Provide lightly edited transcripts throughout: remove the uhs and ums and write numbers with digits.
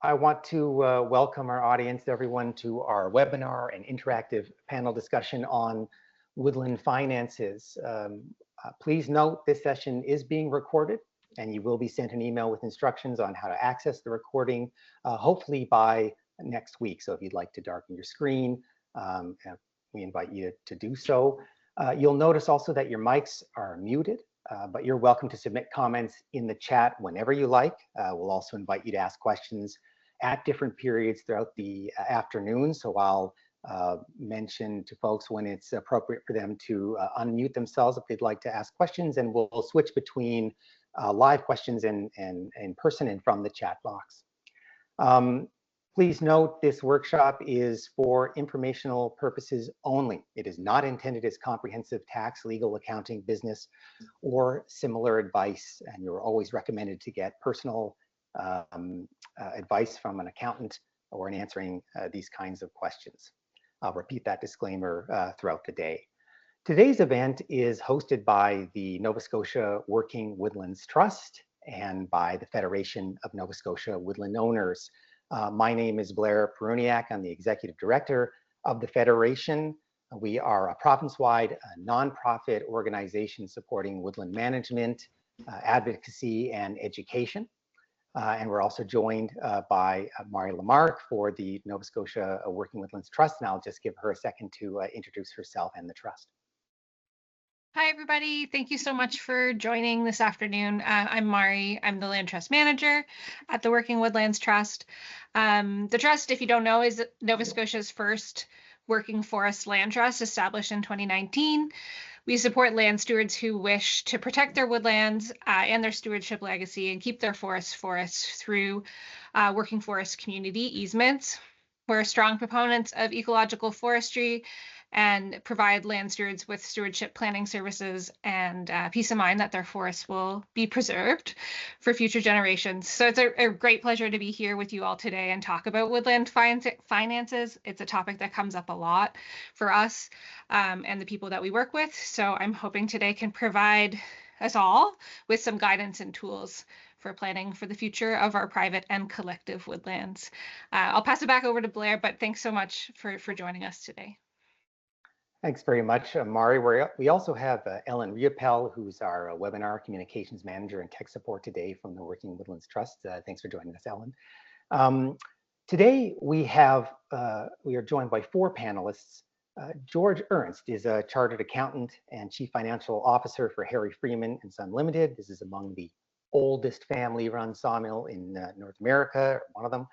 I want to welcome our audience, everyone, to our webinar and interactive panel discussion on Woodland Finances. Please note this session is being recorded and you will be sent an email with instructions on how to access the recording, hopefully by next week. So if you'd like to darken your screen, we invite you to do so. You'll notice also that your mics are muted. But you're welcome to submit comments in the chat whenever you like. We'll also invite you to ask questions at different periods throughout the afternoon. So I'll mention to folks when it's appropriate for them to unmute themselves if they'd like to ask questions, and we'll switch between live questions and in person and from the chat box. Please note this workshop is for informational purposes only. It is not intended as comprehensive tax, legal, accounting, business, or similar advice. And you're always recommended to get personal advice from an accountant or in answering these kinds of questions. I'll repeat that disclaimer throughout the day. Today's event is hosted by the Nova Scotia Working Woodlands Trust and by the Federation of Nova Scotia Woodland Owners. My name is Blair Peruniak. I'm the Executive Director of the Federation. We are a province-wide nonprofit organization supporting woodland management, advocacy, and education. And we're also joined by Mari Lamarck for the Nova Scotia Working Woodlands Trust, and I'll just give her a second to introduce herself and the Trust. Hi, everybody. Thank you so much for joining this afternoon. I'm Mari. I'm the Land Trust Manager at the Working Woodlands Trust. The Trust, if you don't know, is Nova Scotia's first working forest land trust established in 2019. We support land stewards who wish to protect their woodlands and their stewardship legacy and keep their forests through working forest community easements. We're strong proponents of ecological forestry and provide land stewards with stewardship planning services and peace of mind that their forests will be preserved for future generations. So it's a great pleasure to be here with you all today and talk about woodland finances. It's a topic that comes up a lot for us and the people that we work with. So I'm hoping today can provide us all with some guidance and tools for planning for the future of our private and collective woodlands. I'll pass it back over to Blair, but thanks so much for joining us today. Thanks very much, Mari. We also have Ellen Riopel, who's our webinar communications manager and tech support today from the Working Woodlands Trust. Thanks for joining us, Ellen. Today we are joined by four panelists. George Ernst is a chartered accountant and chief financial officer for Harry Freeman and Son Limited. This is among the oldest family-run sawmill in North America, or one of them.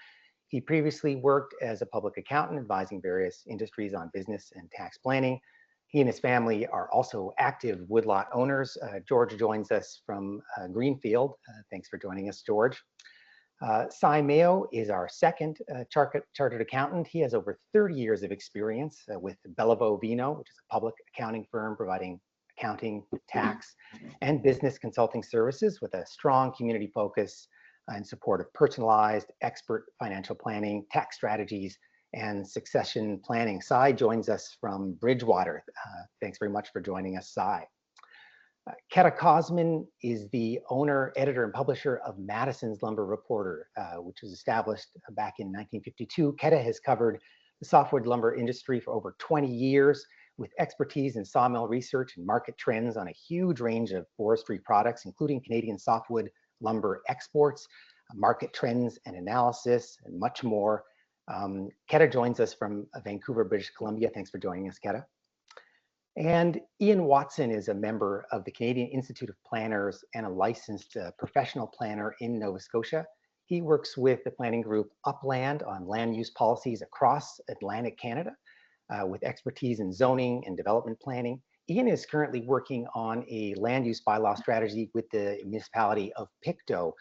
He previously worked as a public accountant, advising various industries on business and tax planning. He and his family are also active woodlot owners. George joins us from Greenfield. Thanks for joining us, George. Cy Mayo is our second chartered accountant. He has over 30 years of experience with Beliveau Vino, which is a public accounting firm providing accounting, tax, and business consulting services with a strong community focus in support of personalized, expert financial planning, tax strategies, and succession planning. Cy joins us from Bridgewater. Thanks very much for joining us, Cy. Keta Kosman is the owner, editor, and publisher of Madison's Lumber Reporter, which was established back in 1952. Keta has covered the softwood lumber industry for over 20 years with expertise in sawmill research and market trends on a huge range of forestry products, including Canadian softwood lumber exports, market trends and analysis, and much more. Keta joins us from Vancouver, British Columbia. Thanks for joining us, Keta. And Ian Watson is a member of the Canadian Institute of Planners and a licensed professional planner in Nova Scotia. He works with the planning group Upland on land use policies across Atlantic Canada with expertise in zoning and development planning. Ian is currently working on a land use bylaw strategy with the municipality of Pictou.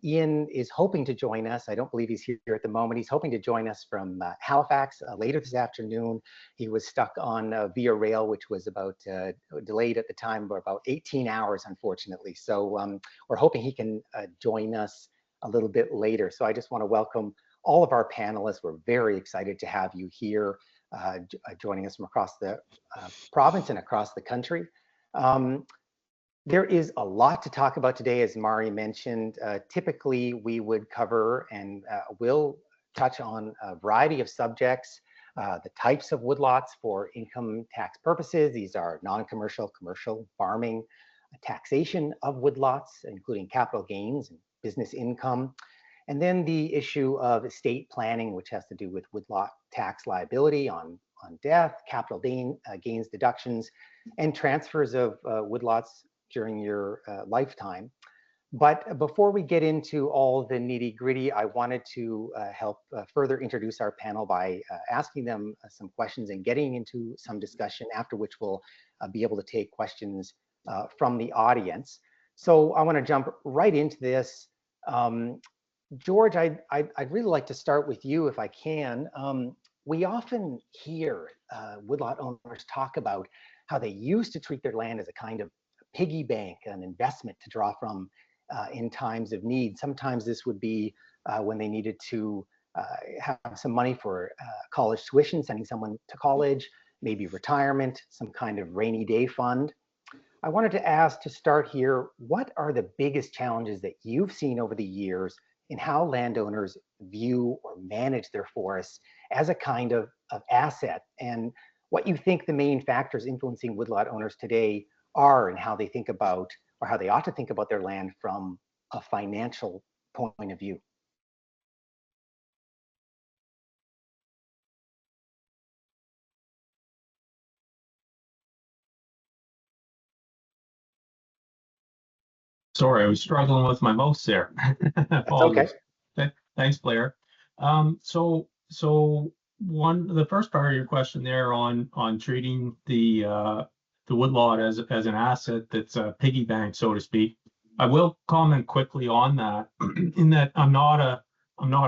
Ian is hoping to join us. I don't believe he's here at the moment. He's hoping to join us from Halifax later this afternoon. He was stuck on Via Rail, which was about delayed at the time by about 18 hours, unfortunately. So we're hoping he can join us a little bit later. So I just want to welcome all of our panelists. We're very excited to have you here joining us from across the province and across the country. There is a lot to talk about today, as Mari mentioned. Typically, we would cover and will touch on a variety of subjects, the types of woodlots for income tax purposes. These are non-commercial, commercial, farming, taxation of woodlots, including capital gains and business income. And then the issue of estate planning, which has to do with woodlot tax liability on death, capital gains deductions, and transfers of woodlots during your lifetime. But before we get into all the nitty gritty, I wanted to help further introduce our panel by asking them some questions and getting into some discussion, after which we'll be able to take questions from the audience. So I want to jump right into this. George, I'd really like to start with you if I can. We often hear woodlot owners talk about how they used to treat their land as a kind of piggy bank, an investment to draw from in times of need. Sometimes this would be when they needed to have some money for college tuition, sending someone to college, maybe retirement, some kind of rainy day fund. I wanted to ask, to start here, what are the biggest challenges that you've seen over the years in how landowners view or manage their forests as a kind of asset, and what you think the main factors influencing woodlot owners today are, and how they think about, or how they ought to think about, their land from a financial point of view? Sorry, I was struggling with my mouse there. That's okay. Thanks, Blair. So the first part of your question there on treating the woodlot as an asset that's a piggy bank, so to speak. I will comment quickly on that, in that I'm not a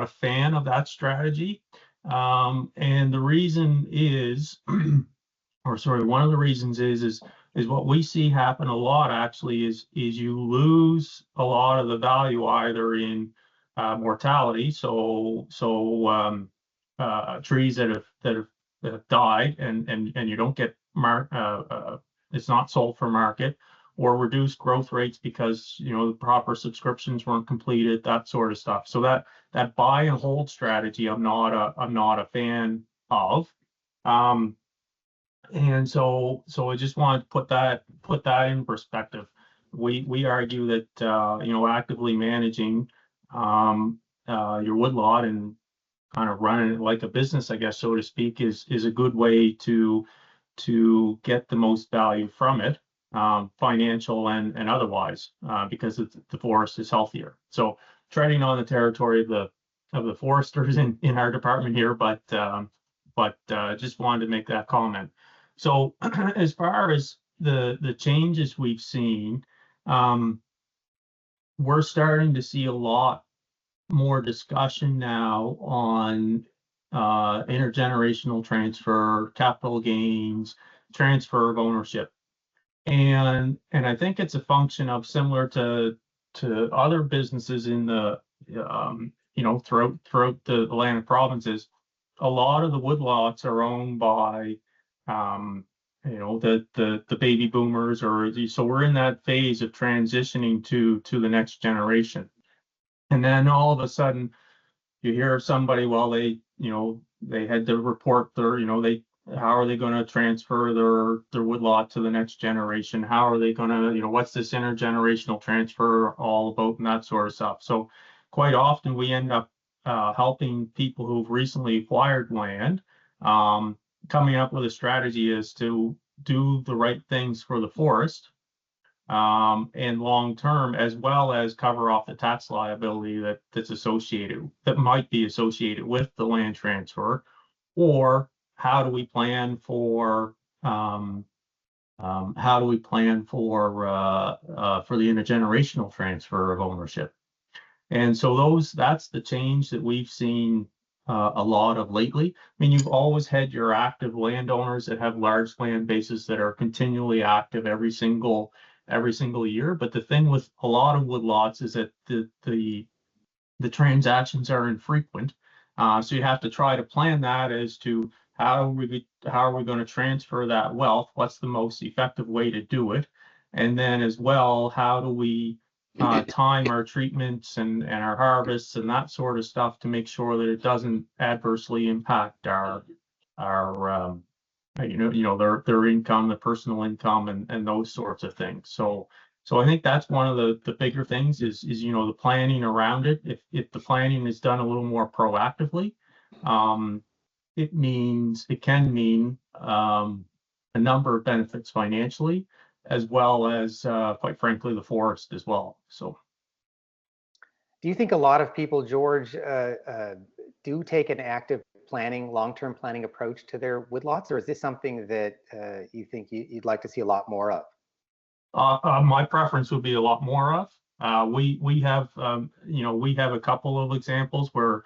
fan of that strategy, and the reason is, or sorry, one of the reasons is what we see happen a lot actually is you lose a lot of the value either in mortality, trees that have died and you don't get it's not sold for market, or reduced growth rates because the proper subscriptions weren't completed, that sort of stuff. So that buy and hold strategy I'm not a fan of. And so I just wanted to put that in perspective. We argue that actively managing your woodlot and kind of running it like a business, I guess, so to speak, is a good way to get the most value from it, financial and otherwise, because the forest is healthier. So treading on the territory of the foresters in our department here, but just wanted to make that comment. So as far as the changes we've seen, we're starting to see a lot more discussion now on intergenerational transfer, capital gains, transfer of ownership. And I think it's a function of, similar to other businesses in the throughout the Atlantic provinces, a lot of the woodlots are owned by the baby boomers, so we're in that phase of transitioning to the next generation. And then all of a sudden you hear of somebody, well, they had to report how are they going to transfer their woodlot to the next generation? How are they going to, what's this intergenerational transfer all about, and that sort of stuff. So quite often we end up helping people who've recently acquired land, coming up with a strategy as to do the right things for the forest, and long term, as well as cover off the tax liability that might be associated with the land transfer. Or how do we plan for the intergenerational transfer of ownership? And so that's the change that we've seen a lot of lately. I mean, you've always had your active landowners that have large land bases that are continually active every single year. But the thing with a lot of woodlots is that the transactions are infrequent. So you have to try to plan that as to how are we going to transfer that wealth? What's the most effective way to do it? And then as well, how do we time our treatments and our harvests and that sort of stuff to make sure that it doesn't adversely impact our their income, the personal income, and those sorts of things. So I think that's one of the bigger things is the planning around it. If the planning is done a little more proactively, it can mean a number of benefits financially, as well as quite frankly the forest as well. So Do you think a lot of people, George, do take an active planning, long-term planning approach to their woodlots, or is this something that you think you'd like to see a lot more of? my preference would be a lot more of. We have we have a couple of examples where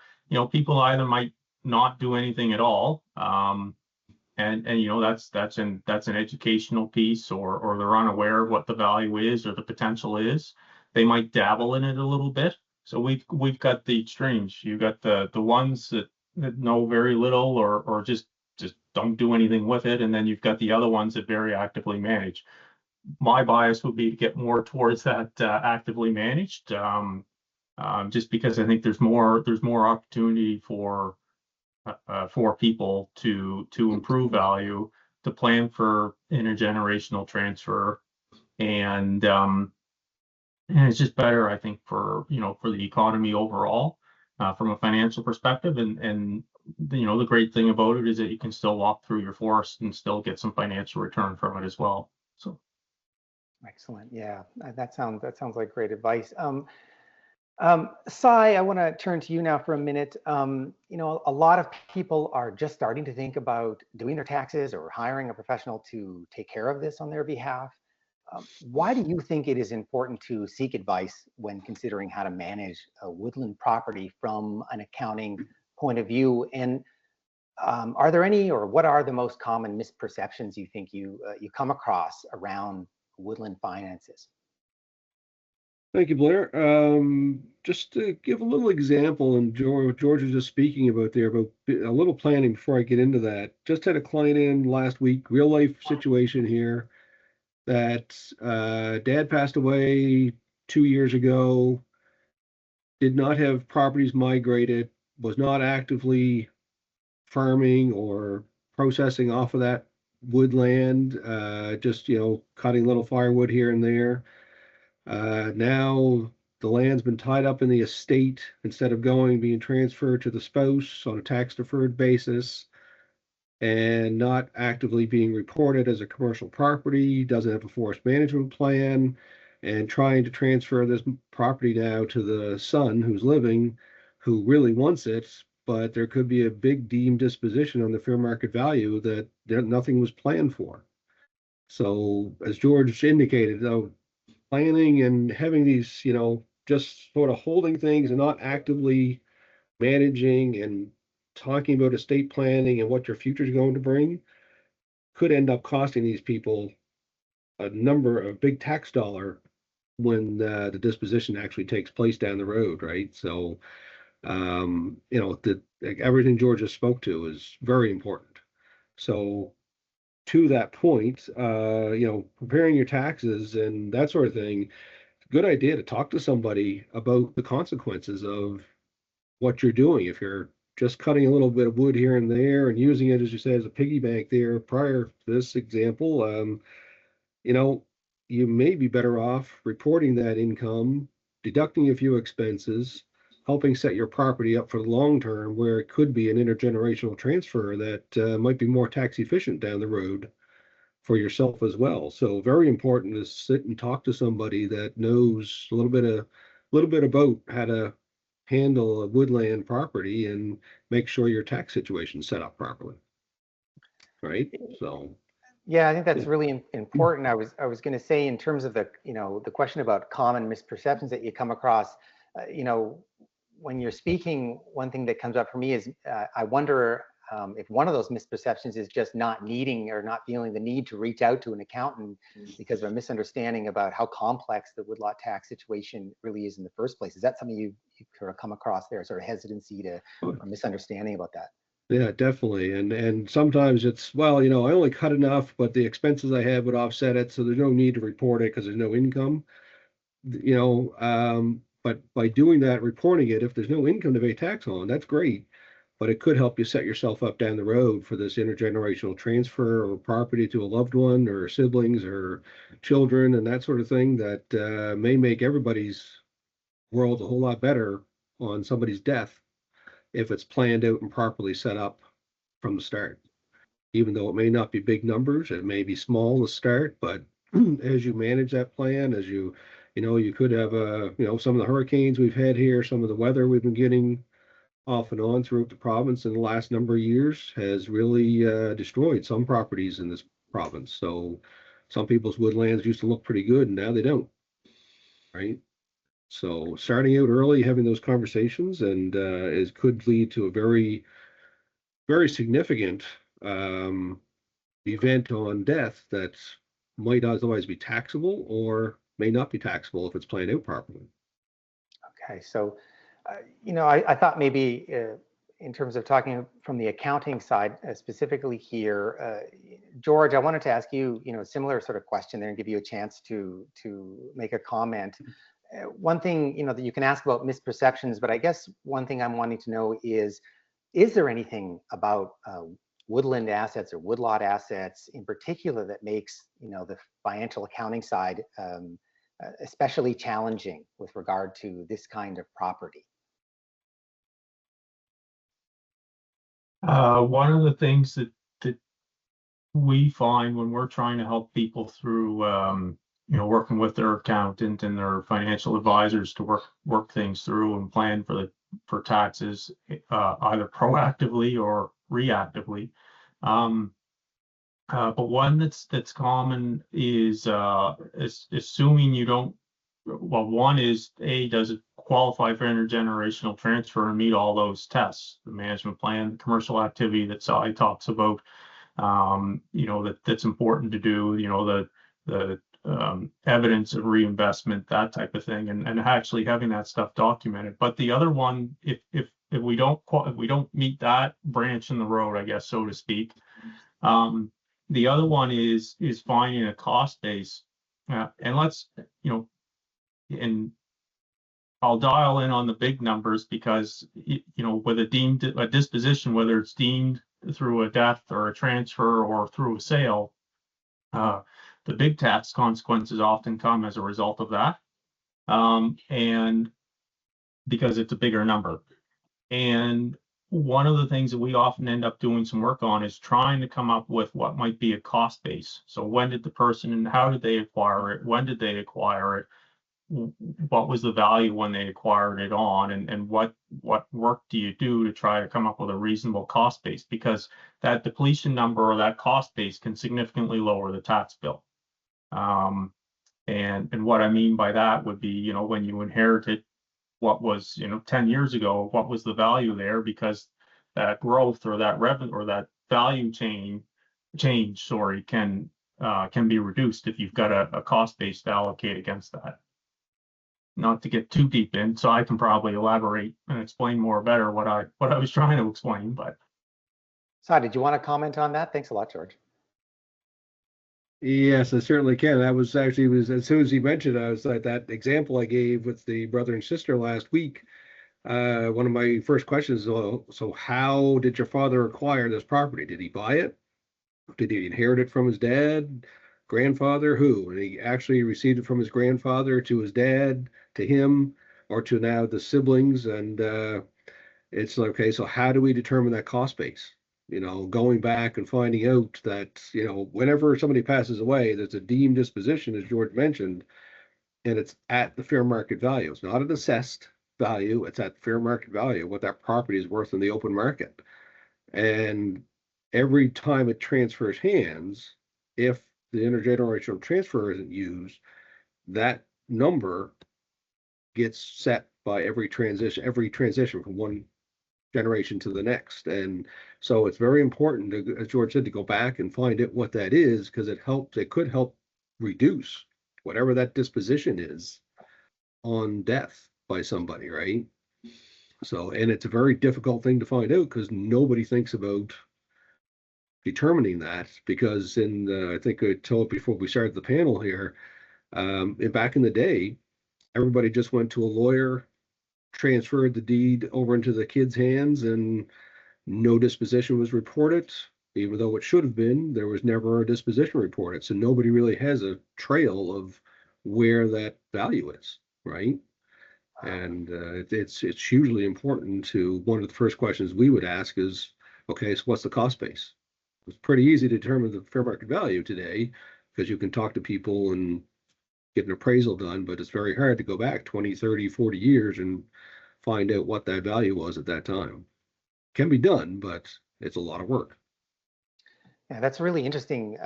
people either might not do anything at all, and that's an educational piece, or they're unaware of what the value is or the potential is. They might dabble in it a little bit. So we've got the extremes. You've got the ones that know very little or just don't do anything with it, and then you've got the other ones that very actively manage. My bias would be to get more towards that actively managed, just because I think there's more opportunity for people to improve value, to plan for intergenerational transfer, and it's just better, I think, for for the economy overall, from a financial perspective. And the great thing about it is that you can still walk through your forest and still get some financial return from it as well. So Excellent. Yeah, that sounds like great advice. Sai, I want to turn to you now for a minute. A lot of people are just starting to think about doing their taxes or hiring a professional to take care of this on their behalf. Why do you think it is important to seek advice when considering how to manage a woodland property from an accounting point of view? And are there any, or what are the most common misperceptions you think you come across around woodland finances? Thank you, Blair. Just to give a little example, and George was just speaking about there, about a little planning before I get into that. Just had a client in last week, real life situation here, that dad passed away 2 years ago, did not have properties migrated, was not actively farming or processing off of that woodland, just, cutting little firewood here and there. Now the land's been tied up in the estate instead of being transferred to the spouse on a tax deferred basis, and not actively being reported as a commercial property, doesn't have a forest management plan, and trying to transfer this property now to the son who's living, who really wants it, but there could be a big deemed disposition on the fair market value that nothing was planned for. So as George indicated, though, planning and having these, just sort of holding things and not actively managing and talking about estate planning and what your future is going to bring could end up costing these people a big tax dollar when the disposition actually takes place down the road, right? So, everything George just spoke to is very important. So, to that point, preparing your taxes and that sort of thing, good idea to talk to somebody about the consequences of what you're doing. If you're just cutting a little bit of wood here and there and using it, as you said, as a piggy bank there prior to this example, you may be better off reporting that income, deducting a few expenses, helping set your property up for the long term, where it could be an intergenerational transfer that might be more tax efficient down the road for yourself as well. So very important to sit and talk to somebody that knows a little bit about how to handle a woodland property and make sure your tax situation's set up properly. Right? So yeah, I think that's really important. I was going to say, in terms of the question about common misperceptions that you come across, when you're speaking, one thing that comes up for me is I wonder if one of those misperceptions is just not needing or not feeling the need to reach out to an accountant because of a misunderstanding about how complex the woodlot tax situation really is in the first place. Is that something you sort of come across there, sort of hesitancy to or misunderstanding about that? Yeah, definitely. And sometimes it's, well, I only cut enough, but the expenses I have would offset it, so there's no need to report it because there's no income. But by doing that, reporting it, if there's no income to pay tax on, that's great. But it could help you set yourself up down the road for this intergenerational transfer or property to a loved one or siblings or children and that sort of thing that may make everybody's world a whole lot better on somebody's death if it's planned out and properly set up from the start. Even though it may not be big numbers, it may be small to start, but as you manage that plan, as you could have some of the hurricanes we've had here, some of the weather we've been getting off and on throughout the province in the last number of years has really destroyed some properties in this province. So some people's woodlands used to look pretty good and now they don't, right? So starting out early, having those conversations and could lead to a very, very significant event on death that might otherwise be taxable or may not be taxable if it's planned out properly. Okay, so, I thought maybe in terms of talking from the accounting side, specifically here, George, I wanted to ask you, a similar sort of question there and give you a chance to make a comment. One thing, that you can ask about misperceptions, but I guess one thing I'm wanting to know is there anything about woodland assets or woodlot assets in particular that makes, the financial accounting side especially challenging with regard to this kind of property? One of the things that we find when we're trying to help people through, working with their accountant and their financial advisors to work things through and plan for taxes, either proactively or reactively. But one that's common is assuming you don't. Well, one is does it qualify for intergenerational transfer and meet all those tests? The management plan, the commercial activity that Sally talks about, that's important to do. The evidence of reinvestment, that type of thing, and actually having that stuff documented. But the other one, if we don't meet that branch in the road, I guess, so to speak, the other one is finding a cost base, and and I'll dial in on the big numbers because with a disposition, whether it's deemed through a death or a transfer or through a sale, the big tax consequences often come as a result of that, and because it's a bigger number. And one of the things that we often end up doing some work on is trying to come up with what might be a cost base. So when did the person and how did they acquire it? When did they acquire it? What was the value when they acquired it on? And what work do you do to try to come up with a reasonable cost base? Because that depletion number or that cost base can significantly lower the tax bill. And what I mean by that would be, when you inherited what was 10 years ago, what was the value there, because that growth or that revenue or that value change can be reduced if you've got a cost base to allocate against that. Not to get too deep in, so I can probably elaborate and explain more better what I was trying to explain. But Did you want to comment on that? Thanks a lot, George. Yes, I certainly can. That was actually as soon as he mentioned it, I was like that example I gave with the brother and sister last week. One of my first questions is, so how did your father acquire this property? Did he buy it? Did he inherit it from his dad, grandfather? Who? And he actually received it from his grandfather to his dad, to him, or to now the siblings. And it's like, okay, so how do we determine that cost base? Going back and finding out that, whenever somebody passes away, there's a deemed disposition, as George mentioned, and it's at the fair market value. It's not an assessed value. It's at fair market value, what that property is worth in the open market. And every time it transfers hands, if the intergenerational transfer isn't used, that number gets set by every transition from one generation to the next. And so it's very important to, as George said, to go back and find out what that is, because it could help reduce whatever that disposition is on death by somebody, right? So, and it's a very difficult thing to find out because nobody thinks about determining that, because I think I told before we started the panel here, back in the day, everybody just went to a lawyer, transferred the deed over into the kid's hands, and no disposition was reported. Even though it should have been, there was never a disposition reported. So nobody really has a trail of where that value is, right? And it's hugely important. To one of the first questions we would ask is, okay, so what's the cost base? It's pretty easy to determine the fair market value today because you can talk to people and get an appraisal done, but it's very hard to go back 20, 30, 40 years and find out what that value was at that time. Can be done, but it's a lot of work. Yeah, that's really interesting,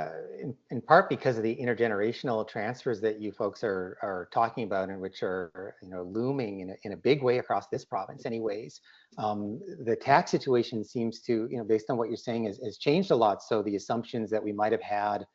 in part because of the intergenerational transfers that you folks are talking about, and which are looming in a big way across this province. Anyways, the tax situation seems to, based on what you're saying, has changed a lot. So the assumptions that we might have had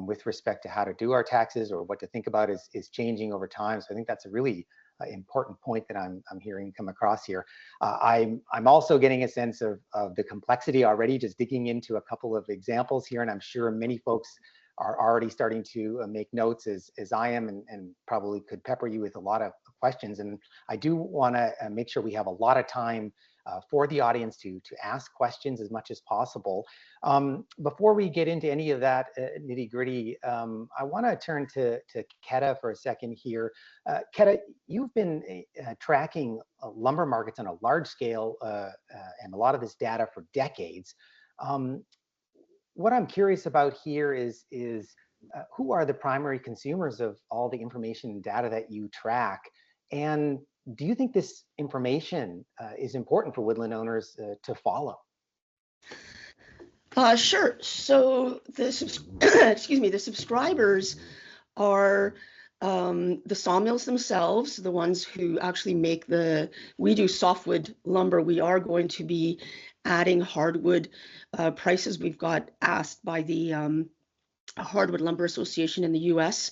with respect to how to do our taxes or what to think about is changing over time. So I think that's a really important point that I'm hearing come across here. I'm also getting a sense of the complexity already, just digging into a couple of examples here, and I'm sure many folks are already starting to make notes as I am, and probably could pepper you with a lot of questions. And I do want to make sure we have a lot of time for the audience to ask questions as much as possible. Before we get into any of that nitty gritty, I want to turn to Keta for a second here. Keta, you've been tracking lumber markets on a large scale and a lot of this data for decades. What I'm curious about here is who are the primary consumers of all the information and data that you track? And do you think this information is important for woodland owners to follow? Sure. So the the subscribers are the sawmills themselves, the ones who actually make we do softwood lumber. We are going to be adding hardwood prices. We've got asked by the Hardwood Lumber Association in the US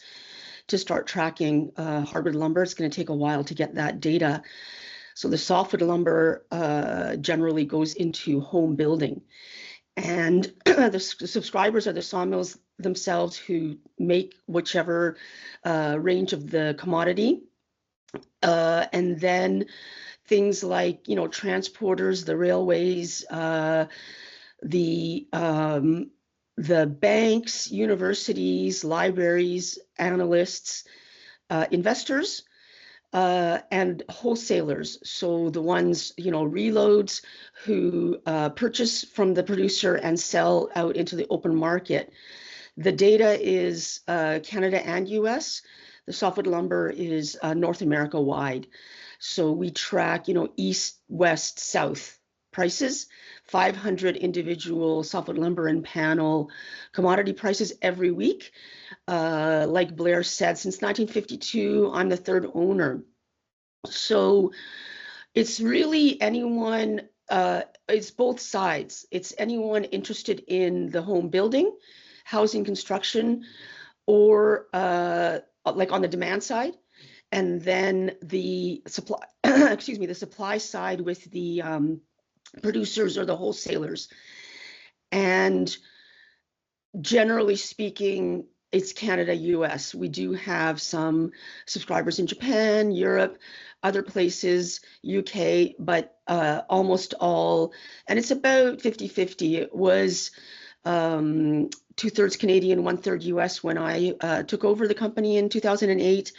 to start tracking hardwood lumber. It's going to take a while to get that data. So the softwood lumber generally goes into home building. And the subscribers are the sawmills themselves who make whichever range of the commodity. And then things like, transporters, the railways, the banks, universities, libraries, analysts, investors, and wholesalers. So the ones, reloads who purchase from the producer and sell out into the open market. The data is Canada and US. The softwood lumber is North America wide. So we track, east, west, south prices, 500 individual softwood lumber and panel commodity prices every week. Like Blair said, since 1952, I'm the third owner. So it's really anyone, it's both sides. It's anyone interested in the home building, housing construction, or like on the demand side. And then the supply, the supply side with the producers or the wholesalers. And generally speaking, it's Canada, US. We do have some subscribers in Japan, Europe, other places, UK, but almost all, and it's about 50-50. It was 2/3 Canadian, 1/3 US when I took over the company in 2008,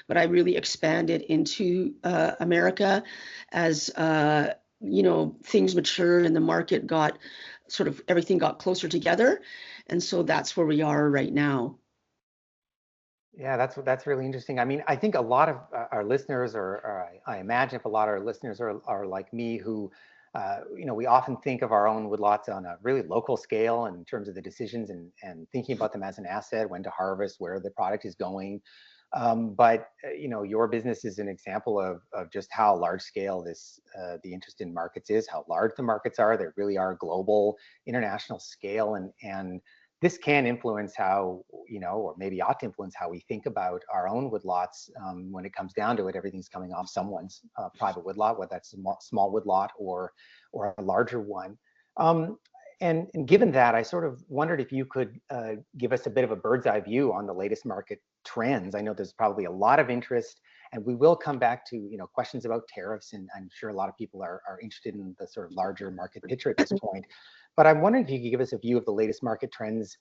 but I really expanded into America as things matured and the market got everything got closer together. And so that's where we are right now. Yeah, that's really interesting. I mean, I think a lot of our listeners, or I imagine if a lot of our listeners are like me, who, we often think of our own woodlots on a really local scale in terms of the decisions and thinking about them as an asset, when to harvest, where the product is going. But your business is an example of just how large scale the interest in markets is, how large the markets are. They really are global, international scale, and this can influence how, or maybe ought to influence how we think about our own woodlots. When it comes down to it, everything's coming off someone's private woodlot, whether that's a small woodlot or a larger one. And given that, I sort of wondered if you could give us a bit of a bird's eye view on the latest market trends. I know there's probably a lot of interest, and we will come back to questions about tariffs, and I'm sure a lot of people are interested in the sort of larger market picture at this point. But I'm wondering if you could give us a view of the latest market trends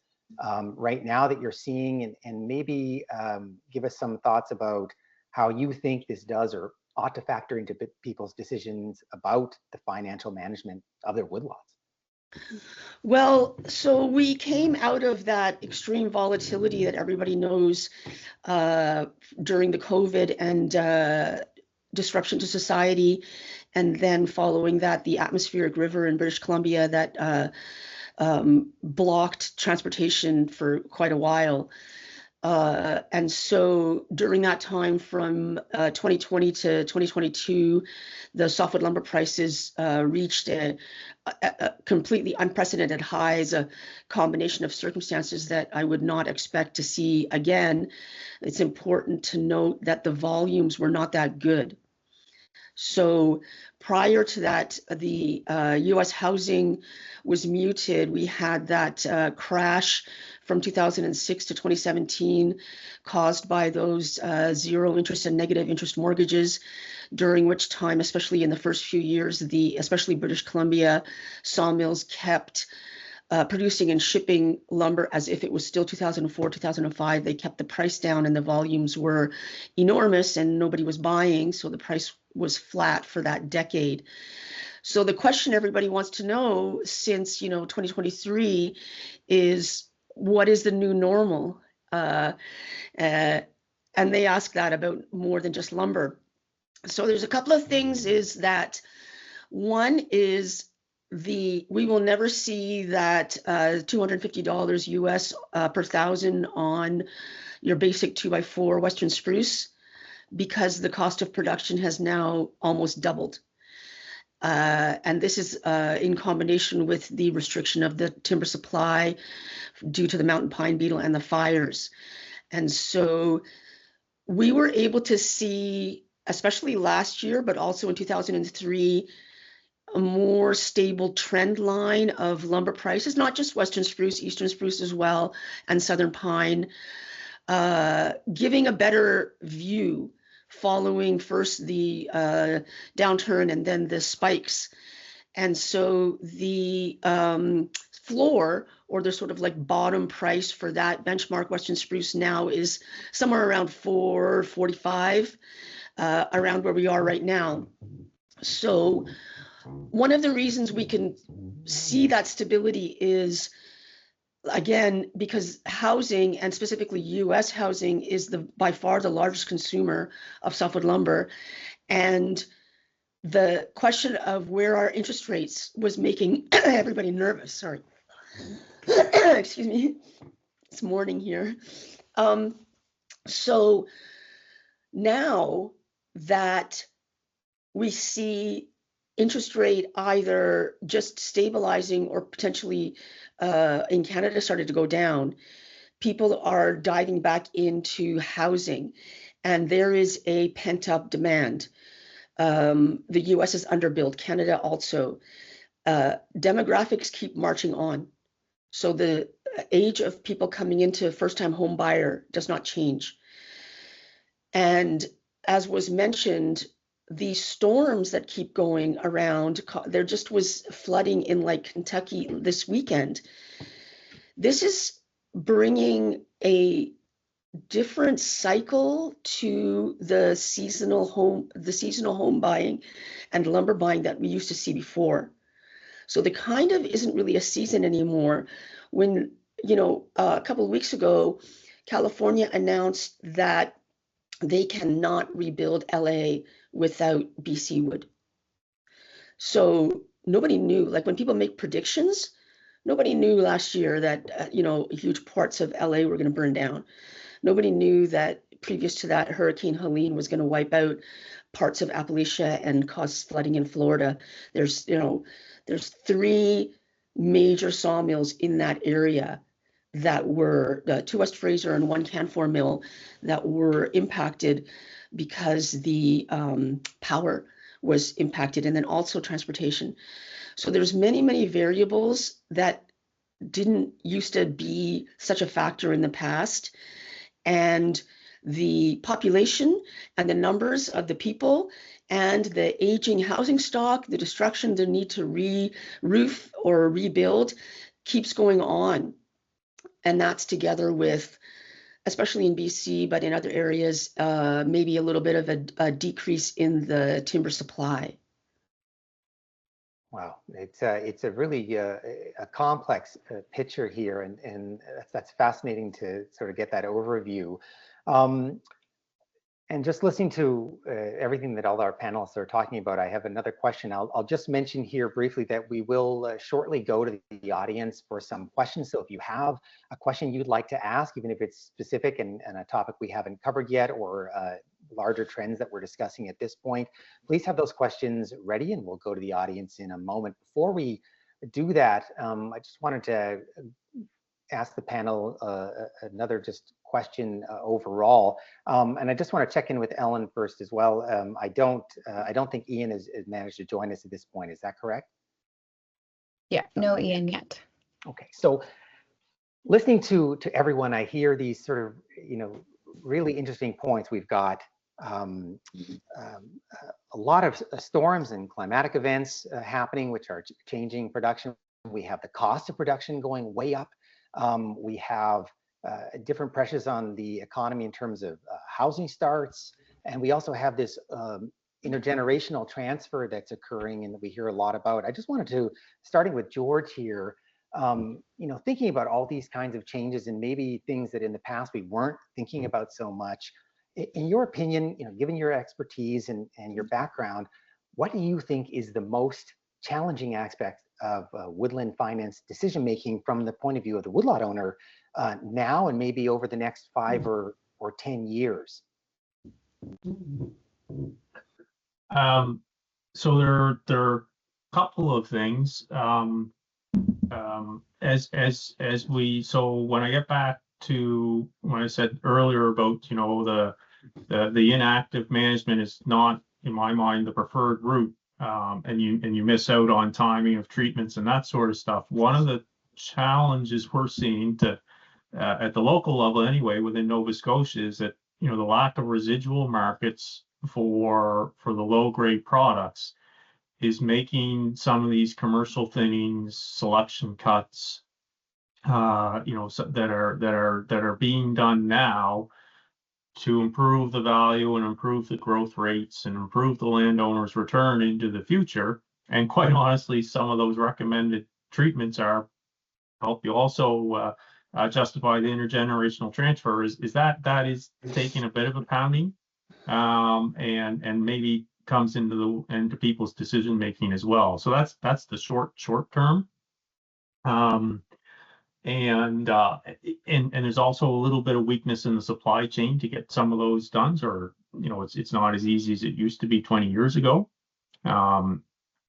right now that you're seeing, and maybe give us some thoughts about how you think this does or ought to factor into people's decisions about the financial management of their woodlots. Well, so we came out of that extreme volatility that everybody knows during the COVID and disruption to society, and then following that, the atmospheric river in British Columbia that blocked transportation for quite a while. And so during that time from 2020 to 2022, the softwood lumber prices reached a completely unprecedented highs, a combination of circumstances that I would not expect to see again. It's important to note that the volumes were not that good. So prior to that, the US housing was muted. We had that crash from 2006 to 2017 caused by those zero interest and negative interest mortgages, during which time, especially in the first few years, especially British Columbia sawmills kept producing and shipping lumber as if it was still 2004, 2005. They kept the price down and the volumes were enormous and nobody was buying. So the price was flat for that decade. So the question everybody wants to know since, 2023 is, what is the new normal? And they ask that about more than just lumber. So there's a couple of things is that one is we will never see that $250 US per thousand on your basic 2x4 Western spruce, because the cost of production has now almost doubled. And this is in combination with the restriction of the timber supply due to the mountain pine beetle and the fires. And so we were able to see, especially last year, but also in 2003, a more stable trend line of lumber prices, not just Western spruce, Eastern spruce as well, and Southern pine, giving a better view following first the downturn and then the spikes. And so the floor, or the sort of like bottom price for that benchmark Western spruce now is somewhere around $445, around where we are right now. So one of the reasons we can see that stability is, again, because housing, and specifically US housing, is by far the largest consumer of softwood lumber. And the question of where our interest rates was making everybody nervous. Sorry. Excuse me. It's morning here. So now that we see interest rate either just stabilizing or potentially in Canada started to go down, people are diving back into housing, and there is a pent-up demand. The US is underbuilt, Canada also. Demographics keep marching on. So the age of people coming into first-time home buyer does not change. And as was mentioned, the storms that keep going around, there just was flooding in like Kentucky this weekend. This is bringing a different cycle to the seasonal home buying and lumber buying that we used to see before. So the kind of isn't really a season anymore. When, a couple of weeks ago, California announced that they cannot rebuild LA without BC wood. So nobody knew, like when people make predictions, nobody knew last year that, huge parts of LA were going to burn down. Nobody knew that previous to that, Hurricane Helene was going to wipe out parts of Appalachia and cause flooding in Florida. There's 3 major sawmills in that area that were 2 West Fraser and 1 Canfor mill that were impacted because the power was impacted, and then also transportation. So there's many variables that didn't used to be such a factor in the past, and the population and the numbers of the people and the aging housing stock, the destruction, the need to re-roof or rebuild keeps going on. And that's together with, especially in BC, but in other areas, maybe a little bit of a decrease in the timber supply. Wow, it's a really a complex picture here, and that's fascinating to sort of get that overview. And just listening to everything that all our panelists are talking about, I have another question. I'll just mention here briefly that we will shortly go to the audience for some questions. So if you have a question you'd like to ask, even if it's specific and a topic we haven't covered yet, or larger trends that we're discussing at this point, please have those questions ready, and we'll go to the audience in a moment. Before we do that, I just wanted to ask the panel another just question overall, and I just want to check in with Ellen first as well. I don't think Ian has managed to join us at this point. Is that correct? Yeah, no Ian yet. Okay, so listening to everyone, I hear these sort of really interesting points. We've got a lot of storms and climatic events happening, which are changing production. We have the cost of production going way up. We have different pressures on the economy in terms of housing starts, and we also have this intergenerational transfer that's occurring and that we hear a lot about. I just wanted to, starting with George here, thinking about all these kinds of changes and maybe things that in the past we weren't thinking about so much. In your opinion, given your expertise and your background, what do you think is the most challenging aspect of woodland finance decision making from the point of view of the woodlot owner now and maybe over the next 5 or 10 years? So there are a couple of things. So when I get back to when I said earlier about the inactive management is not, in my mind, the preferred route, and you miss out on timing of treatments and that sort of stuff. One of the challenges we're seeing at the local level anyway within Nova Scotia is that the lack of residual markets for the low grade products is making some of these commercial thinnings, selection cuts, that are being done now to improve the value and improve the growth rates and improve the landowner's return into the future. And quite honestly, some of those recommended treatments help you also justify the intergenerational transfer. Is that is taking a bit of a pounding, and maybe comes into people's decision making as well. So that's the short term. And there's also a little bit of weakness in the supply chain to get some of those done, or it's not as easy as it used to be 20 years ago. And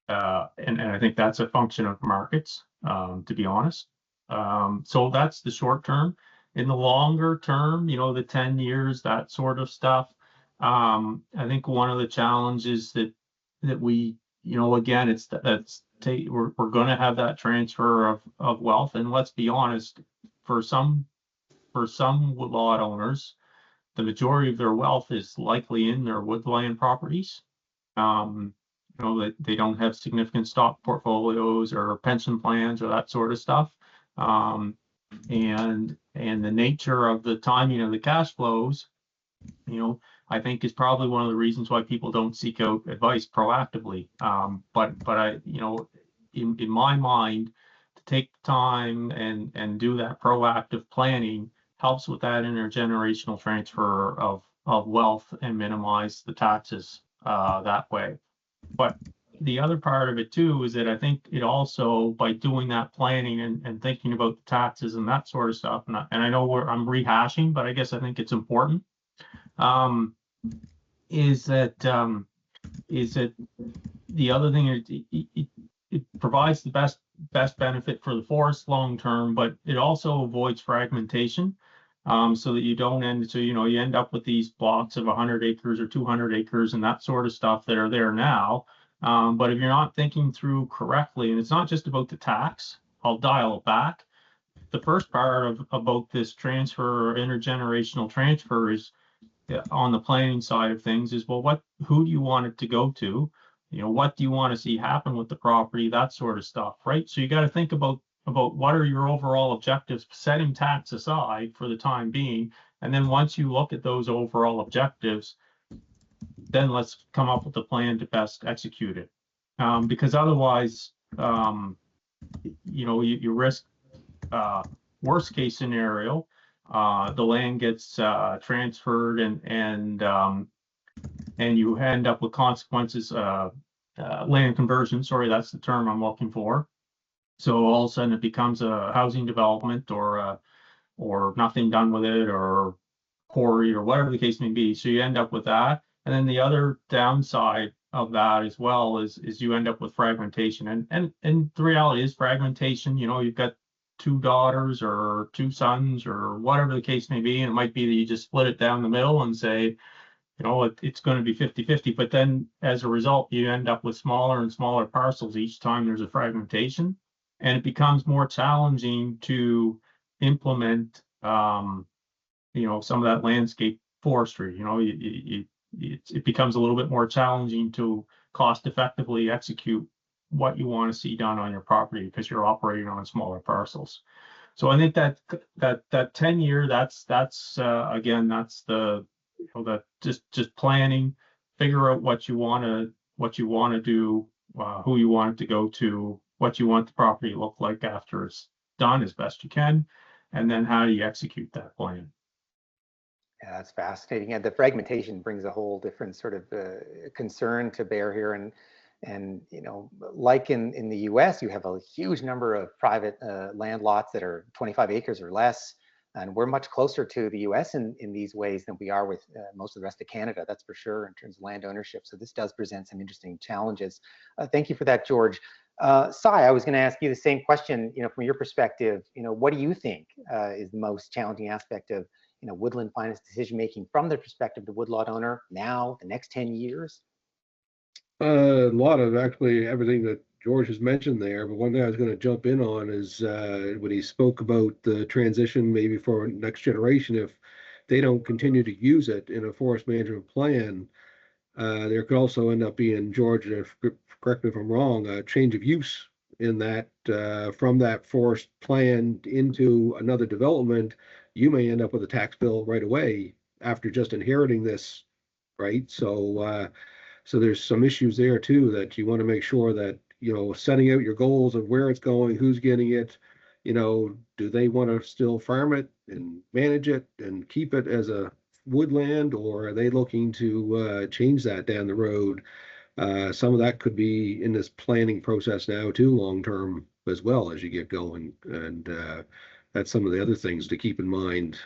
I think that's a function of markets, to be honest. So that's the short term. In the longer term, the 10 years, that sort of stuff. I think one of the challenges that we, again, we're going to have that transfer of wealth, and let's be honest, for some woodlot owners, the majority of their wealth is likely in their woodland properties. That they don't have significant stock portfolios or pension plans or that sort of stuff, and the nature of the timing of the cash flows, I think is probably one of the reasons why people don't seek out advice proactively. But I, in my mind, to take the time and do that proactive planning helps with that intergenerational transfer of wealth and minimize the taxes that way. But the other part of it too is that I think it also, by doing that planning and thinking about the taxes and that sort of stuff, and I know I'm rehashing, but I guess I think it's important. Is that the other thing? It provides the best benefit for the forest long term, but it also avoids fragmentation. So that you don't end, so you know, you end up with these blocks of 100 acres or 200 acres and that sort of stuff that are there now. But if you're not thinking through correctly, and it's not just about the tax, I'll dial it back. The first part of about this transfer or intergenerational transfer is on the planning side of things is, well, who do you want it to go to? You know, what do you want to see happen with the property, that sort of stuff, right? So you got to think about what are your overall objectives, setting tax aside for the time being. And then once you look at those overall objectives, then let's come up with a plan to best execute it. Because otherwise, you know, you risk worst case scenario, the land gets transferred and you end up with consequences, land conversion, sorry, that's the term I'm looking for. So all of a sudden it becomes a housing development or nothing done with it, or quarry, or whatever the case may be. So you end up with that. And then the other downside of that as well is you end up with fragmentation. And the reality is fragmentation, you know, you've got 2 daughters or 2 sons or whatever the case may be. And it might be that you just split it down the middle and say, you know, it's going to be 50-50. But then as a result, you end up with smaller and smaller parcels each time there's a fragmentation. And it becomes more challenging to implement, you know, some of that landscape forestry. You know, it becomes a little bit more challenging to cost effectively execute what you want to see done on your property because you're operating on smaller parcels. So I think that 10-year, that's again, that's the, you know, that just planning, figure out what you want to do, who you want it to go to, what you want the property to look like after it's done as best you can, and then how do you execute that plan. Yeah, that's fascinating. And the fragmentation brings a whole different sort of concern to bear here. And you know, like in the US, you have a huge number of private land lots that are 25 acres or less. And we're much closer to the US in these ways than we are with most of the rest of Canada, that's for sure, in terms of land ownership. So this does present some interesting challenges. Thank you for that, George. Sai, I was going to ask you the same question, you know, from your perspective, you know, what do you think is the most challenging aspect of, you know, woodland finance decision-making from the perspective of the woodlot owner now, the next 10 years? A lot of actually everything that George has mentioned there, but one thing I was going to jump in on is when he spoke about the transition maybe for next generation, if they don't continue to use it in a forest management plan, there could also end up being, George, correct me if I'm wrong, a change of use in that from that forest plan into another development, you may end up with a tax bill right away after just inheriting this, right? So so there's some issues there too that you want to make sure that, you know, setting out your goals of where it's going, who's getting it, you know, do they want to still farm it and manage it and keep it as a woodland, or are they looking to change that down the road? Some of that could be in this planning process now too, long term as well as you get going. And that's some of the other things to keep in mind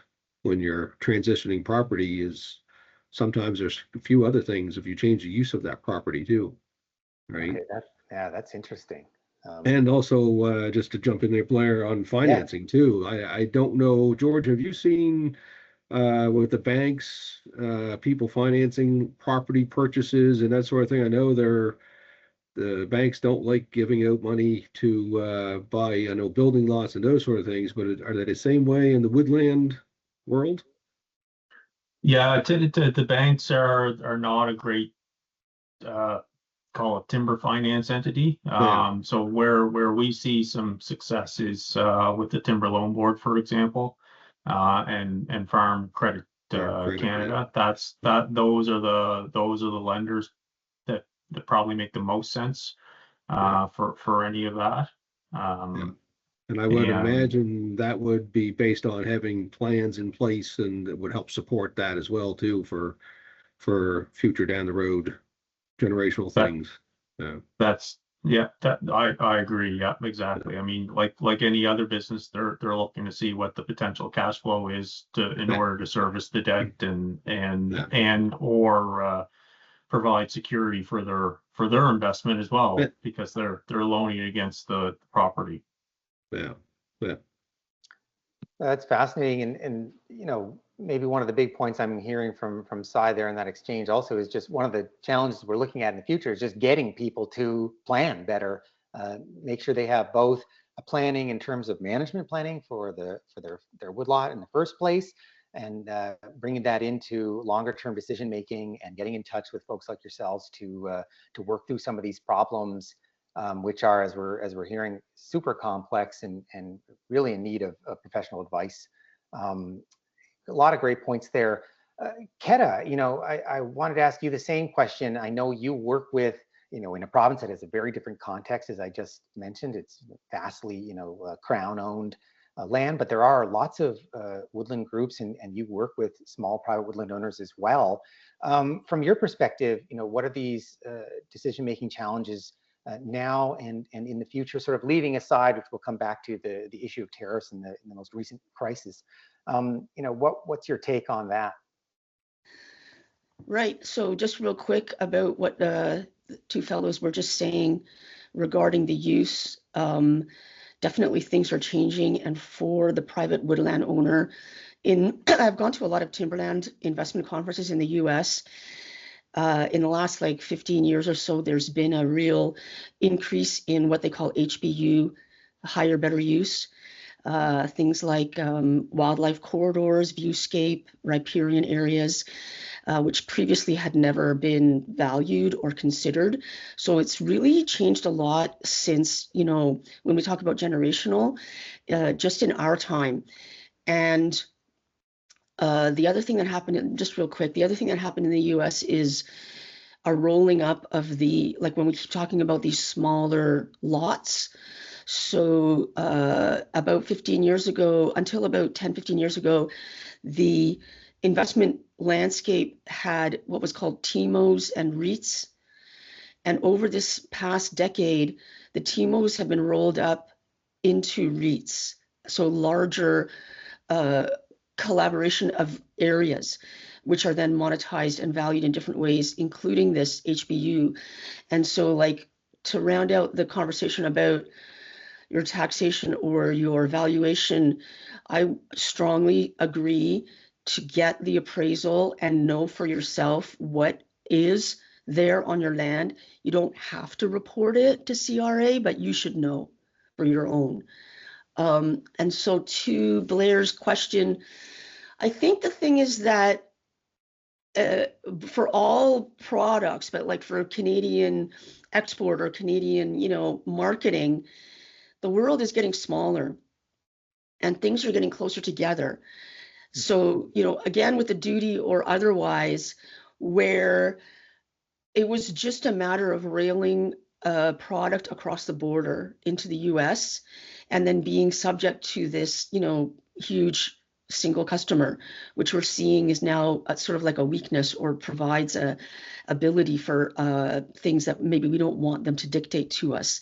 when you're transitioning property is sometimes there's a few other things if you change the use of that property too, right? Okay, that's interesting. And also just to jump in there, Blair, on financing too. I don't know, George, have you seen with the banks, people financing property purchases and that sort of thing? I know the banks don't like giving out money to buy, you know, building lots and those sort of things, but are they the same way in the woodland world? Yeah, the banks are not a great call it timber finance entity. Yeah. So where we see some success is with the Timber Loan Board, for example, and Farm Credit Canada. Yeah. Those are the lenders that probably make the most sense for any of that. Yeah. And I would imagine that would be based on having plans in place, and it would help support that as well too for future down the road generational things. I agree. Yeah, exactly. I mean, like any other business, they're looking to see what the potential cash flow is in order to service the debt and or provide security for their investment as well, Yeah. because they're loaning against the property. Yeah. Yeah. That's fascinating, and maybe one of the big points I'm hearing from Cy there in that exchange also is just one of the challenges we're looking at in the future is just getting people to plan better, make sure they have both a planning in terms of management planning for their woodlot in the first place, and bringing that into longer term decision making and getting in touch with folks like yourselves to work through some of these problems, which are, as we're hearing, super complex and really in need of professional advice. A lot of great points there. Keta, I wanted to ask you the same question. I know you work with, in a province that has a very different context, as I just mentioned. It's vastly, Crown-owned land, but there are lots of woodland groups, and you work with small private woodland owners as well. From your perspective, what are these decision-making challenges now and in the future, sort of leaving aside, which we'll come back to, the issue of tariffs in the most recent crisis? What's your take on that? Right. So just real quick about what the two fellows were just saying regarding the use. Definitely things are changing, and for the private woodland owner, I've gone to a lot of timberland investment conferences in the US. In the last 15 years or so, there's been a real increase in what they call HBU, higher, better use. Things like wildlife corridors, viewscape, riparian areas, which previously had never been valued or considered. So it's really changed a lot since, when we talk about generational, just in our time. And the other thing that happened, just real quick, the other thing that happened in the US is a rolling up of when we keep talking about these smaller lots. So about 15 years ago, until about 10, 15 years ago, the investment landscape had what was called TIMOs and REITs. And over this past decade, the TIMOs have been rolled up into REITs, so larger collaboration of areas, which are then monetized and valued in different ways, including this HBU. And so to round out the conversation about your taxation or your valuation, I strongly agree to get the appraisal and know for yourself what is there on your land. You don't have to report it to CRA, but you should know for your own. And so to Blair's question, I think the thing is that for all products, but for Canadian export or Canadian, marketing, the world is getting smaller and things are getting closer together. So, again, with the duty or otherwise, where it was just a matter of railing a product across the border into the US and then being subject to this, huge single customer, which we're seeing is now sort of like a weakness or provides a ability for things that maybe we don't want them to dictate to us.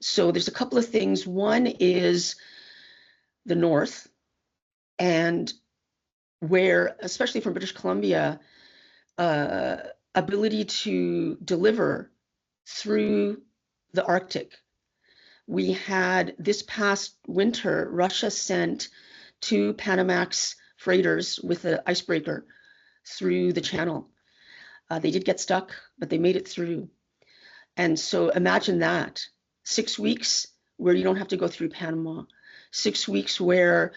So there's a couple of things. One is the North, and where, especially from British Columbia, ability to deliver through the Arctic. We had this past winter, Russia sent 2 Panamax freighters with an icebreaker through the channel. They did get stuck, but they made it through. And so imagine that. 6 weeks where you don't have to go through Panama. 6 weeks where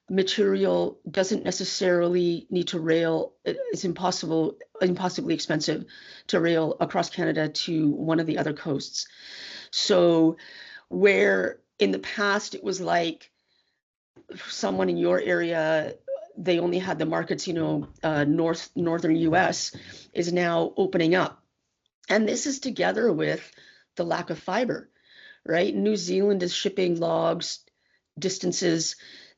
material doesn't necessarily need to rail. It's impossibly expensive to rail across Canada to one of the other coasts. So where in the past it was like someone in your area, they only had the markets, northern US, is now opening up. And this is together with the lack of fiber, right? New Zealand is shipping logs, distances.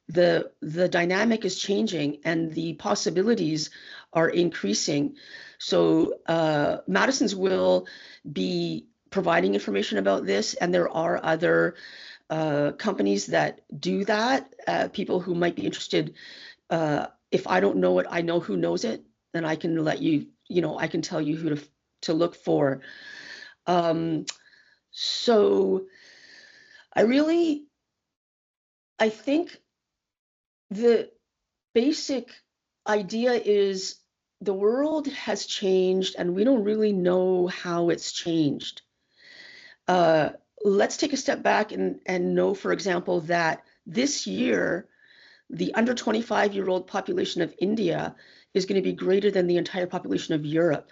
The dynamic is changing and the possibilities are increasing. So Madison's will be providing information about this, and there are other companies that do that, people who might be interested. If I don't know it, I know who knows it, and I can let you, I can tell you who to to look for. So I think the basic idea is the world has changed and we don't really know how it's changed. Let's take a step back and know, for example, that this year, the under 25-year-old population of India is going to be greater than the entire population of Europe.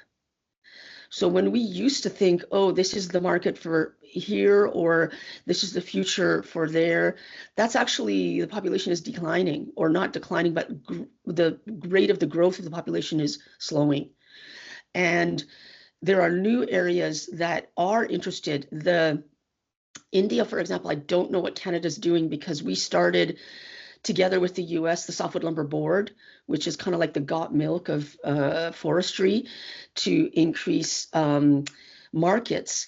So when we used to think, oh, this is the market for here, or this is the future for there, that's actually, the population is declining, or not declining, but the rate of the growth of the population is slowing. And there are new areas that are interested. India, for example, I don't know what Canada's doing, because we started together with the US, the Softwood Lumber Board, which is kind of like the got milk of forestry, to increase markets.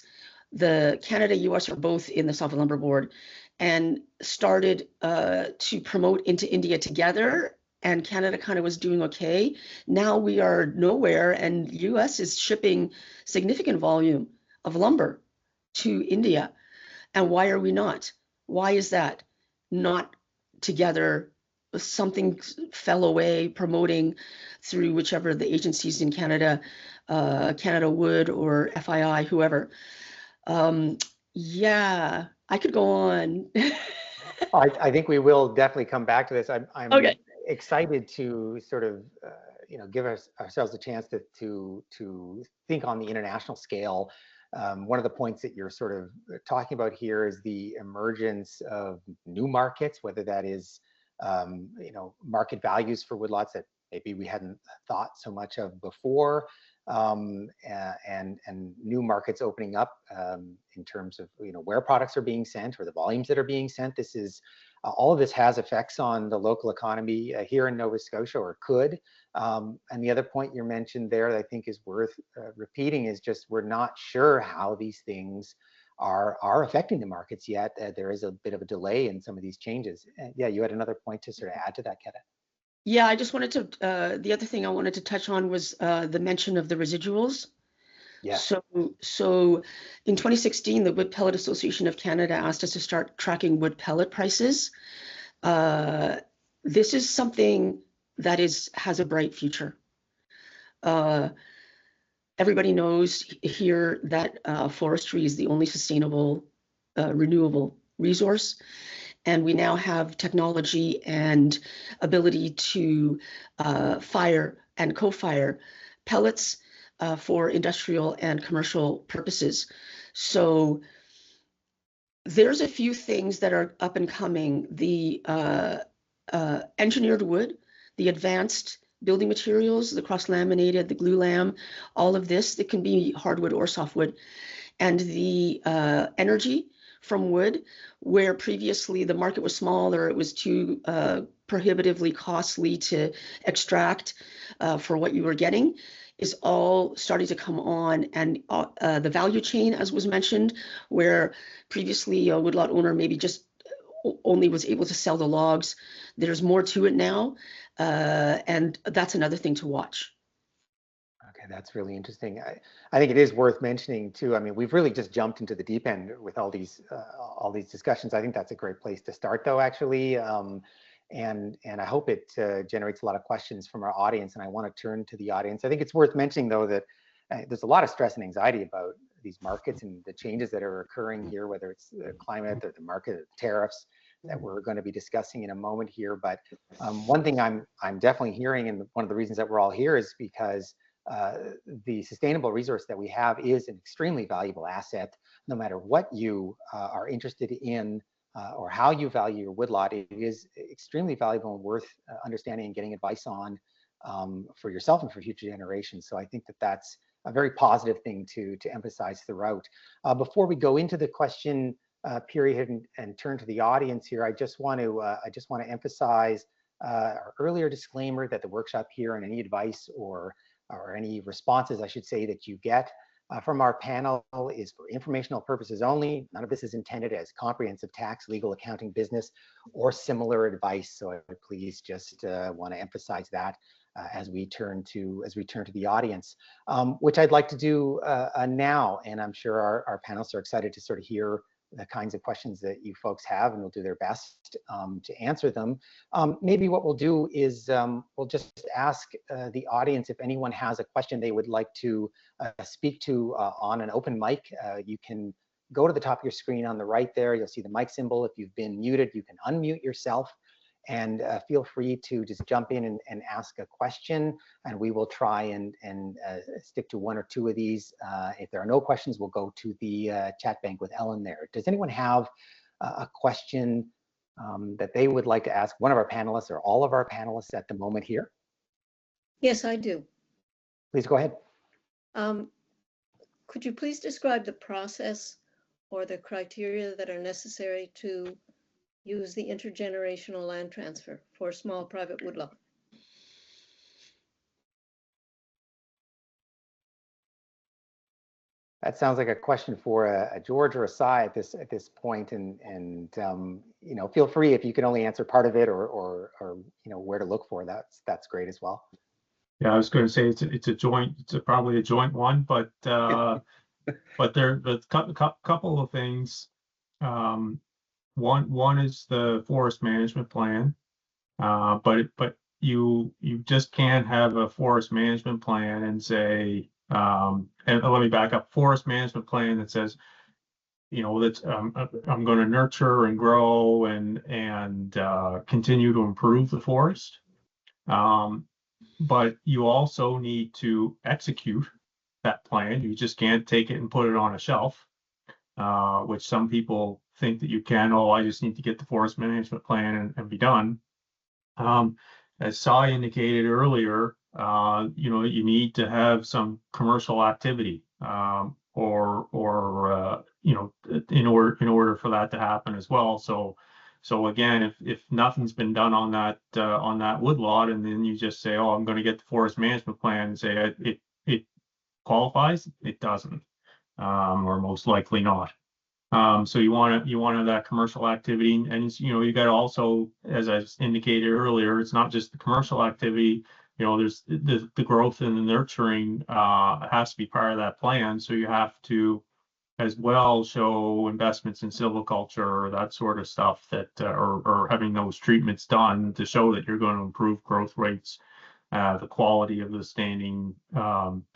The Canada, US are both in the Softwood Lumber Board, and started to promote into India together. And Canada kind of was doing okay. Now we are nowhere, and US is shipping significant volume of lumber to India. And why are we not? Why is that not together? Something fell away, promoting through whichever the agencies in Canada, Canada Wood or FII, whoever. Yeah, I could go on. I think we will definitely come back to this. I'm Okay. excited to sort of give ourselves a chance to think on the international scale. One of the points that you're sort of talking about here is the emergence of new markets, whether that is market values for woodlots that maybe we hadn't thought so much of before, and new markets opening up in terms of where products are being sent or the volumes that are being sent. This is all of this has effects on the local economy here in Nova Scotia, or could. And the other point you mentioned there that I think is worth repeating is just we're not sure how these things are affecting the markets yet. There is a bit of a delay in some of these changes. Yeah, you had another point to sort of add to that, Keta. Yeah, I just wanted to, the other thing I wanted to touch on was the mention of the residuals. Yeah. So in 2016, the Wood Pellet Association of Canada asked us to start tracking wood pellet prices. This is something that has a bright future. Everybody knows here that forestry is the only sustainable, renewable resource. And we now have technology and ability to fire and co-fire pellets for industrial and commercial purposes. So there's a few things that are up and coming. The engineered wood, the advanced building materials, the cross-laminated, the glue lam, all of this, that can be hardwood or softwood. And the energy from wood, where previously the market was small or it was too prohibitively costly to extract for what you were getting, is all starting to come on. And the value chain, as was mentioned, where previously a woodlot owner maybe just only was able to sell the logs, there's more to it now. And that's another thing to watch. Okay, that's really interesting. I think it is worth mentioning too. I mean, we've really just jumped into the deep end with all these discussions. I think that's a great place to start, though, actually. And I hope it generates a lot of questions from our audience. And I want to turn to the audience. I think it's worth mentioning, though, that there's a lot of stress and anxiety about these markets and the changes that are occurring here, whether it's the climate or the market, or tariffs that we're going to be discussing in a moment here. But one thing I'm definitely hearing, and one of the reasons that we're all here, is because the sustainable resource that we have is an extremely valuable asset. No matter what you are interested in or how you value your woodlot, it is extremely valuable and worth understanding and getting advice on for yourself and for future generations. So I think that that's a very positive thing to emphasize throughout. Before we go into the question period and turn to the audience here, I just want to emphasize our earlier disclaimer that the workshop here and any advice or any responses, I should say, that you get from our panel is for informational purposes only. None of this is intended as comprehensive tax, legal, accounting, business, or similar advice. So I please just want to emphasize that. as we turn to the audience, which I'd like to do now. And I'm sure our panelists are excited to sort of hear the kinds of questions that you folks have, and we'll do their best to answer them. Maybe what we'll do is we'll just ask the audience if anyone has a question they would like to speak to on an open mic. You can go to the top of your screen on the right there. You'll see the mic symbol. If you've been muted, you can unmute yourself. And feel free to just jump in and ask a question, and we will try and stick to one or two of these. If there are no questions, we'll go to the chat bank with Ellen there. Does anyone have a question that they would like to ask one of our panelists or all of our panelists at the moment here? Yes, I do. Please go ahead. Could you please describe the process or the criteria that are necessary to use the intergenerational land transfer for a small private woodlot? That sounds like a question for a George or a Cy at this point, and you know, feel free if you can only answer part of it or you know where to look for. That's great as well. Yeah, I was going to say it's probably a joint one, but but there's a couple of things. One is the forest management plan, but you just can't have a forest management plan and say, and let me back up, forest management plan that says, you know, that I'm going to nurture and grow and continue to improve the forest. But you also need to execute that plan. You just can't take it and put it on a shelf, which some people think that you can. Oh, I just need to get the forest management plan and be done. As Cy indicated earlier, you know, you need to have some commercial activity, or you know, in order for that to happen as well. So again, if nothing's been done on that woodlot, and then you just say, oh, I'm going to get the forest management plan and say it qualifies, it doesn't, or most likely not. So you want to have that commercial activity, and you know, you got to also, as I indicated earlier, it's not just the commercial activity. You know, there's the growth and the nurturing has to be part of that plan. So you have to as well show investments in silviculture or that sort of stuff, that or having those treatments done to show that you're going to improve growth rates, the quality of the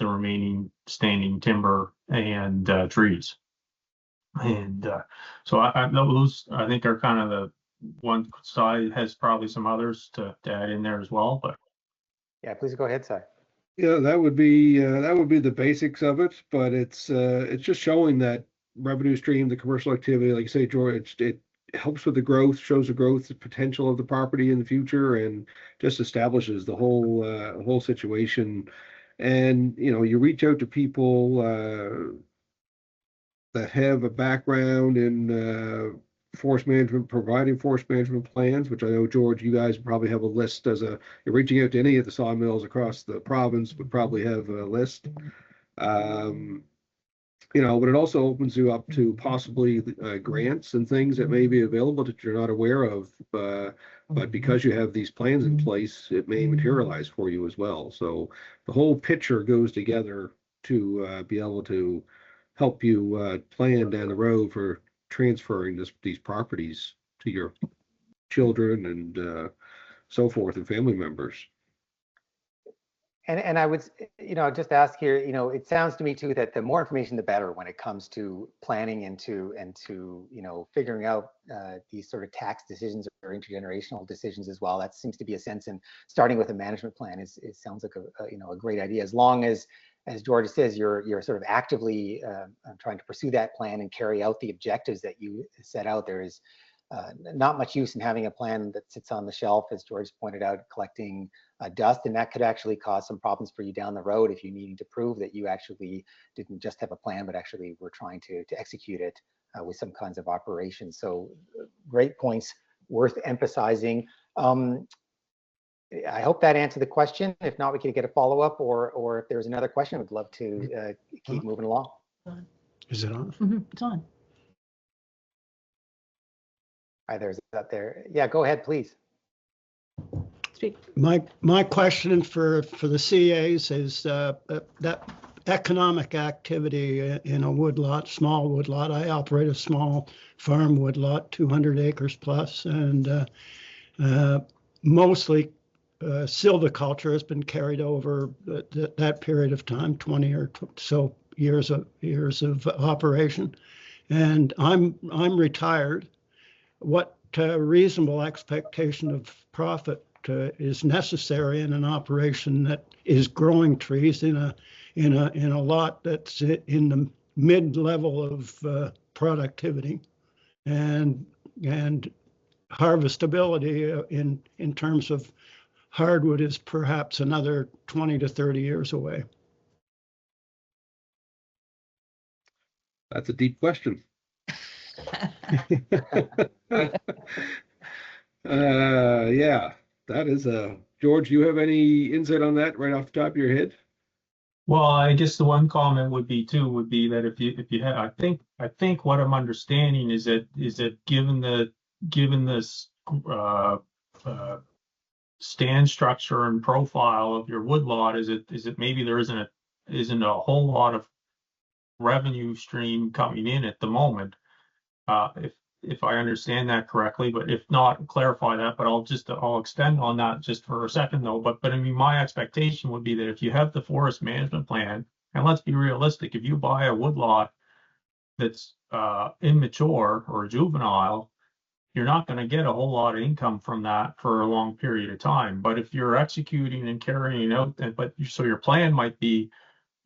remaining standing timber and trees. And so those I think are kind of the one side. Has probably some others to add in there as well, but yeah, please go ahead, Cy. Yeah, that would be the basics of it, but it's just showing that revenue stream, the commercial activity, like you say, George, it helps with the growth, shows the growth potential of the property in the future, and just establishes the whole situation. And you know, you reach out to people that have a background in forest management, providing forest management plans, which I know, George, you guys probably have a list you're reaching out to any of the sawmills across the province, would probably have a list. You know, but it also opens you up to possibly grants and things that may be available that you're not aware of. But because you have these plans in place, it may materialize for you as well. So the whole picture goes together to be able to help you plan down the road for transferring these properties to your children and so forth, and family members. And I would, you know, just ask here, you know, it sounds to me too that the more information, the better when it comes to planning and to you know, figuring out these sort of tax decisions or intergenerational decisions as well. That seems to be a sense, and starting with a management plan it sounds like you know, a great idea, as long as George says, you're sort of actively trying to pursue that plan and carry out the objectives that you set out. There is not much use in having a plan that sits on the shelf, as George pointed out, collecting dust, and that could actually cause some problems for you down the road if you needing to prove that you actually didn't just have a plan, but actually were trying to execute it with some kinds of operations. So great points, worth emphasizing. I hope that answered the question. If not, we could get a follow-up, or if there's another question, I'd love to keep moving along. Is it on? It's on. Hi, there's up there. Yeah, go ahead, please. speak. My question for the CAs is that economic activity in a woodlot, small woodlot. I operate a small farm woodlot, 200 acres plus, and mostly silviculture has been carried over that period of time, 20 or so years of operation. And I'm retired. What reasonable expectation of profit is necessary in an operation that is growing trees in a lot that's in the mid-level of productivity and harvestability in terms of hardwood is perhaps another 20 to 30 years away. That's a deep question. Yeah, that is a George. Do you have any insight on that right off the top of your head? Well, I guess the one comment would be that if you have, I think what I'm understanding is that given this stand structure and profile of your woodlot, is it maybe there isn't a whole lot of revenue stream coming in at the moment, if I understand that correctly, but if not, clarify that. But I'll extend on that just for a second though. But I mean, my expectation would be that if you have the forest management plan, and let's be realistic, if you buy a woodlot that's immature or juvenile, you're not going to get a whole lot of income from that for a long period of time. But if you're executing and carrying out, so your plan might be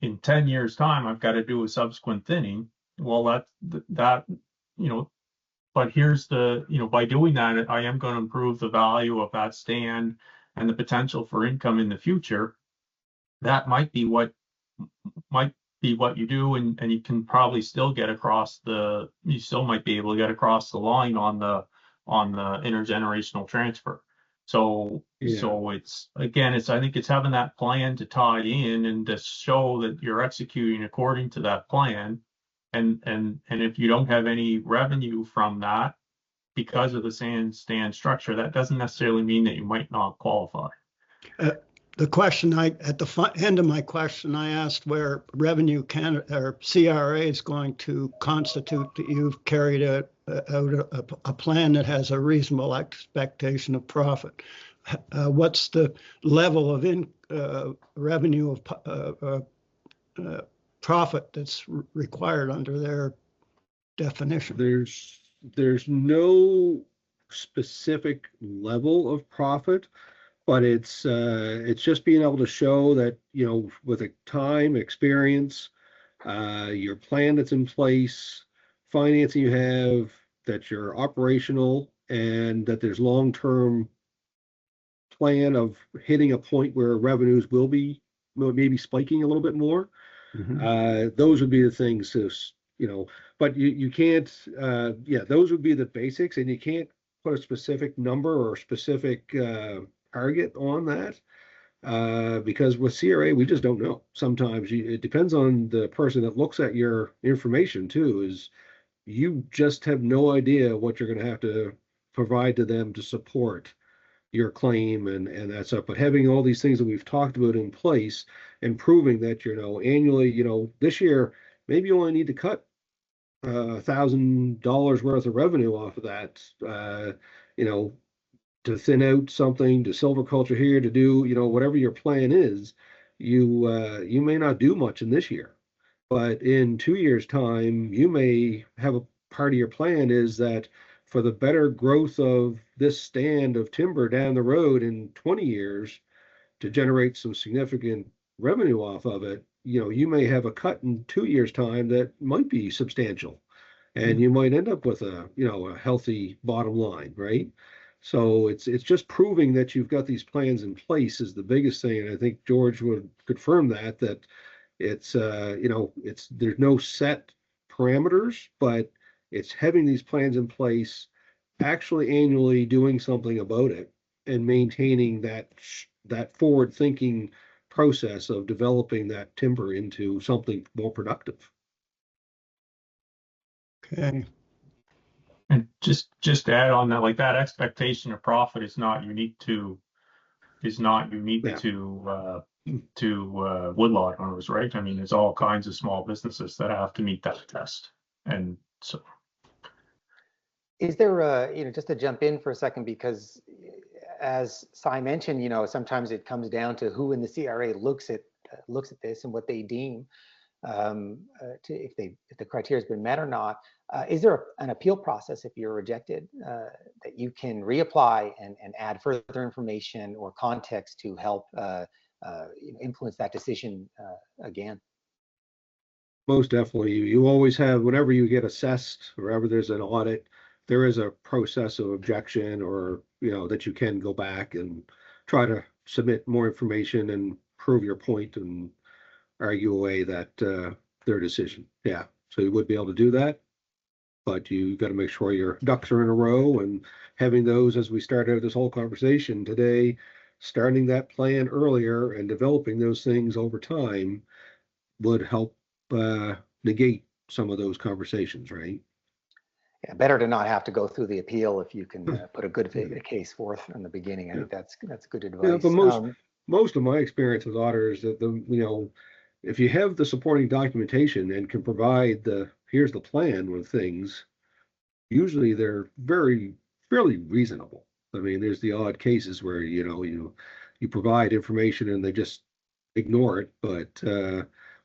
in 10 years time, I've got to do a subsequent thinning. Well, that but here's by doing that, I am going to improve the value of that stand and the potential for income in the future. That might be what you do, and you can probably still you still might be able to get across the line on the intergenerational transfer. So I think it's having that plan to tie in and to show that you're executing according to that plan. And if you don't have any revenue from that because of the stand structure, that doesn't necessarily mean that you might not qualify. The question at the end of my question, I asked where revenue or CRA is going to constitute that you've carried out a plan that has a reasonable expectation of profit. What's the level of revenue of profit that's required under their definition? There's no specific level of profit, but it's just being able to show that, with a time, experience, your plan that's in place, financing you have, that you're operational, and that there's long-term plan of hitting a point where revenues will be maybe spiking a little bit more. Mm-hmm. Those would be the things to, but you can't, those would be the basics, and you can't put a specific number or specific target on that, because with CRA, we just don't know. Sometimes it depends on the person that looks at your information too, is you just have no idea what you're going to have to provide to them to support your claim and that stuff. But having all these things that we've talked about in place and proving that, annually, this year, maybe you only need to cut $1,000 worth of revenue off of that, to thin out something, to silviculture here, to do, whatever your plan is. You may not do much in this year, but in 2 years' time, you may have a part of your plan is that for the better growth of this stand of timber down the road in 20 years to generate some significant revenue off of it, you may have a cut in 2 years' time that might be substantial, and you might end up with a healthy bottom line, right? So it's just proving that you've got these plans in place is the biggest thing, and I think George would confirm that it's there's no set parameters, but it's having these plans in place, actually annually doing something about it, and maintaining that forward-thinking process of developing that timber into something more productive. Okay. And just to add on that, like that expectation of profit is not unique to is not unique Yeah. to woodlot owners, right? I mean, there's all kinds of small businesses that have to meet that test, and so. Is there just to jump in for a second, because as Cy mentioned, sometimes it comes down to who in the CRA looks at this and what they deem if the criteria has been met or not. Is there an appeal process if you're rejected that you can reapply and add further information or context to help influence that decision again? Most definitely. You always have, whenever you get assessed, wherever there's an audit, there is a process of objection, or, that you can go back and try to submit more information and prove your point and argue away that their decision. Yeah. So you would be able to do that, but you got to make sure your ducks are in a row, and having those, as we started this whole conversation today, starting that plan earlier and developing those things over time would help negate some of those conversations, right? Yeah, better to not have to go through the appeal if you can put a good case forth in the beginning. I think that's good advice. Yeah, but most of my experience with auditors, that if you have the supporting documentation and can provide here's the plan with things, usually they're fairly reasonable. I mean, there's the odd cases where you provide information and they just ignore it, but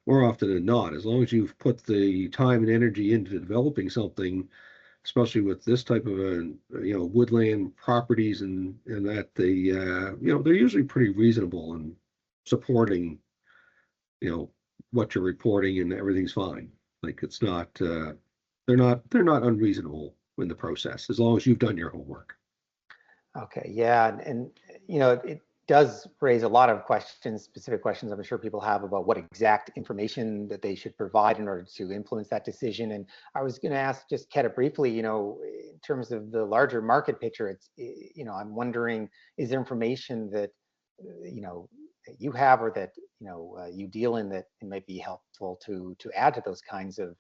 more often than not, as long as you've put the time and energy into developing something, especially with this type of woodland properties, and that they're usually pretty reasonable and supporting what you're reporting, and everything's fine. Like, it's not they're not unreasonable in the process, as long as you've done your homework. Okay, yeah, and it does raise a lot of specific questions I'm sure people have about what exact information that they should provide in order to influence that decision. And I was going to ask just Keta briefly, in terms of the larger market picture, I'm wondering, is there information that that you have, or that you deal in, that it might be helpful to add to those kinds of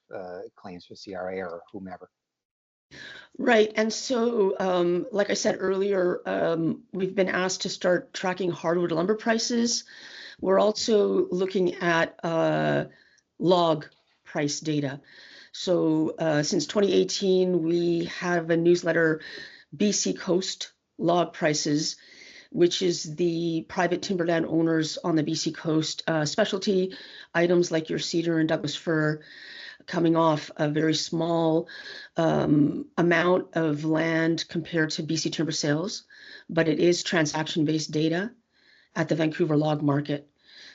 claims for CRA or whomever? Right. And so, like I said earlier, we've been asked to start tracking hardwood lumber prices. We're also looking at log price data. So since 2018, we have a newsletter, BC Coast Log Prices, which is the private timberland owners on the BC coast, specialty items like your cedar and Douglas fir, coming off a very small amount of land compared to BC timber sales, but it is transaction-based data at the Vancouver log market.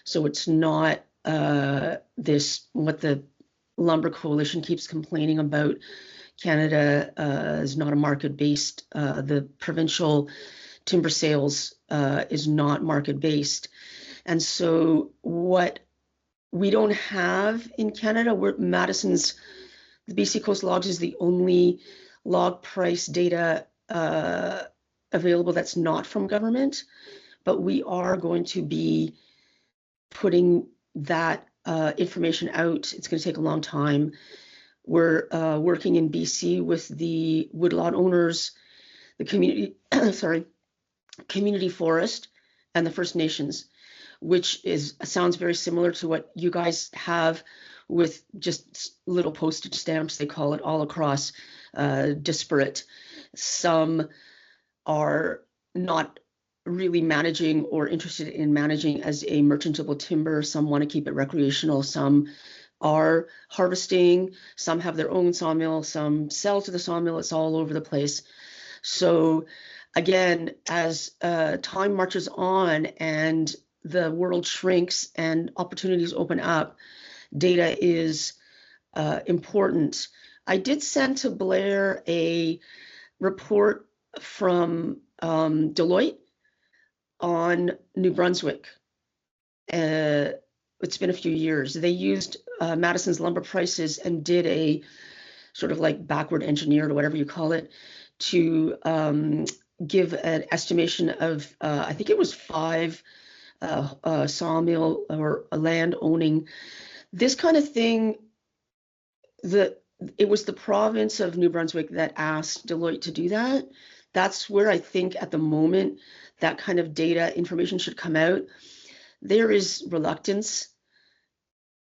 So it's not what the Lumber Coalition keeps complaining about. Canada is not a market-based. The provincial timber sales is not market-based. And so what we don't have in Canada, the BC Coast Logs is the only log price data available that's not from government, but we are going to be putting that information out. It's going to take a long time. We're working in BC with the woodlot owners, the community forest, and the First Nations, which sounds very similar to what you guys have, with just little postage stamps, they call it, all across, disparate. Some are not really managing or interested in managing as a merchantable timber. Some want to keep it recreational. Some are harvesting. Some have their own sawmill. Some sell to the sawmill. It's all over the place. So again, as time marches on and the world shrinks and opportunities open up, data is important. I did send to Blair a report from Deloitte on New Brunswick. It's been a few years. They used Madison's lumber prices and did a sort of like backward engineered, or whatever you call it, to give an estimation of, I think it was 5 sawmill or land owning. This kind of thing, it was the province of New Brunswick that asked Deloitte to do that. That's where I think at the moment that kind of data information should come out. There is reluctance,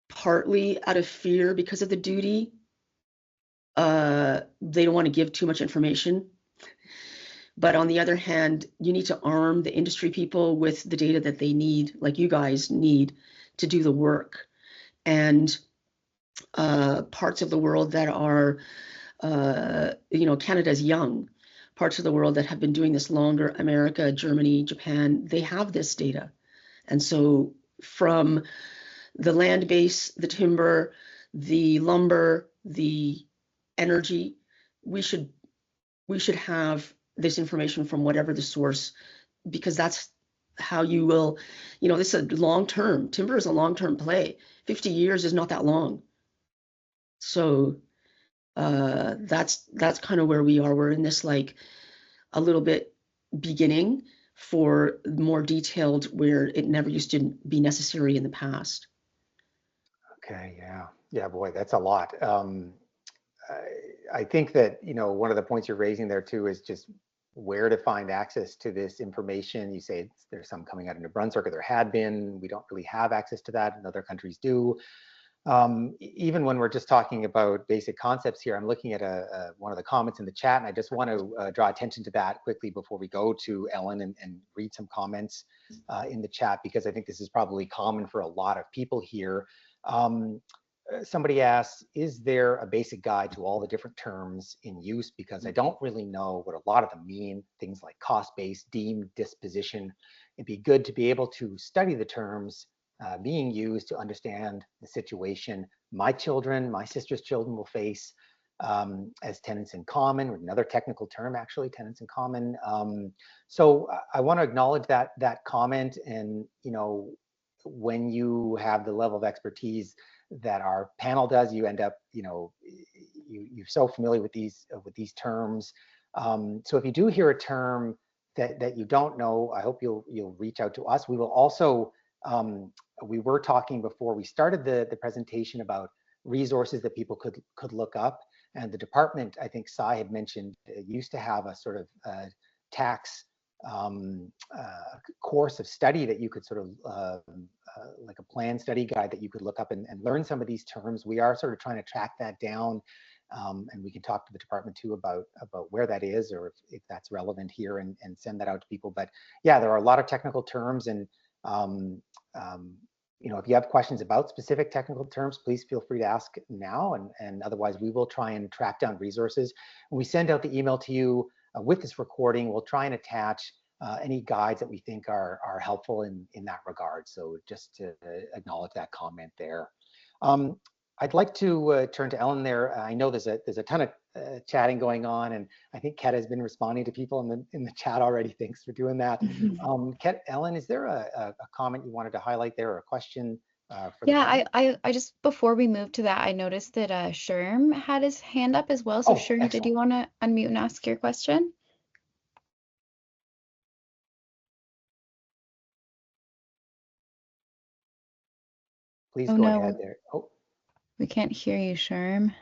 partly out of fear because of the duty. They don't want to give too much information. But on the other hand, you need to arm the industry people with the data that they need, like you guys need to do the work. And parts of the world that are, Canada's young, parts of the world that have been doing this longer, America, Germany, Japan, they have this data. And so from the land base, the timber, the lumber, the energy, we should have this information from whatever the source, because that's how you will, this is a long-term, timber is a long-term play. 50 years is not that long. So that's kind of where we are. We're in this like a little bit beginning for more detailed where it never used to be necessary in the past. Okay, yeah, boy, that's a lot. I think that, one of the points you're raising there too is just where to find access to this information. You say there's some coming out of New Brunswick, or there had been. We don't really have access to that, and other countries do. Even when we're just talking about basic concepts here, I'm looking at one of the comments in the chat, and I just want to draw attention to that quickly before we go to Ellen and read some comments in the chat, because I think this is probably common for a lot of people here. Somebody asks, is there a basic guide to all the different terms in use? Because I don't really know what a lot of them mean, things like cost-based, deemed, disposition. It'd be good to be able to study the terms being used to understand the situation my children, my sister's children will face as tenants in common, or another technical term, actually, tenants in common. So I want to acknowledge that comment, and when you have the level of expertise that our panel does, you end up, you're so familiar with these terms. So if you do hear a term that you don't know, I hope you'll reach out to us. We will also, we were talking before we started the presentation about resources that people could look up, and the department, I think Sai had mentioned, used to have a sort of tax course of study that you could sort of like a plan study guide that you could look up and learn some of these terms. We are sort of trying to track that down, and we can talk to the department too about where that is, or if that's relevant here, and send that out to people. But yeah, there are a lot of technical terms, and if you have questions about specific technical terms, please feel free to ask now, and otherwise we will try and track down resources. When we send out the email to you with this recording, we'll try and attach any guides that we think are helpful in that regard. So just to acknowledge that comment there. I'd like to turn to Ellen there. I know there's a ton of chatting going on, and I think Ket has been responding to people in the chat already. Thanks for doing that. Ellen, is there a comment you wanted to highlight there, or a question? Yeah, I just, before we move to that, I noticed that Sherm had his hand up as well. So Sherm, excellent. Did you want to unmute and ask your question? Please go ahead there. Oh, we can't hear you, Sherm.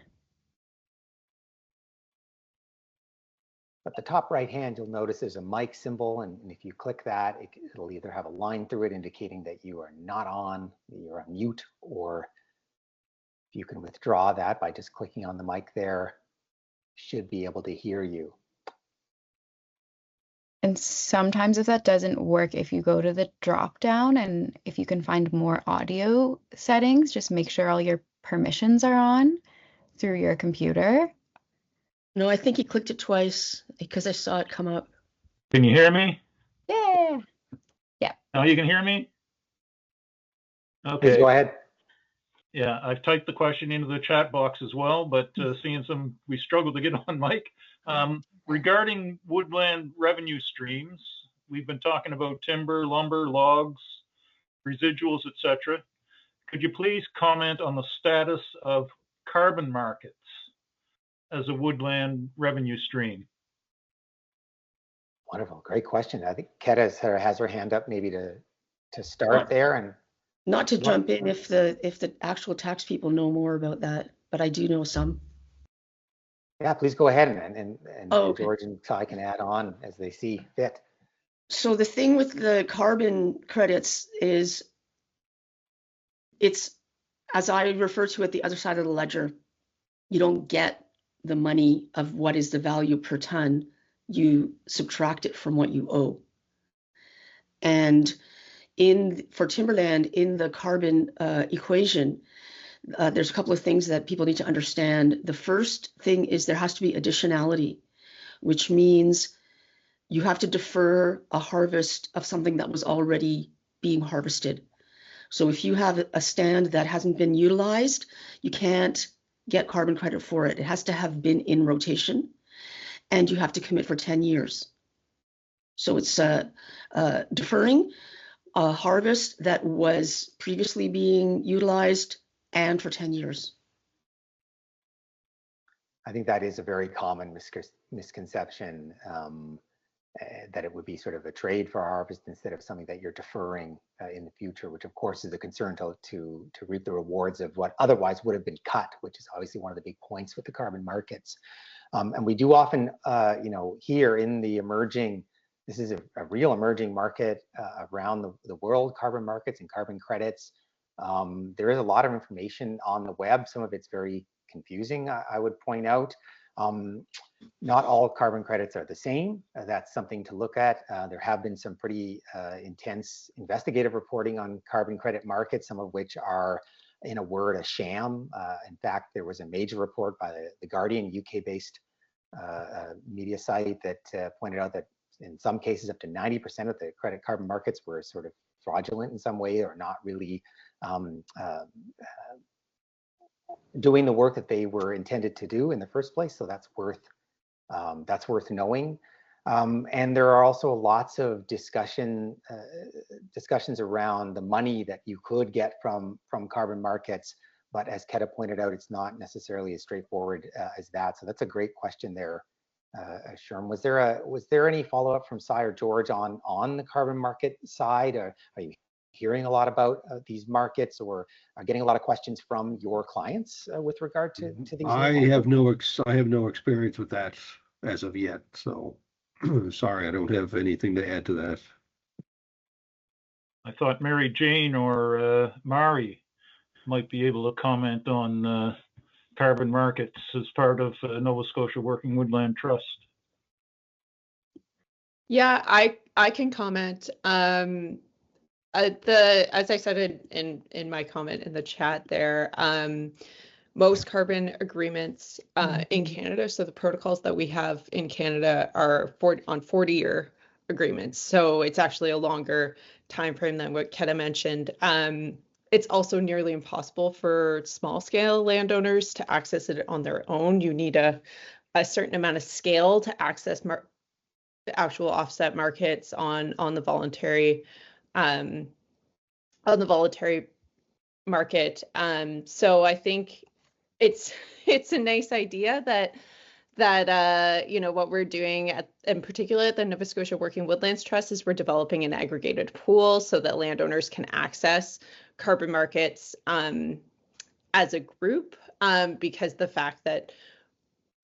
At the top right hand, you'll notice there's a mic symbol, and if you click that, it'll either have a line through it indicating that you are not on, that you're on mute, or if you can withdraw that by just clicking on the mic there, should be able to hear you. And sometimes if that doesn't work, if you go to the drop down and if you can find more audio settings, just make sure all your permissions are on through your computer. No, I think he clicked it twice because I saw it come up. Can you hear me? Yeah. Yeah. Now you can hear me? Okay. Please go ahead. Yeah, I've typed the question into the chat box as well, but seeing we struggle to get on mic. Regarding woodland revenue streams, we've been talking about timber, lumber, logs, residuals, etc. Could you please comment on the status of carbon markets as a woodland revenue stream? Wonderful, great question. I think Ket has her hand up, maybe to start there, and not to jump in if the actual tax people know more about that, but I do know some. Yeah, please go ahead, and Oh, okay. George and Ty can add on as they see fit. So the thing with the carbon credits is it's, as I refer to it, the other side of the ledger. You don't get the money of what is the value per ton. You subtract it from what you owe. And for timberland, in the carbon equation, there's a couple of things that people need to understand. The first thing is there has to be additionality, which means you have to defer a harvest of something that was already being harvested. So if you have a stand that hasn't been utilized, you can't get carbon credit for it. It has to have been in rotation, and you have to commit for 10 years. So it's deferring a harvest that was previously being utilized and for 10 years. I think that is a very common misconception, that it would be sort of a trade for harvest instead of something that you're deferring in the future, which of course is a concern to reap the rewards of what otherwise would have been cut, which is obviously one of the big points with the carbon markets. And we do often, here in the emerging, this is a real emerging market around the world, carbon markets and carbon credits. There is a lot of information on the web. Some of it's very confusing, I would point out. Not all carbon credits are the same. That's something to look at. There have been some pretty intense investigative reporting on carbon credit markets, some of which are, in a word, a sham. In fact, there was a major report by the Guardian, UK-based media site, that pointed out that in some cases up to 90% of the credit carbon markets were sort of fraudulent in some way, or not really doing the work that they were intended to do in the first place. So that's worth knowing. And there are also lots of discussions around the money that you could get from carbon markets. But as Keta pointed out, it's not necessarily as straightforward as that. So that's a great question there, Sherm. Was there any follow-up from Cy or George on the carbon market side? Or are you hearing a lot about these markets, or are getting a lot of questions from your clients with regard to these? I have no experience with that as of yet. So sorry, I don't have anything to add to that. I thought Mary Jane or Mari might be able to comment on carbon markets as part of Nova Scotia Working Woodland Trust. Yeah, I can comment. As I said in my comment in the chat there, most carbon agreements in Canada, so the protocols that we have in Canada are on 40-year agreements. So it's actually a longer time frame than what Keta mentioned. It's also nearly impossible for small scale landowners to access it on their own. You need a certain amount of scale to access the actual offset markets on the voluntary market. So I think it's a nice idea that what we're doing in particular at the Nova Scotia Working Woodlands Trust is we're developing an aggregated pool so that landowners can access carbon markets as a group, because the fact that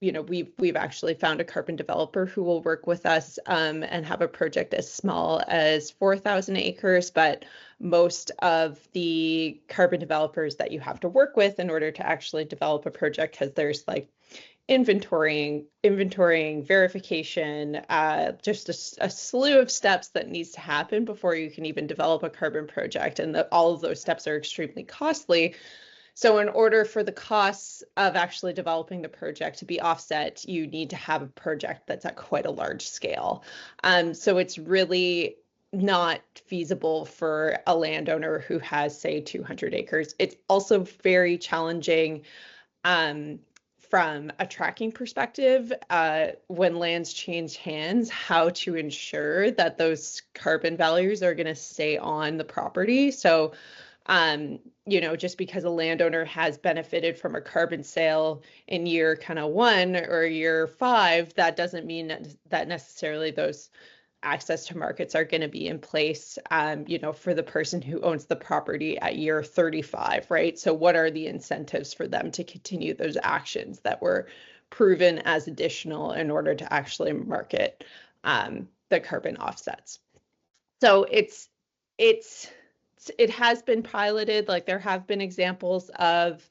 we've actually found a carbon developer who will work with us and have a project as small as 4,000 acres, but most of the carbon developers that you have to work with in order to actually develop a project, because there's like inventorying, verification, just a slew of steps that needs to happen before you can even develop a carbon project, and all of those steps are extremely costly. So in order for the costs of actually developing the project to be offset, you need to have a project that's at quite a large scale. So it's really not feasible for a landowner who has, say, 200 acres. It's also very challenging from a tracking perspective, when lands change hands, how to ensure that those carbon values are going to stay on the property. So just because a landowner has benefited from a carbon sale in year kind of 1 or year 5, that doesn't mean that necessarily those access to markets are going to be in place, for the person who owns the property at year 35, right? So what are the incentives for them to continue those actions that were proven as additional in order to actually market the carbon offsets. So it has been piloted. Like, there have been examples of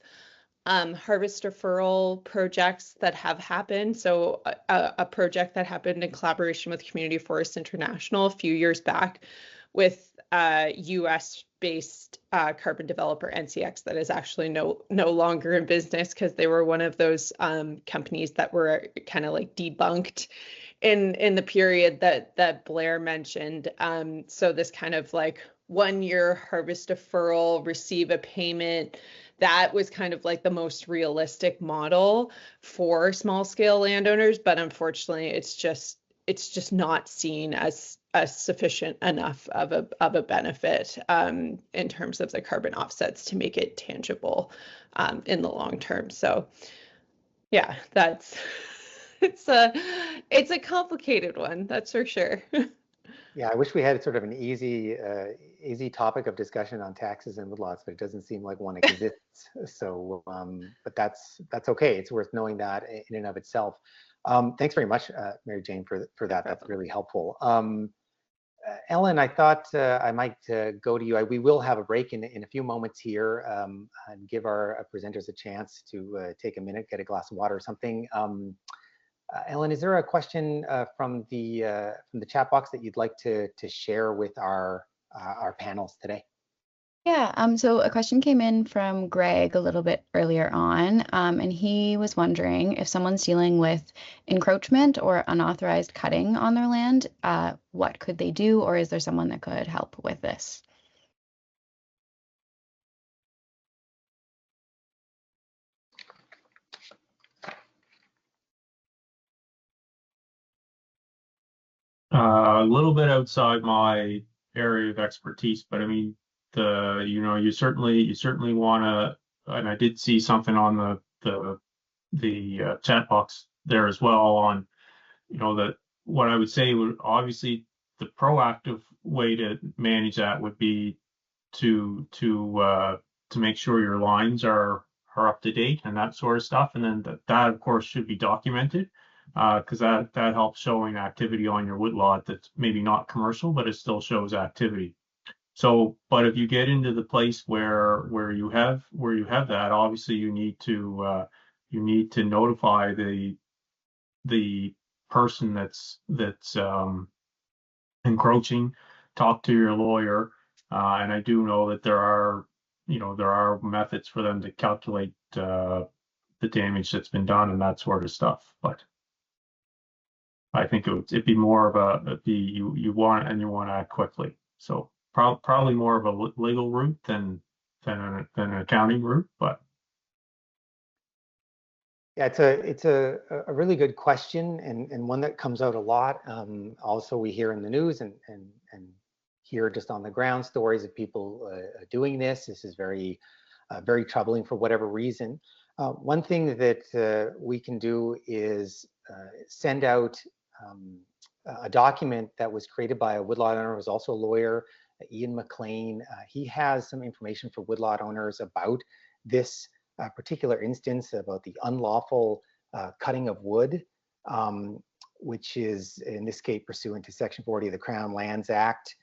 harvest deferral projects that have happened. So a project that happened in collaboration with Community Forests International a few years back with US-based carbon developer NCX that is actually no longer in business, because they were one of those companies that were kind of like debunked in the period that Blair mentioned. So this kind of like 1 year harvest deferral, receive a payment, that was kind of like the most realistic model for small scale landowners, but unfortunately it's just not seen as sufficient enough of a benefit in terms of the carbon offsets to make it tangible in the long term. So yeah, it's a complicated one, that's for sure. Yeah, I wish we had sort of an easy topic of discussion on taxes and woodlots, but it doesn't seem like one exists. So, but that's okay. It's worth knowing that in and of itself. Thanks very much, Mary Jane, for that. That's really helpful. Ellen, I thought I might go to you. We will have a break in a few moments here, and give our presenters a chance to take a minute, get a glass of water or something. Ellen, is there a question from the chat box that you'd like to share with our panels today? Yeah, so a question came in from Greg a little bit earlier on, and he was wondering if someone's dealing with encroachment or unauthorized cutting on their land, what could they do, or is there someone that could help with this? A little bit outside my area of expertise, but I mean, you certainly want to, and I did see something on the chat box there as well on, that what I would say would obviously the proactive way to manage that would be to make sure your lines are up to date and that sort of stuff, and then that of course should be documented, because that helps showing activity on your woodlot that's maybe not commercial, but it still shows activity. So, but if you get into the place where you have that, obviously you need to notify the person that's encroaching, talk to your lawyer, and I do know that there are methods for them to calculate the damage that's been done and that sort of stuff. But I think it'd be more of you want to act quickly. So probably more of a legal route than an accounting route, but. Yeah, it's a really good question, and one that comes out a lot. Also, we hear in the news and hear just on the ground stories of people doing this. This is very troubling for whatever reason. One thing that we can do is send out a document that was created by a woodlot owner who was also a lawyer, Ian McLean. He has some information for woodlot owners about this particular instance, about the unlawful cutting of wood, which is in this case pursuant to Section 40 of the Crown Lands Act,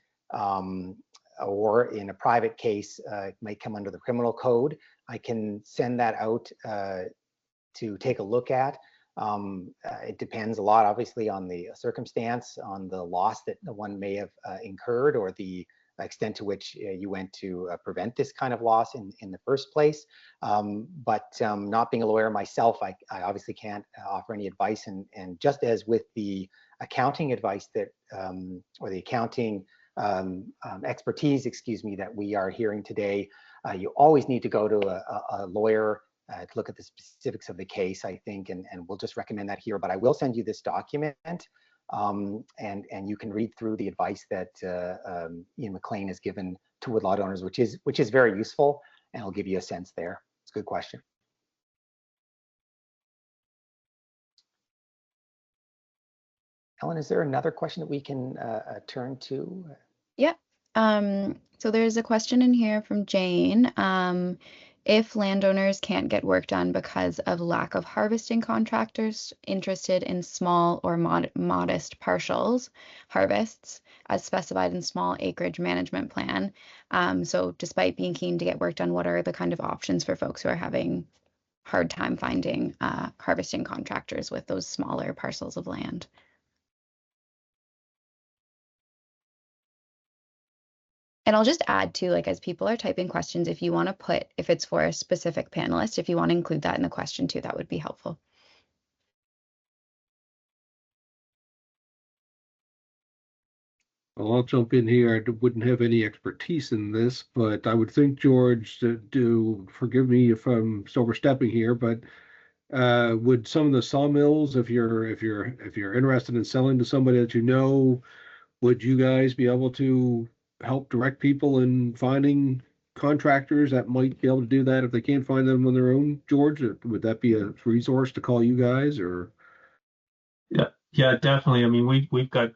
or in a private case, it might come under the criminal code. I can send that out to take a look at. It depends a lot, obviously, on the circumstance, on the loss that one may have incurred, or the extent to which you went to prevent this kind of loss in the first place. But not being a lawyer myself, I obviously can't offer any advice. And just as with the accounting advice that, or the accounting expertise, excuse me, that we are hearing today, you always need to go to a lawyer to look at the specifics of the case, I think, and we'll just recommend that here. But I will send you this document, and you can read through the advice that Ian McLean has given to woodlot owners, which is very useful, and I'll give you a sense there. It's a good question. Ellen, is there another question that we can turn to? Yeah. So there's a question in here from Jane. If landowners can't get work done because of lack of harvesting contractors interested in small or modest partials harvests, as specified in small acreage management plan. So despite being keen to get work done, what are the kind of options for folks who are having hard time finding harvesting contractors with those smaller parcels of land? And I'll just add too, like as people are typing questions, if you want to put, if it's for a specific panelist, if you want to include that in the question too, that would be helpful. Well, I'll jump in here. I wouldn't have any expertise in this, but I would think, George, to forgive me if I'm overstepping here, but would some of the sawmills, if you're interested in selling to somebody that you know, would you guys be able to help direct people in finding contractors that might be able to do that if they can't find them on their own, George? Would that be a resource to call you guys or? Yeah, definitely. I mean, we've got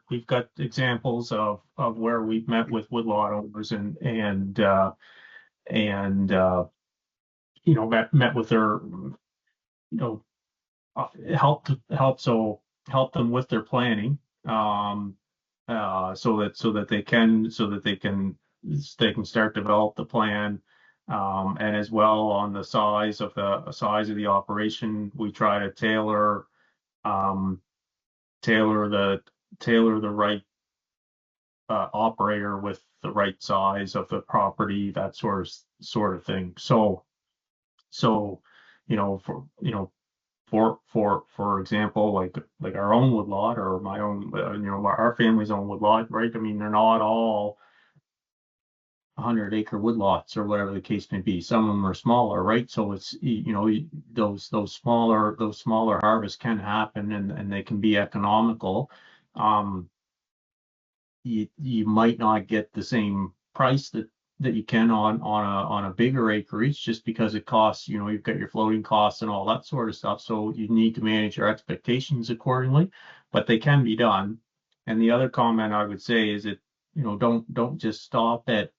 examples of where we've met with woodlot owners and you know, met with their, you know, help them with their planning, so that they can start develop the plan, and as well on the size of the operation, we try to tailor the right operator with the right size of the property, that sort of thing. So you know, for example, like our own woodlot or my own, you know, our family's own woodlot, right? I mean, they're not all 100-acre woodlots or whatever the case may be. Some of them are smaller, right? So it's, you know, those smaller harvests can happen and they can be economical. You might not get the same price that you can on a bigger acreage, just because it costs, you know, you've got your floating costs and all that sort of stuff. So you need to manage your expectations accordingly, but they can be done. And the other comment I would say is that, you know, don't just stop at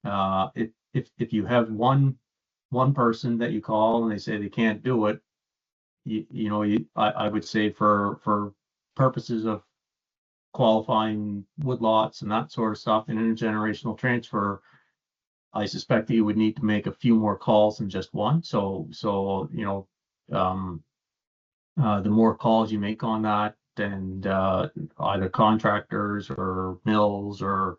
if you have one person that you call and they say they can't do it, I would say for purposes of qualifying woodlots and that sort of stuff in intergenerational transfer, I suspect that you would need to make a few more calls than just one. So you know, the more calls you make on that, and either contractors or mills or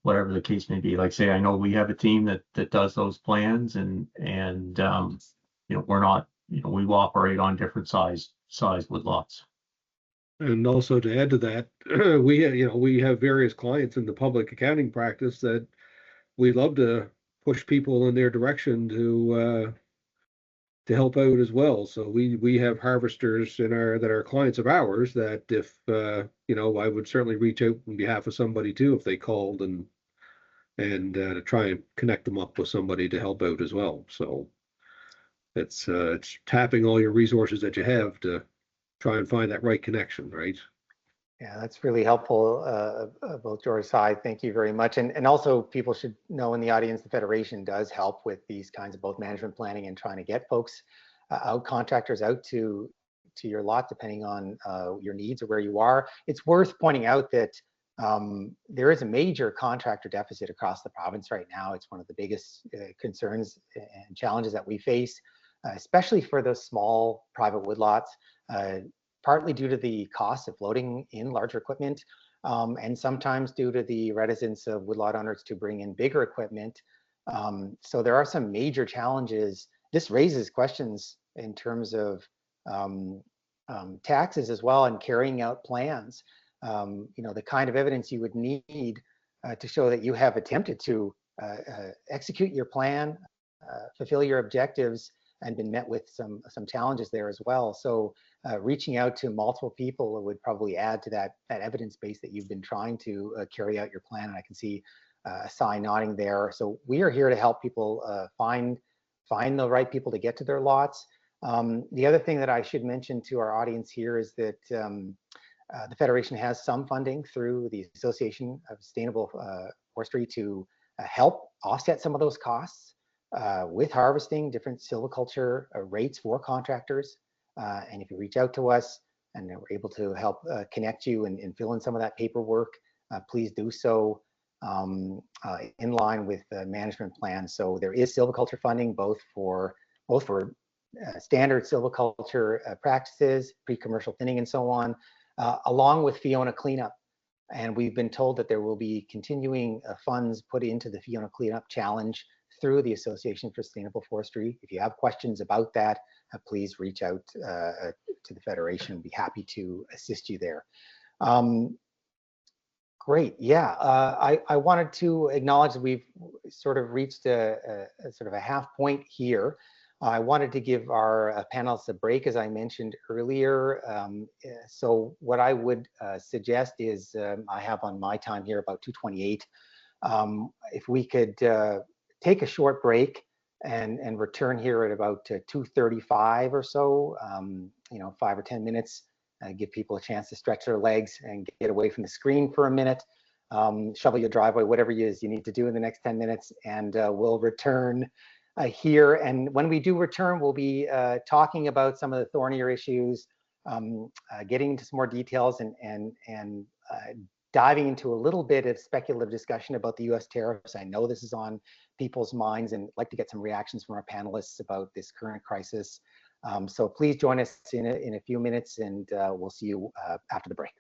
whatever the case may be. Like say, I know we have a team that does those plans, and you know, we're not, you know, we operate on different size woodlots. And also to add to that, we have various clients in the public accounting practice that we love to push people in their direction to help out as well. So we have harvesters that are clients of ours that if you know, I would certainly reach out on behalf of somebody too if they called and to try and connect them up with somebody to help out as well. So it's tapping all your resources that you have to try and find that right connection, right? Yeah, that's really helpful, both George's side. Thank you very much. And also people should know in the audience, the Federation does help with these kinds of both management planning and trying to get folks contractors out to your lot, depending on your needs or where you are. It's worth pointing out that there is a major contractor deficit across the province right now. It's one of the biggest concerns and challenges that we face, especially for those small private woodlots. Partly due to the cost of loading in larger equipment, and sometimes due to the reticence of woodlot owners to bring in bigger equipment. So there are some major challenges. This raises questions in terms of taxes as well, and carrying out plans. You know, the kind of evidence you would need to show that you have attempted to execute your plan, fulfill your objectives, and been met with some challenges there as well. So reaching out to multiple people would probably add to that evidence base that you've been trying to carry out your plan. And I can see a sign nodding there. So we are here to help people find the right people to get to their lots. The other thing that I should mention to our audience here is that the Federation has some funding through the Association of Sustainable Forestry to help offset some of those costs with harvesting, different silviculture rates for contractors. And if you reach out to us and we're able to help connect you and fill in some of that paperwork, please do so in line with the management plan. So there is silviculture funding both for standard silviculture practices, pre-commercial thinning, and so on, along with Fiona cleanup. And we've been told that there will be continuing funds put into the Fiona Cleanup Challenge through the Association for Sustainable Forestry. If you have questions about that, please reach out to the Federation. We'd be happy to assist you there. Great, yeah. I wanted to acknowledge that we've sort of reached a sort of a half point here. I wanted to give our panelists a break, as I mentioned earlier. So what I would suggest is I have on my time here about 2:28. If we could take a short break and return here at about 2:35 or so, you know, 5 or 10 minutes, give people a chance to stretch their legs and get away from the screen for a minute, shovel your driveway, whatever it is you need to do in the next 10 minutes, and we'll return here. And when we do return, we'll be talking about some of the thornier issues, getting into some more details and diving into a little bit of speculative discussion about the US tariffs. I know this is on people's minds, and I'd like to get some reactions from our panelists about this current crisis. So please join us in a few minutes, and we'll see you after the break.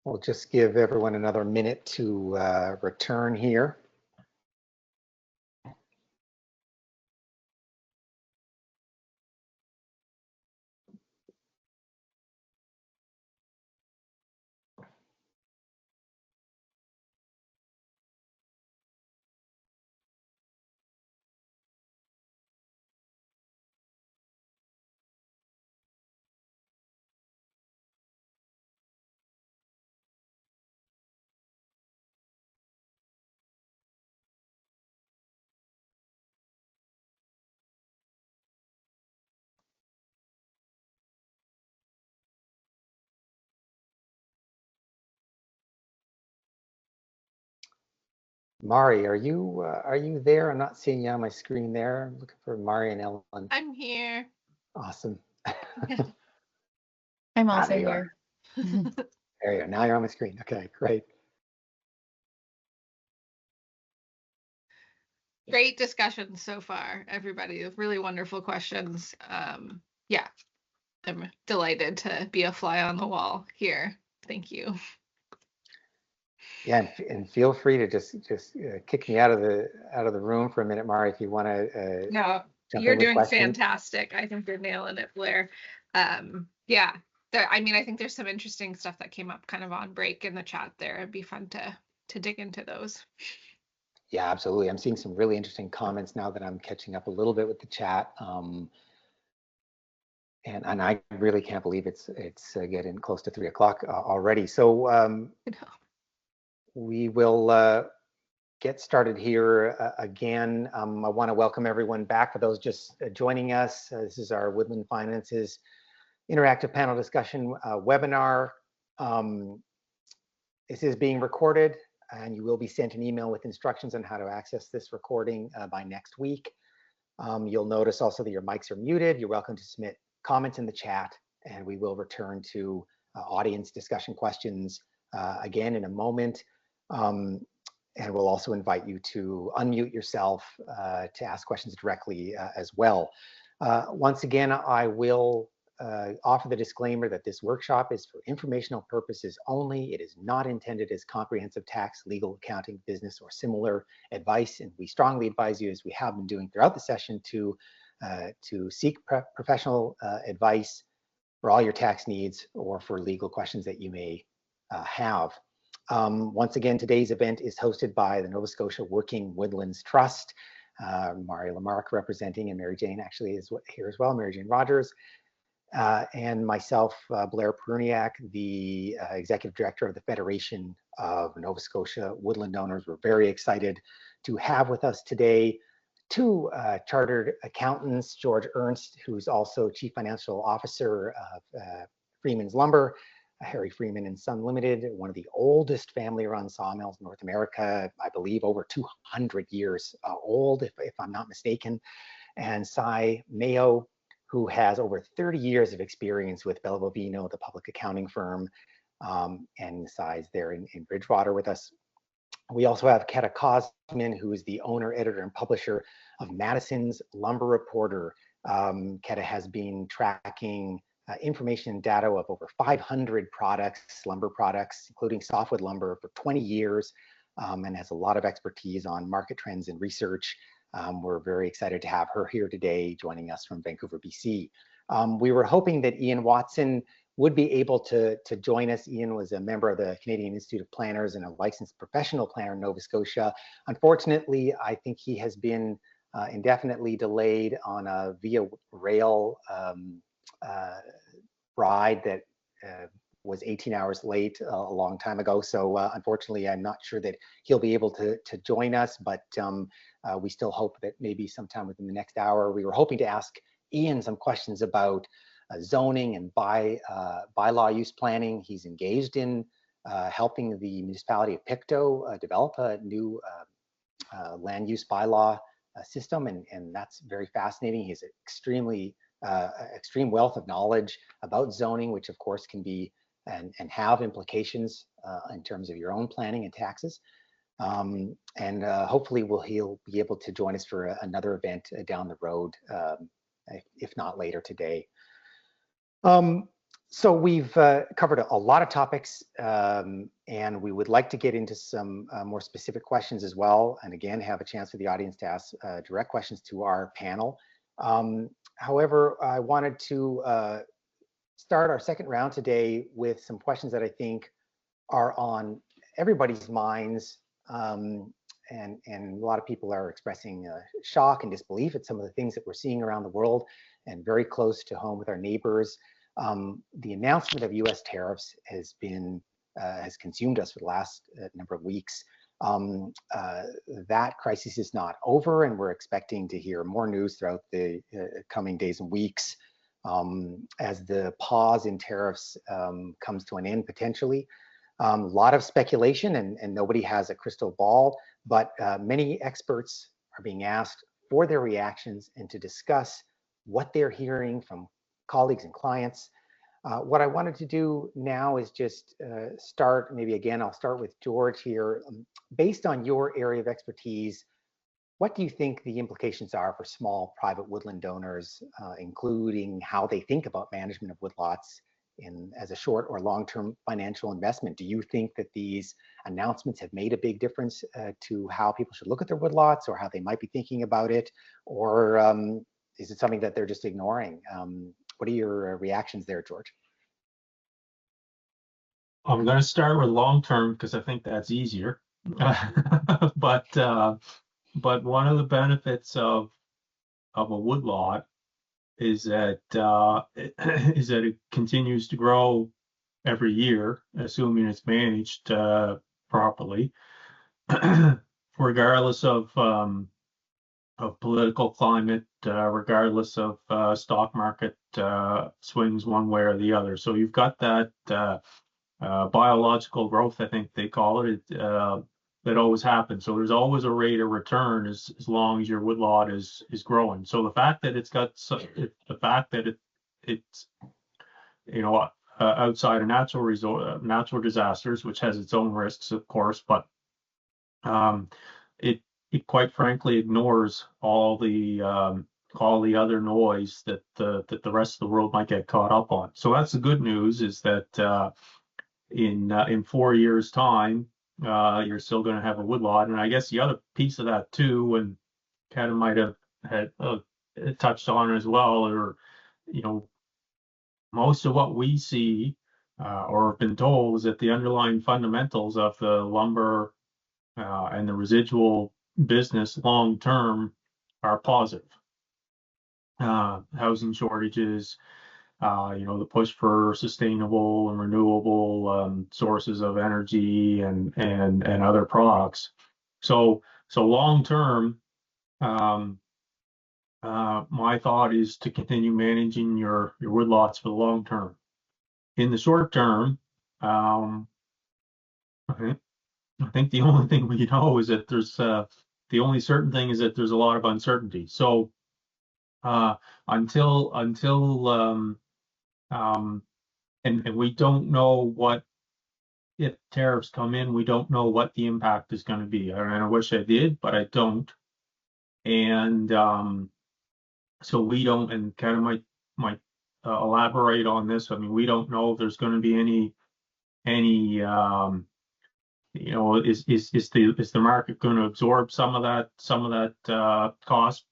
We'll just give everyone another minute to return here. Mari, are you there? I'm not seeing you on my screen there. I'm looking for Mari and Ellen. I'm here. Awesome. I'm Ah, also there you here. There you go. Now you're on my screen. Okay, great. Great discussion so far, everybody. Really wonderful questions. Yeah, I'm delighted to be a fly on the wall here. Thank you. Yeah, and feel free to just kick me out of the room for a minute, Mari, if you want to No, jump you're in with doing questions. fantastic. I think you're nailing it, Blair. Yeah, I mean, I think there's some interesting stuff that came up kind of on break in the chat there. It'd be fun to dig into those. Yeah, absolutely. I'm seeing some really interesting comments now that I'm catching up a little bit with the chat. And I really can't believe it's getting close to 3 o'clock already. So we will get started here again. I want to welcome everyone back. For those just joining us, this is our Woodland Finances interactive panel discussion webinar. This is being recorded, and you will be sent an email with instructions on how to access this recording by next week. You'll notice also that your mics are muted. You're welcome to submit comments in the chat, and we will return to audience discussion questions again in a moment. And we'll also invite you to unmute yourself to ask questions directly as well. Once again, I will offer the disclaimer that this workshop is for informational purposes only. It is not intended as comprehensive tax, legal, accounting, business, or similar advice. And we strongly advise you, as we have been doing throughout the session, to seek professional advice for all your tax needs or for legal questions that you may have. Once again, today's event is hosted by the Nova Scotia Working Woodlands Trust. Mari Lamarck representing, and Mary Jane actually is here as well, Mary Jane Rogers. And myself, Blair Peruniak, the Executive Director of the Federation of Nova Scotia Woodland Owners. We're very excited to have with us today two chartered accountants, George Ernst, who's also Chief Financial Officer of Freeman's Lumber, Harry Freeman and Son Limited, one of the oldest family-run sawmills in North America, I believe over 200 years old, if I'm not mistaken, and Cy Mayo, who has over 30 years of experience with Bella Bovino, the public accounting firm, and Cy's there in Bridgewater with us. We also have Keta Cosman, who is the owner, editor, and publisher of Madison's Lumber Reporter. Keta has been tracking information and data of over 500 products, lumber products, including softwood lumber, for 20 years, and has a lot of expertise on market trends and research. We're very excited to have her here today, joining us from Vancouver, BC. We were hoping that Ian Watson would be able to join us. Ian was a member of the Canadian Institute of Planners and a licensed professional planner in Nova Scotia. Unfortunately, I think he has been indefinitely delayed on a via rail ride that was 18 hours late a long time ago. So unfortunately, I'm not sure that he'll be able to join us, but we still hope that maybe sometime within the next hour. We were hoping to ask Ian some questions about zoning and bylaw use planning. He's engaged in helping the municipality of Pictou develop a new land use bylaw system, and that's very fascinating. He has extremely extreme wealth of knowledge about zoning, which of course can be and have implications in terms of your own planning and taxes. And hopefully he'll be able to join us for another event down the road, if not later today. So we've covered a lot of topics, and we would like to get into some more specific questions as well, and again, have a chance for the audience to ask direct questions to our panel. However, I wanted to start our second round today with some questions that I think are on everybody's minds, and a lot of people are expressing shock and disbelief at some of the things that we're seeing around the world and very close to home with our neighbors. The announcement of U.S. tariffs has consumed us for the last number of weeks. That crisis is not over, and we're expecting to hear more news throughout the coming days and weeks as the pause in tariffs comes to an end potentially. A lot of speculation, and nobody has a crystal ball, but many experts are being asked for their reactions and to discuss what they're hearing from colleagues and clients. What I wanted to do now is just start, maybe again, I'll start with George here. Based on your area of expertise, what do you think the implications are for small private woodland owners, including how they think about management of woodlots as a short or long-term financial investment? Do you think that these announcements have made a big difference to how people should look at their woodlots, or how they might be thinking about it? Or is it something that they're just ignoring? What are your reactions there, George? I'm going to start with long-term because I think that's easier. But one of the benefits of a woodlot is that it continues to grow every year, assuming it's managed properly, regardless of political climate, regardless of stock market swings one way or the other. So you've got that biological growth, I think they call it, that always happens. So there's always a rate of return as long as your woodlot is growing. So the fact that it's outside of natural disasters, which has its own risks, of course, but it quite frankly ignores all the other noise that the rest of the world might get caught up on. So that's the good news, is that in 4 years' time, you're still going to have a woodlot. And I guess the other piece of that too, and Kevin might have had touched on as well, or most of what we see or have been told is that the underlying fundamentals of the lumber and the residual business long term are positive. Housing shortages, the push for sustainable and renewable sources of energy and other products. So long term, my thought is to continue managing your woodlots for the long term. In the short term, I think the only thing we know is that the only certain thing is that there's a lot of uncertainty. So until and we don't know if tariffs come in, we don't know what the impact is going to be. I wish I did, but I don't. And so we don't, and kind of might elaborate on this. I mean, we don't know if there's going to be any is the market going to absorb some of that cost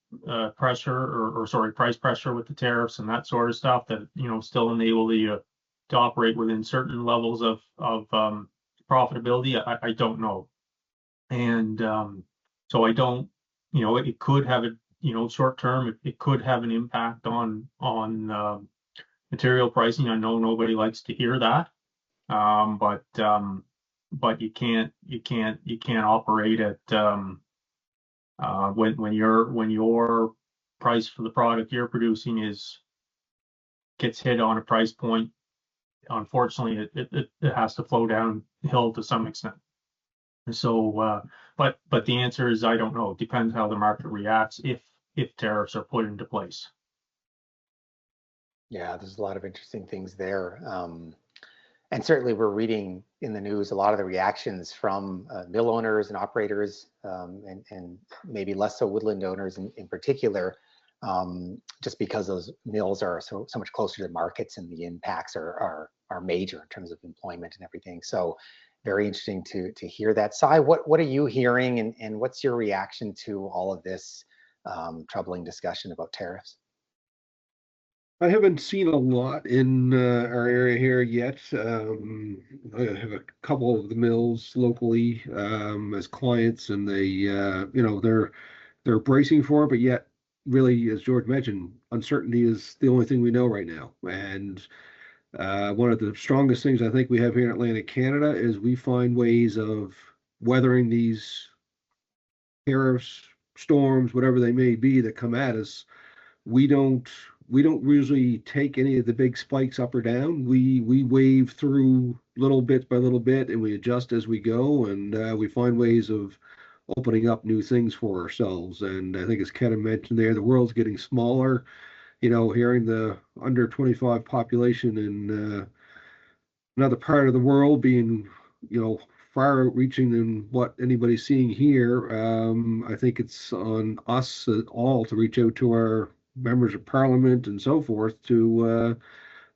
pressure or price pressure with the tariffs and that sort of stuff that still enable you to operate within certain levels of profitability. I don't know, and so I don't. It could have a short term. It could have an impact on material pricing. I know nobody likes to hear that, but you can't operate at when your price for the product you're producing gets hit on a price point. Unfortunately, it has to flow downhill to some extent. So, but the answer is I don't know. It depends how the market reacts if tariffs are put into place. Yeah, there's a lot of interesting things there. And certainly we're reading in the news a lot of the reactions from mill owners and operators, and maybe less so woodland owners in particular, just because those mills are so much closer to markets, and the impacts are major in terms of employment and everything. So very interesting to hear that. Cy, what are you hearing, and what's your reaction to all of this troubling discussion about tariffs? I haven't seen a lot in our area here yet. I have a couple of the mills locally as clients, and they, they're bracing for it, but yet, really, as George mentioned, uncertainty is the only thing we know right now. And one of the strongest things I think we have here in Atlantic Canada is we find ways of weathering these tariffs, storms, whatever they may be that come at us. We don't usually take any of the big spikes up or down. We wave through little bit by little bit, and we adjust as we go, and we find ways of opening up new things for ourselves. And I think, as Kevin mentioned there, the world's getting smaller. Hearing the under 25 population in another part of the world being, far reaching than what anybody's seeing here, I think it's on us all to reach out to our members of parliament and so forth to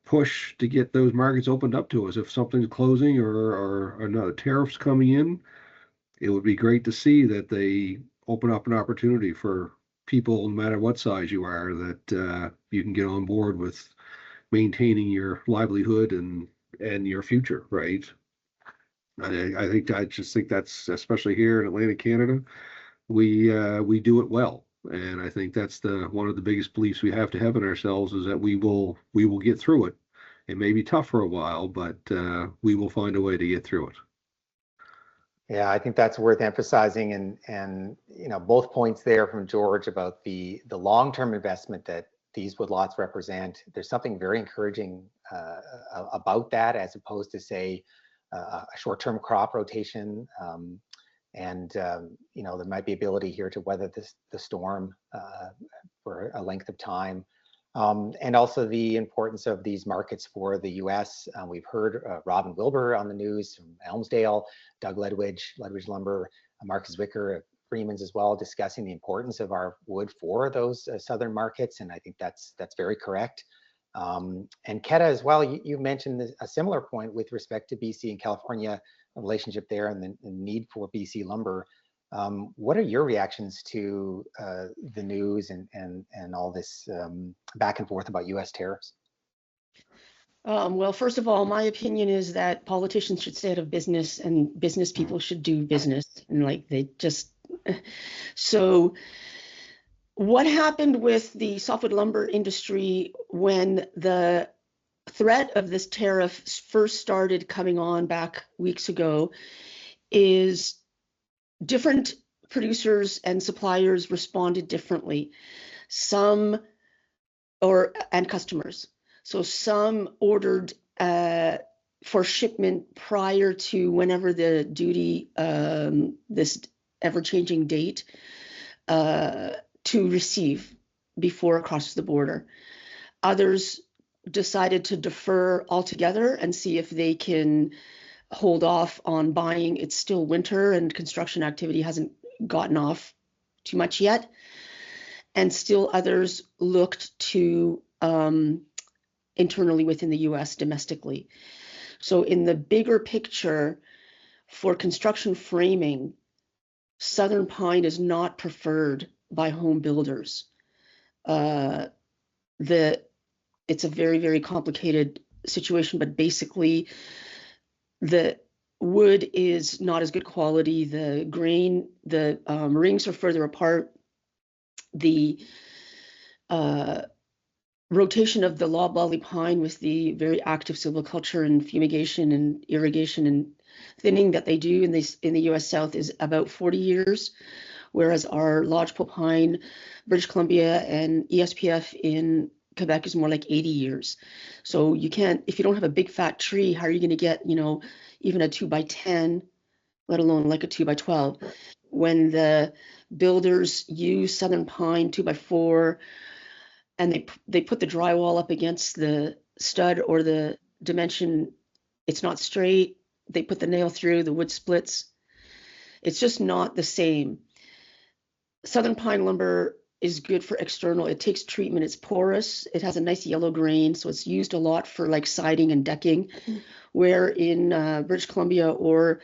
push to get those markets opened up to us. If something's closing or another tariffs coming in, it would be great to see that they open up an opportunity for people, no matter what size you are, that you can get on board with maintaining your livelihood and your future, right? I just think that's, especially here in Atlantic Canada, we do it well. And I think that's one of the biggest beliefs we have to have in ourselves, is that we will get through it. It may be tough for a while, but we will find a way to get through it. Yeah, I think that's worth emphasizing, and both points there from George about the long-term investment that these woodlots represent. There's something very encouraging about that, as opposed to, say, a short-term crop rotation. There might be ability here to weather the storm for a length of time. And also the importance of these markets for the US. We've heard Robin Wilbur on the news from Elmsdale, Doug Ledwidge Lumber, Marcus Wicker, Freeman's as well, discussing the importance of our wood for those southern markets. And I think that's very correct. And Keta as well, you mentioned a similar point with respect to BC and California, a relationship there, and the need for BC lumber. What are your reactions to the news and all this back and forth about US tariffs? Well, first of all, my opinion is that politicians should stay out of business, and business people should do business. And they just, so what happened with the softwood lumber industry when the threat of this tariff first started coming on back weeks ago is different producers and suppliers responded differently. And customers. So some ordered for shipment prior to whenever the duty, this ever-changing date, to receive before it crosses the border. Others decided to defer altogether and see if they can hold off on buying. It's still winter and construction activity hasn't gotten off too much yet. And still others looked to internally within the US domestically. So in the bigger picture for construction framing, southern pine is not preferred by home builders. It's a very, very complicated situation, but basically the wood is not as good quality. The grain, the rings are further apart. The rotation of the loblolly pine with the very active silviculture and fumigation and irrigation and thinning that they do in the US South is about 40 years, whereas our lodgepole pine, British Columbia, and ESPF in Quebec is more like 80 years. So you can't, if you don't have a big fat tree, how are you going to get, even a 2x10, let alone like a 2x12? When the builders use southern pine 2x4 and they put the drywall up against the stud or the dimension, it's not straight. They put the nail through, the wood splits. It's just not the same. Southern pine lumber is good for external. It takes treatment. It's porous. It has a nice yellow grain, so it's used a lot for like siding and decking. Where in British Columbia or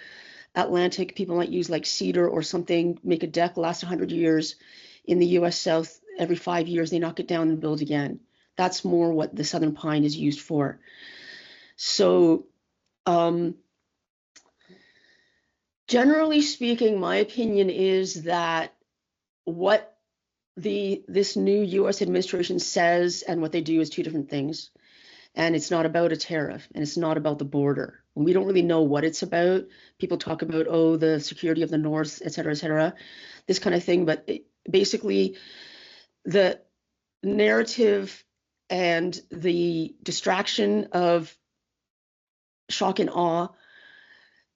Atlantic, people might use like cedar or something, make a deck, last 100 years. In the US South, every 5 years, they knock it down and build again. That's more what the southern pine is used for. So generally speaking, my opinion is that what this new US administration says and what they do is two different things. And it's not about a tariff, and it's not about the border. And we don't really know what it's about. People talk about, oh, the security of the North, et cetera, this kind of thing. But basically, the narrative and the distraction of shock and awe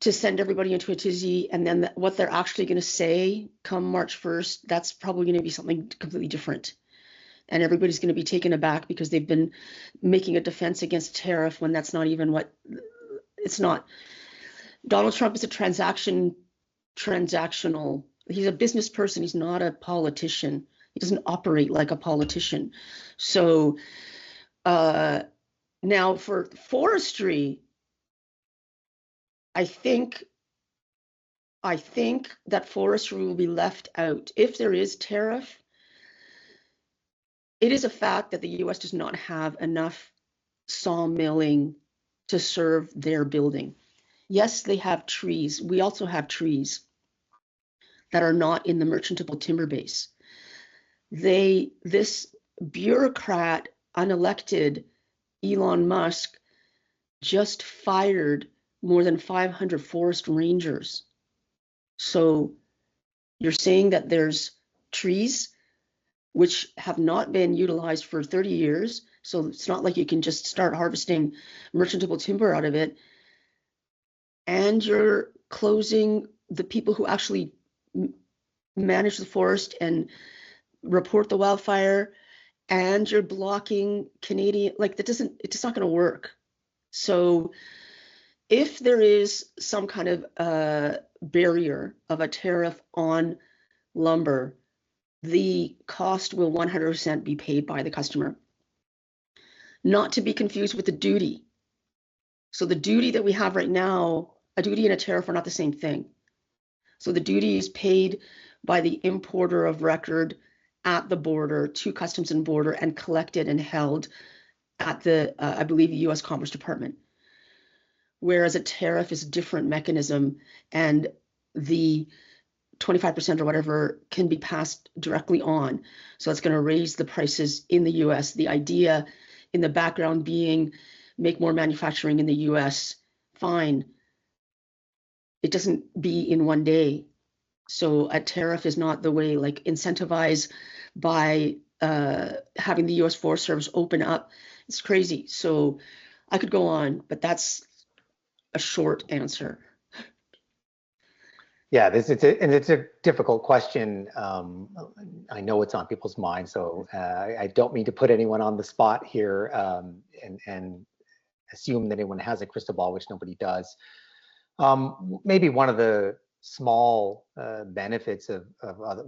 to send everybody into a tizzy, and then what they're actually going to say come March 1st, that's probably going to be something completely different. And everybody's going to be taken aback because they've been making a defense against tariff when that's not even what it's not. Donald Trump is a transactional. He's a business person. He's not a politician. He doesn't operate like a politician. So now for forestry, I think that forestry will be left out. If there is tariff, it is a fact that the US does not have enough sawmilling to serve their building. Yes, they have trees. We also have trees that are not in the merchantable timber base. This bureaucrat, unelected Elon Musk, just fired more than 500 forest rangers. So you're saying that there's trees which have not been utilized for 30 years. So it's not like you can just start harvesting merchantable timber out of it. And you're closing the people who actually manage the forest and report the wildfire, and you're blocking Canadian, like it's not going to work. So if there is some kind of barrier of a tariff on lumber, the cost will 100% be paid by the customer. Not to be confused with the duty. So the duty that we have right now, a duty and a tariff are not the same thing. So the duty is paid by the importer of record at the border to Customs and Border and collected and held at the, I believe, the US Commerce Department. Whereas a tariff is a different mechanism, and the 25% or whatever can be passed directly on. So it's going to raise the prices in the US. The idea in the background being make more manufacturing in the US, fine. It doesn't be in one day. So a tariff is not the way, like incentivize by having the US Forest Service open up. It's crazy. So I could go on, but that's a short answer. Yeah, it's a difficult question. I know it's on people's minds, so I don't mean to put anyone on the spot here and assume that anyone has a crystal ball, which nobody does. Maybe one of the small benefits of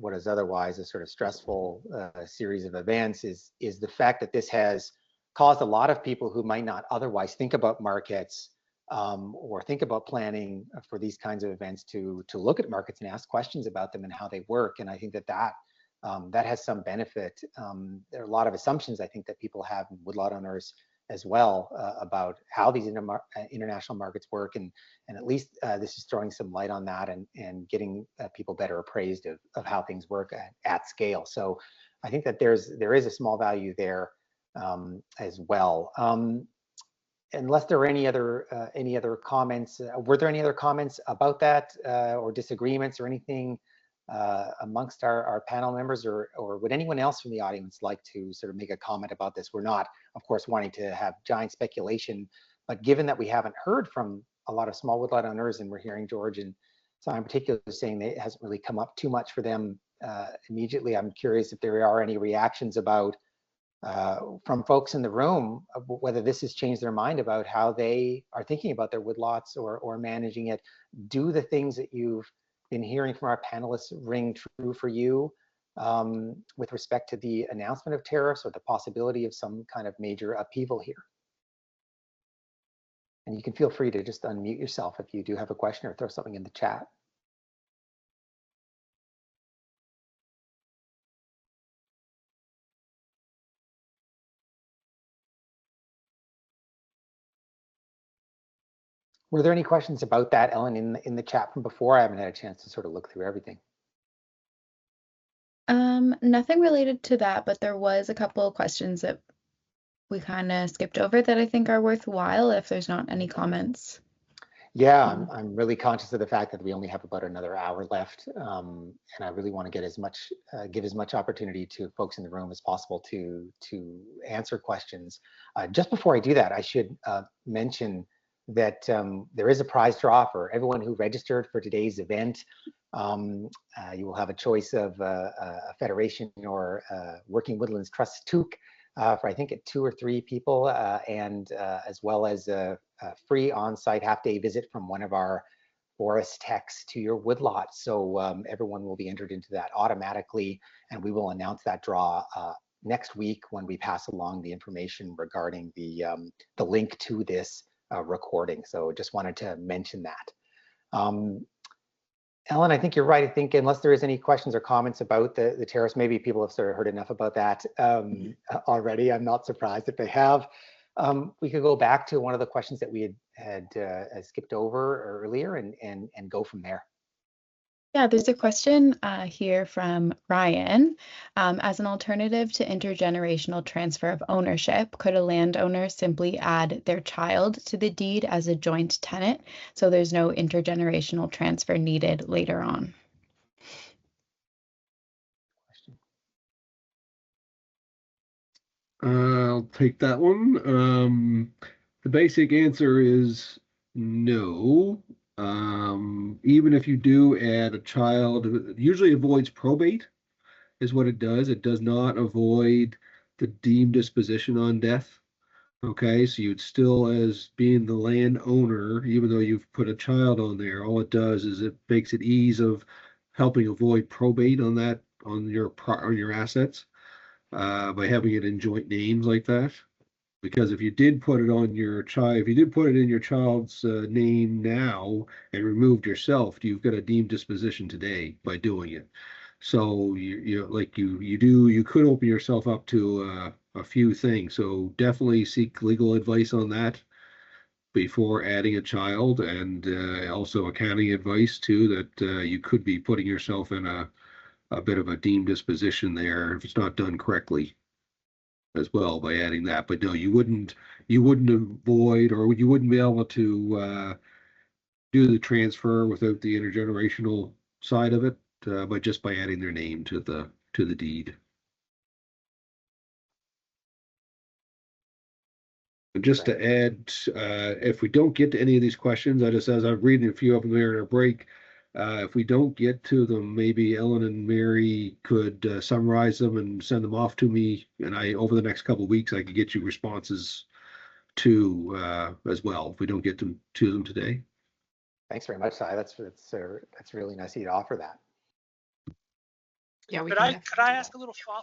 what is otherwise a sort of stressful series of events is the fact that this has caused a lot of people who might not otherwise think about markets or think about planning for these kinds of events to look at markets and ask questions about them and how they work. And I think that has some benefit. There are a lot of assumptions I think that people have, and woodlot owners as well, about how these international markets work, and at least this is throwing some light on that and getting people better appraised of how things work at scale. So I think that there is a small value there as well. Unless there are any other comments, were there any other comments about that or disagreements or anything amongst our panel members, or would anyone else from the audience like to sort of make a comment about this? We're not, of course, wanting to have giant speculation, but given that we haven't heard from a lot of small woodlot owners, and we're hearing George and so in particular saying that it hasn't really come up too much for them immediately, I'm curious if there are any reactions about from folks in the room, whether this has changed their mind about how they are thinking about their woodlots or managing it. Do the things that you've been hearing from our panelists ring true for you? with respect to the announcement of tariffs or the possibility of some kind of major upheaval here? And you can feel free to just unmute yourself if you do have a question or throw something in the chat. Were there any questions about that, Ellen, in the chat from before? I haven't had a chance to sort of look through everything. Nothing related to that, but there was a couple of questions that we kind of skipped over that I think are worthwhile if there's not any comments. Yeah, I'm really conscious of the fact that we only have about another hour left, and I really want to get give as much opportunity to folks in the room as possible to answer questions. Just before I do that, I should mention that there is a prize draw for everyone who registered for today's event. You will have a choice of a Federation or Working Woodlands Trust toque for I think 2 or 3 people, and as well as a free on-site half-day visit from one of our forest techs to your woodlot. So everyone will be entered into that automatically, and we will announce that draw next week when we pass along the information regarding the link to this recording. So just wanted to mention that. Ellen, I think you're right. I think unless there is any questions or comments about the tariffs, maybe people have sort of heard enough about that already. I'm not surprised if they have. We could go back to one of the questions that we had skipped over earlier and go from there. Yeah, there's a question here from Ryan. As an alternative to intergenerational transfer of ownership, could a landowner simply add their child to the deed as a joint tenant so there's no intergenerational transfer needed later on? I'll take that one. The basic answer is no. Even if you do add a child, it usually avoids probate, is what it does. It does not avoid the deemed disposition on death. Okay, so you'd still, as being the landowner, even though you've put a child on there, all it does is it makes it ease of helping avoid probate on that, on your assets, by having it in joint names like that. Because if you did put it on your child, if you did put it in your child's name now and removed yourself, you've got a deemed disposition today by doing it. So you could open yourself up to a few things. So definitely seek legal advice on that before adding a child, and also accounting advice too, that you could be putting yourself in a bit of a deemed disposition there if it's not done correctly as well by adding that. But no, you wouldn't avoid, or you wouldn't be able to do the transfer without the intergenerational side of it, but just by adding their name to the deed. And just to add, if we don't get to any of these questions, as I'm reading a few of them there in our break, if we don't get to them, maybe Ellen and Mary could summarize them and send them off to me, and over the next couple of weeks I could get you responses to as well if we don't get to them today. Thanks very much, Si. That's really nice of you to offer that. Yeah, could I ask a little follow?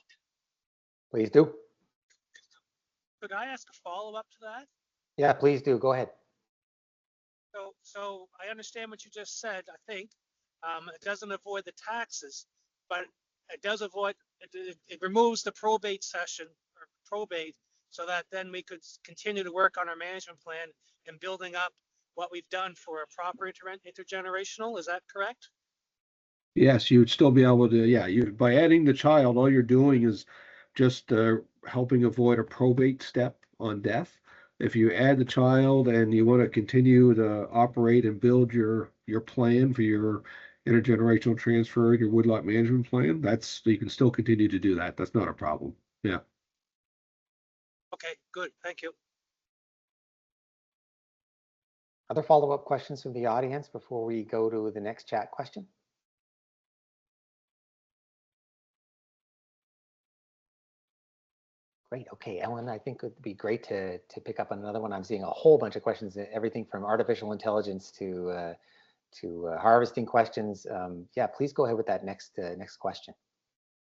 Please do. Could I ask a follow-up to that? Yeah, please do. Go ahead. So I understand what you just said. I think it doesn't avoid the taxes, but it does avoid. It removes the probate session or probate, so that then we could continue to work on our management plan and building up what we've done for a proper intergenerational. Is that correct? Yes, you would still be able to. Yeah, by adding the child, all you're doing is just helping avoid a probate step on death. If you add the child and you want to continue to operate and build your plan for your intergenerational transfer, your woodlot management plan, you can still continue to do that. That's not a problem. Yeah. Okay, good. Thank you. Other follow-up questions from the audience before we go to the next chat question? Great. Okay, Ellen, I think it would be great to pick up on another one. I'm seeing a whole bunch of questions, everything from artificial intelligence to harvesting questions. Yeah, please go ahead with that next question.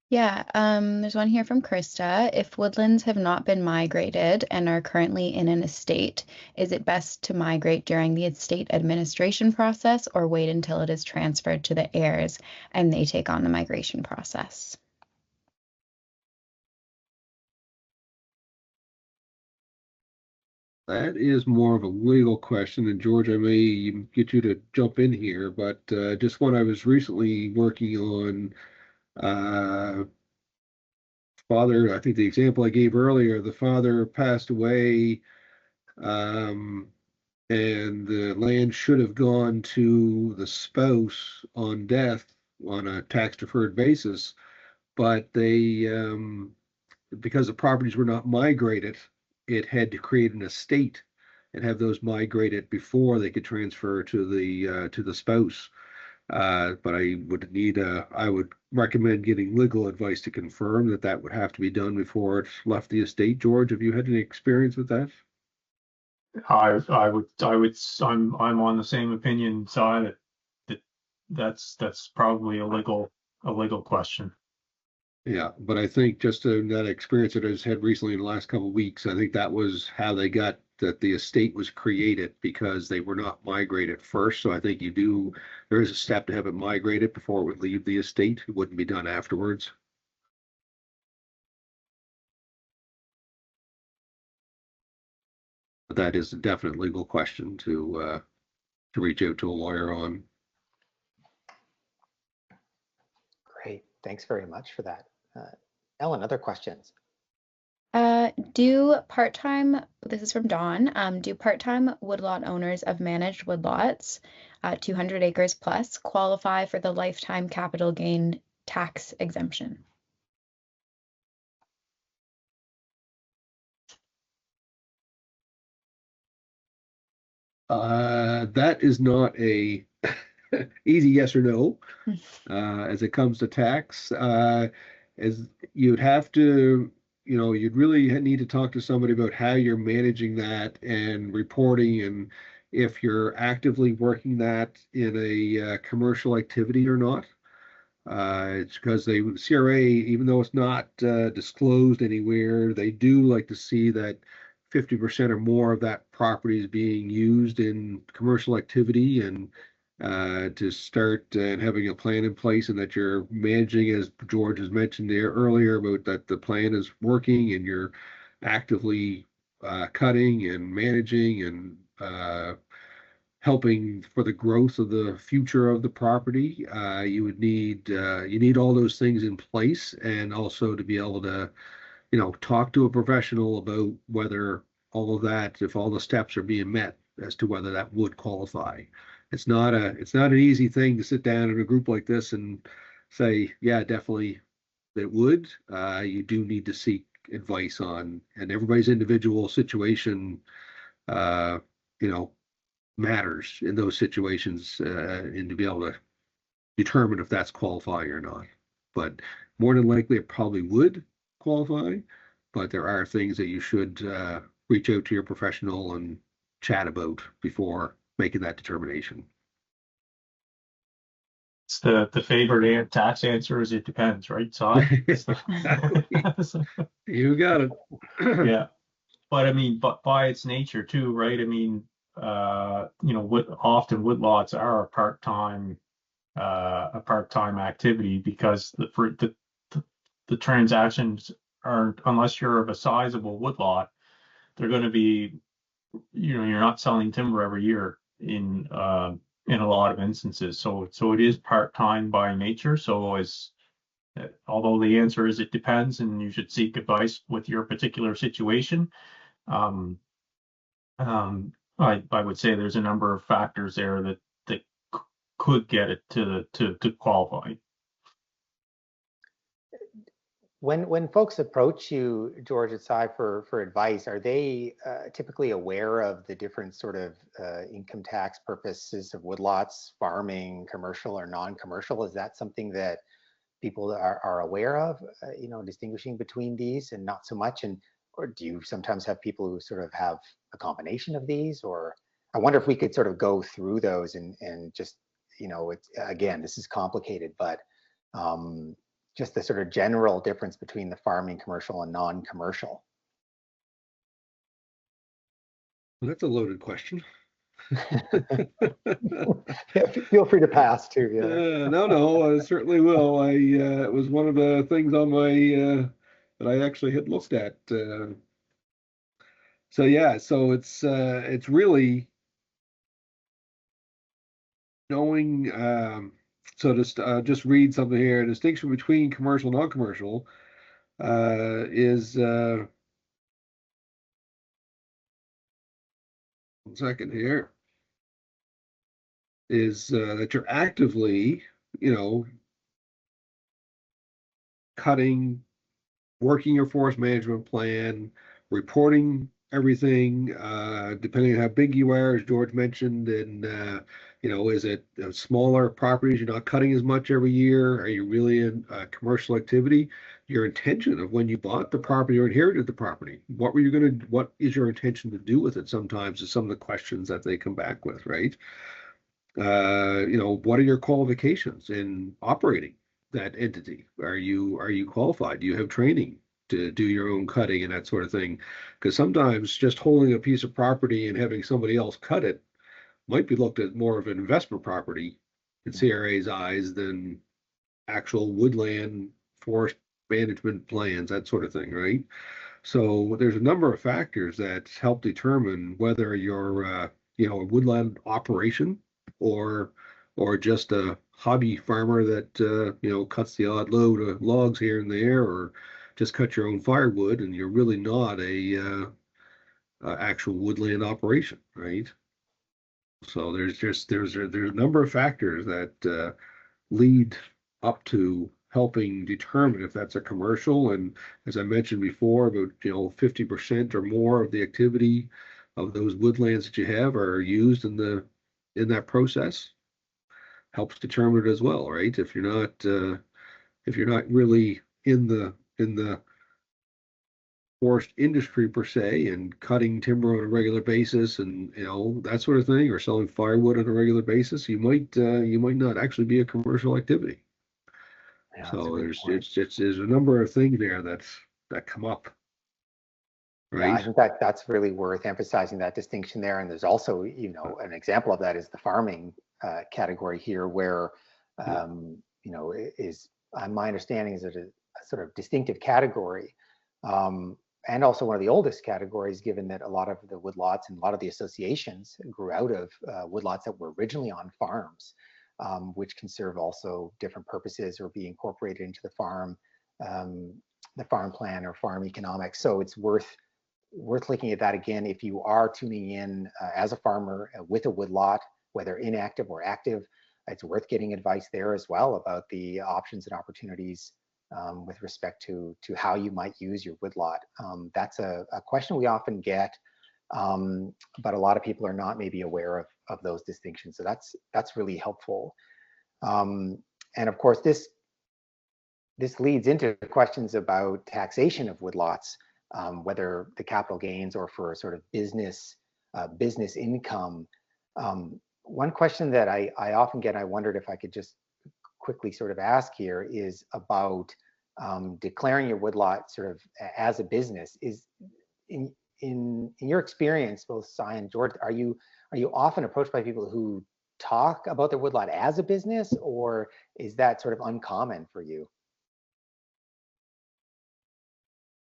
Yeah, there's one here from Krista. If woodlands have not been migrated and are currently in an estate, is it best to migrate during the estate administration process or wait until it is transferred to the heirs and they take on the migration process? That is more of a legal question, and George, I may get you to jump in here, but just one I was recently working on. Father, I think the example I gave earlier, the father passed away, um, and the land should have gone to the spouse on death on a tax deferred basis, but they, because the properties were not migrated, it had to create an estate and have those migrated before they could transfer to the spouse. But I would recommend getting legal advice to confirm that that would have to be done before it left the estate. George, have you had any experience with that? I'm on the same opinion side that that's probably a legal question. Yeah, but I think just that experience that I just had recently in the last couple of weeks, I think that was how they got that the estate was created because they were not migrated first. So I think there is a step to have it migrated before it would leave the estate. It wouldn't be done afterwards. But that is a definite legal question to reach out to a lawyer on. Great, thanks very much for that. Ellen, other questions? This is from Dawn, do part-time woodlot owners of managed woodlots, 200 acres plus, qualify for the lifetime capital gain tax exemption? That is not a easy yes or no as it comes to tax. As you'd have to, you'd really need to talk to somebody about how you're managing that and reporting, and if you're actively working that in a commercial activity or not. It's because CRA, even though it's not disclosed anywhere, they do like to see that 50% or more of that property is being used in commercial activity, and to start and having a plan in place, and that you're managing, as George has mentioned there earlier, about that the plan is working and you're actively cutting and managing and helping for the growth of the future of the property. You need all those things in place, and also to be able to, talk to a professional about whether all of that, if all the steps are being met, as to whether that would qualify. It's not an easy thing to sit down in a group like this and say, yeah, definitely it would. You do need to seek advice on, and everybody's individual situation, uh, you know, matters in those situations, and to be able to determine if that's qualifying or not. But more than likely, it probably would qualify. But there are things that you should reach out to your professional and chat about before making that determination. It's the favorite tax answer is it depends, right? So You got it. Yeah, but I mean, but by its nature too, right? I mean, often woodlots are a part-time activity because the transactions aren't, unless you're of a sizable woodlot, they're going to be, you're not selling timber every year in a lot of instances. So it is part-time by nature. So although the answer is it depends, and you should seek advice with your particular situation, um, I would say there's a number of factors there that could get it to qualify. When folks approach you, George, aside for advice, are they typically aware of the different sort of income tax purposes of woodlots, farming, commercial or non-commercial? Is that something that people are aware of, distinguishing between these and not so much? Or do you sometimes have people who sort of have a combination of these? Or I wonder if we could sort of go through those and just, again, this is complicated, but just the sort of general difference between the farming commercial and non-commercial? Well, that's a loaded question. Yeah, feel free to pass too. Yeah. No, I certainly will. It was one of the things on my that I actually had looked at. So yeah, so it's really knowing. So just read something here. Distinction between commercial and non-commercial is 1 second here. Is that you're actively, cutting, working your forest management plan, reporting everything, depending on how big you are, as George mentioned, and is it smaller properties? You're not cutting as much every year. Are you really in commercial activity? Your intention of when you bought the property or inherited the property, what is your intention to do with it? Sometimes is some of the questions that they come back with, right? What are your qualifications in operating that entity? Are you qualified? Do you have training to do your own cutting and that sort of thing? Because sometimes just holding a piece of property and having somebody else cut it might be looked at more of an investment property in CRA's eyes than actual woodland forest management plans, that sort of thing, right? So there's a number of factors that help determine whether you're a woodland operation or just a hobby farmer that cuts the odd load of logs here and there, or just cut your own firewood, and you're really not a actual woodland operation, right? So there's a number of factors that lead up to helping determine if that's a commercial. And as I mentioned before, about 50% or more of the activity of those woodlands that you have are used in that process. Helps determine it as well, right? If you're not really in the forest industry per se and cutting timber on a regular basis and that sort of thing, or selling firewood on a regular basis, you might not actually be a commercial activity. Yeah, So there's a number of things there that come up, right? Yeah, I think that's really worth emphasizing, that distinction there. And there's also, an example of that is the farming category here, where, my understanding is that a sort of distinctive category, and also one of the oldest categories, given that a lot of the woodlots and a lot of the associations grew out of woodlots that were originally on farms, which can serve also different purposes or be incorporated into the farm plan or farm economics. So it's worth looking at that again if you are tuning in as a farmer with a woodlot, whether inactive or active. It's worth getting advice there as well about the options and opportunities with respect to how you might use your woodlot. That's a question we often get, but a lot of people are not maybe aware of those distinctions. So that's really helpful. And of course, this leads into questions about taxation of woodlots, whether the capital gains or for sort of business income. One question that I often get, I wondered if I could just quickly sort of ask here, is about declaring your woodlot sort of as a business. Is in your experience, both Cy and George, are you often approached by people who talk about their woodlot as a business, or is that sort of uncommon for you?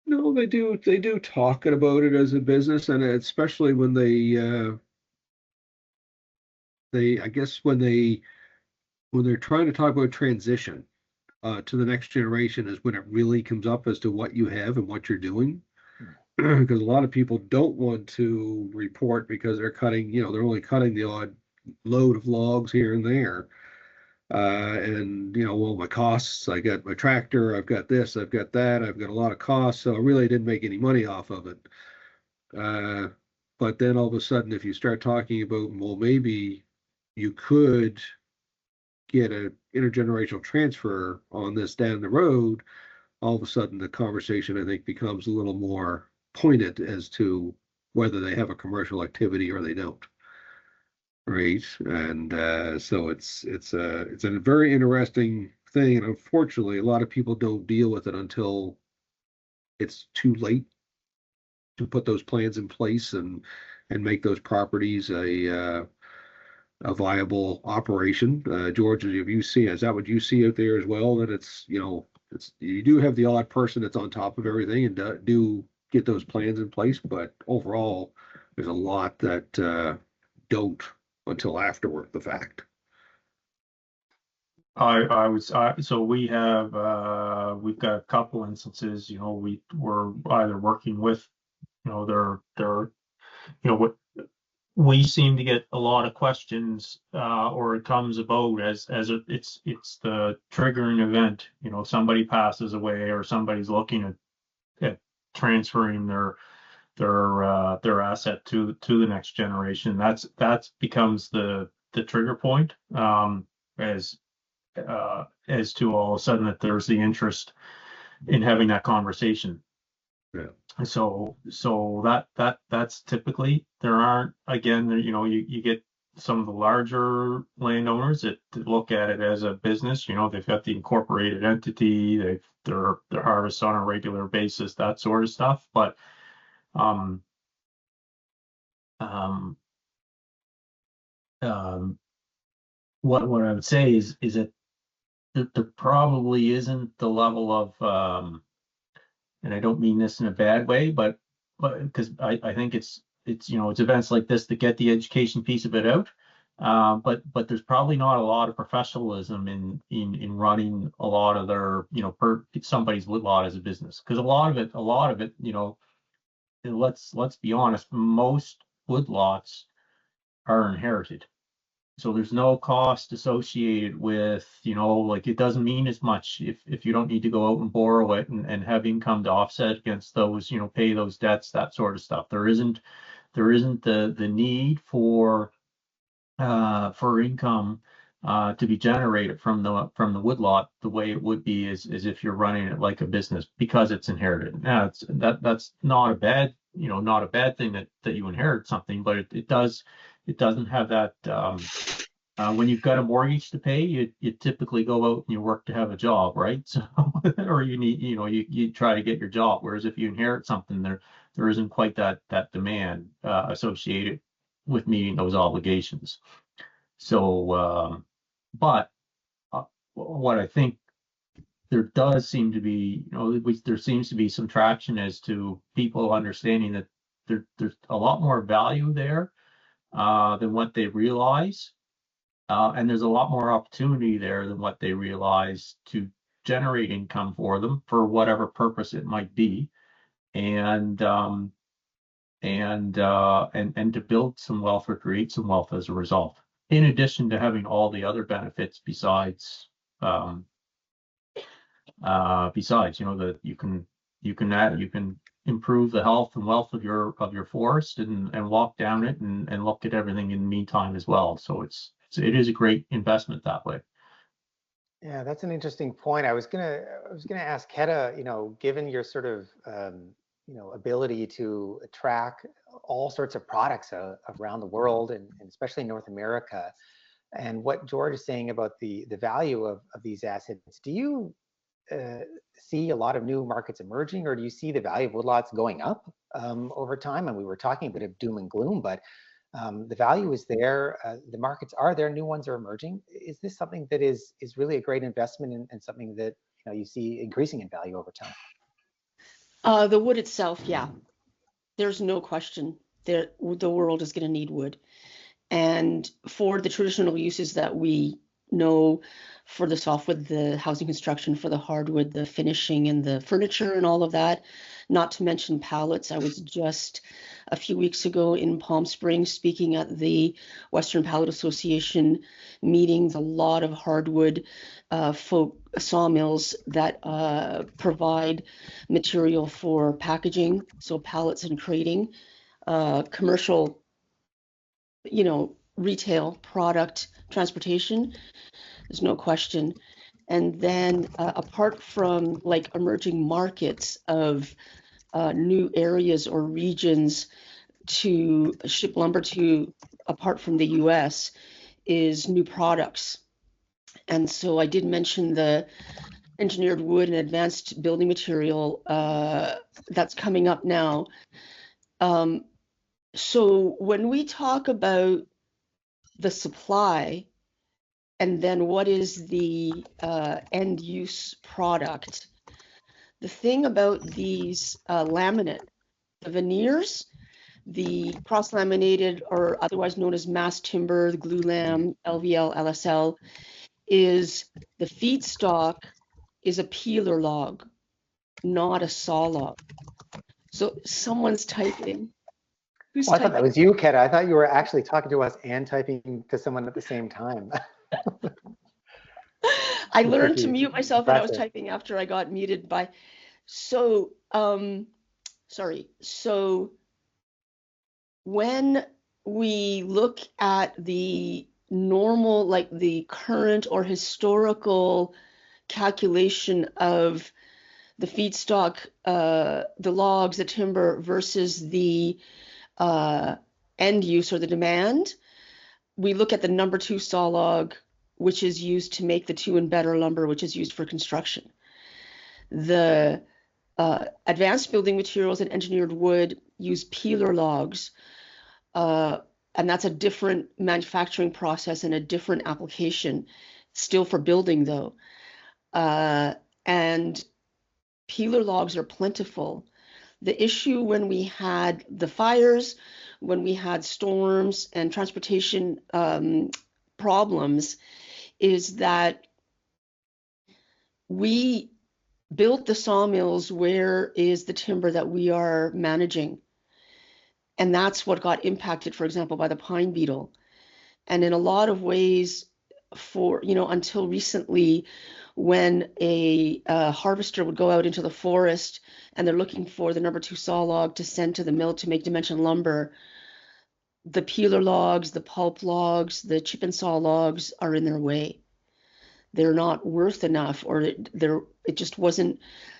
No, they do talk about it as a business, and especially when I guess when they're trying to talk about transition to the next generation is when it really comes up as to what you have and what you're doing. Because a lot of people don't want to report because they're cutting, they're only cutting the odd load of logs here and there. And well, my costs, I got my tractor, I've got this, I've got that, I've got a lot of costs, so I really didn't make any money off of it. But then all of a sudden, if you start talking about, well, maybe you could get an intergenerational transfer on this down the road, all of a sudden the conversation, I think, becomes a little more pointed as to whether they have a commercial activity or they don't. Right. And so it's a very interesting thing, and unfortunately, a lot of people don't deal with it until it's too late to put those plans in place and make those properties a viable operation. George, have you seen, is that what you see out there as well? That it's, you do have the odd person that's on top of everything and do get those plans in place, but overall, there's a lot that don't until afterward the fact. I would, so we have, we've got a couple instances, we're either working with, their, what we seem to get a lot of questions, or it comes about as it's the triggering event, somebody passes away or somebody's looking at transferring their asset to the next generation. That's becomes the trigger point, as to all of a sudden that there's the interest in having that conversation. Yeah. So that's typically, there aren't, again, you get some of the larger landowners that look at it as a business. They've got the incorporated entity, they're harvest on a regular basis, that sort of stuff. But what I would say is that there probably isn't the level of, and I don't mean this in a bad way, but because I think it's events like this that get the education piece of it out. But there's probably not a lot of professionalism in running a lot of their, somebody's woodlot as a business, because a lot of it, let's be honest, most woodlots are inherited. So there's no cost associated with, like, it doesn't mean as much if you don't need to go out and borrow it and have income to offset against those, pay those debts, that sort of stuff. There isn't the need for income to be generated from the woodlot the way it would be as if you're running it like a business, because it's inherited. Now that's not a bad, not a bad thing that you inherit something, but it doesn't have that, when you've got a mortgage to pay, you typically go out and you work to have a job, right? So, or you need, you try to get your job. Whereas if you inherit something, there isn't quite that demand associated with meeting those obligations. So, but what I think there does seem to be, there seems to be some traction as to people understanding that there's a lot more value there than what they realize. And there's a lot more opportunity there than what they realize to generate income for them for whatever purpose it might be, and to build some wealth or create some wealth as a result. In addition to having all the other benefits besides, that you can improve the health and wealth of your forest and walk down it and look at everything in the meantime as well. So it is a great investment that way. Yeah, that's an interesting point. I was gonna ask Keta, given your sort of ability to track all sorts of products around the world and especially North America, and what George is saying about the value of these assets, do you see a lot of new markets emerging, or do you see the value of woodlots going up over time? And we were talking a bit of doom and gloom, but the value is there. The markets are there. New ones are emerging. Is this something that is really a great investment and something that you see increasing in value over time? The wood itself, yeah, there's no question that the world is going to need wood, and for the traditional uses that we know, for the softwood, the housing construction, for the hardwood, the finishing and the furniture and all of that, not to mention pallets. I was just a few weeks ago in Palm Springs speaking at the Western Pallet Association meetings. A lot of hardwood folk sawmills that provide material for packaging, so pallets and crating, commercial, retail product transportation. There's no question. And then apart from like emerging markets of new areas or regions to ship lumber to, apart from the US, is new products. And so I did mention the engineered wood and advanced building material that's coming up now. So when we talk about the supply and then what is the end use product, the thing about these laminate, the veneers, the cross-laminated or otherwise known as mass timber, the glue lam, LVL, LSL, is the feedstock is a peeler log, not a saw log. So someone's typing. Who's Well, I thought that typing? was you, Keta. I thought you were actually talking to us and typing to someone at the same time. I learned to Pretty mute myself and I was impressive. typing after I got muted by. So, sorry. So when we look at the normal, like the current or historical calculation of the feedstock, the logs, the timber versus the end use or the demand, we look at the number 2 saw log, which is used to make the 2 and better lumber, which is used for construction. The advanced building materials and engineered wood use peeler logs, and that's a different manufacturing process and a different application, still for building though. And peeler logs are plentiful. The issue when we had the fires, when we had storms and transportation problems, is that we built the sawmills where is the timber that we are managing. And that's what got impacted, for example, by the pine beetle. And in a lot of ways, for, you know, until recently, when a harvester would go out into the forest and they're looking for the number 2 saw log to send to the mill to make dimension lumber, the peeler logs, the pulp logs, the chip and saw logs are in their way. They're not worth enough, or it just wasn't,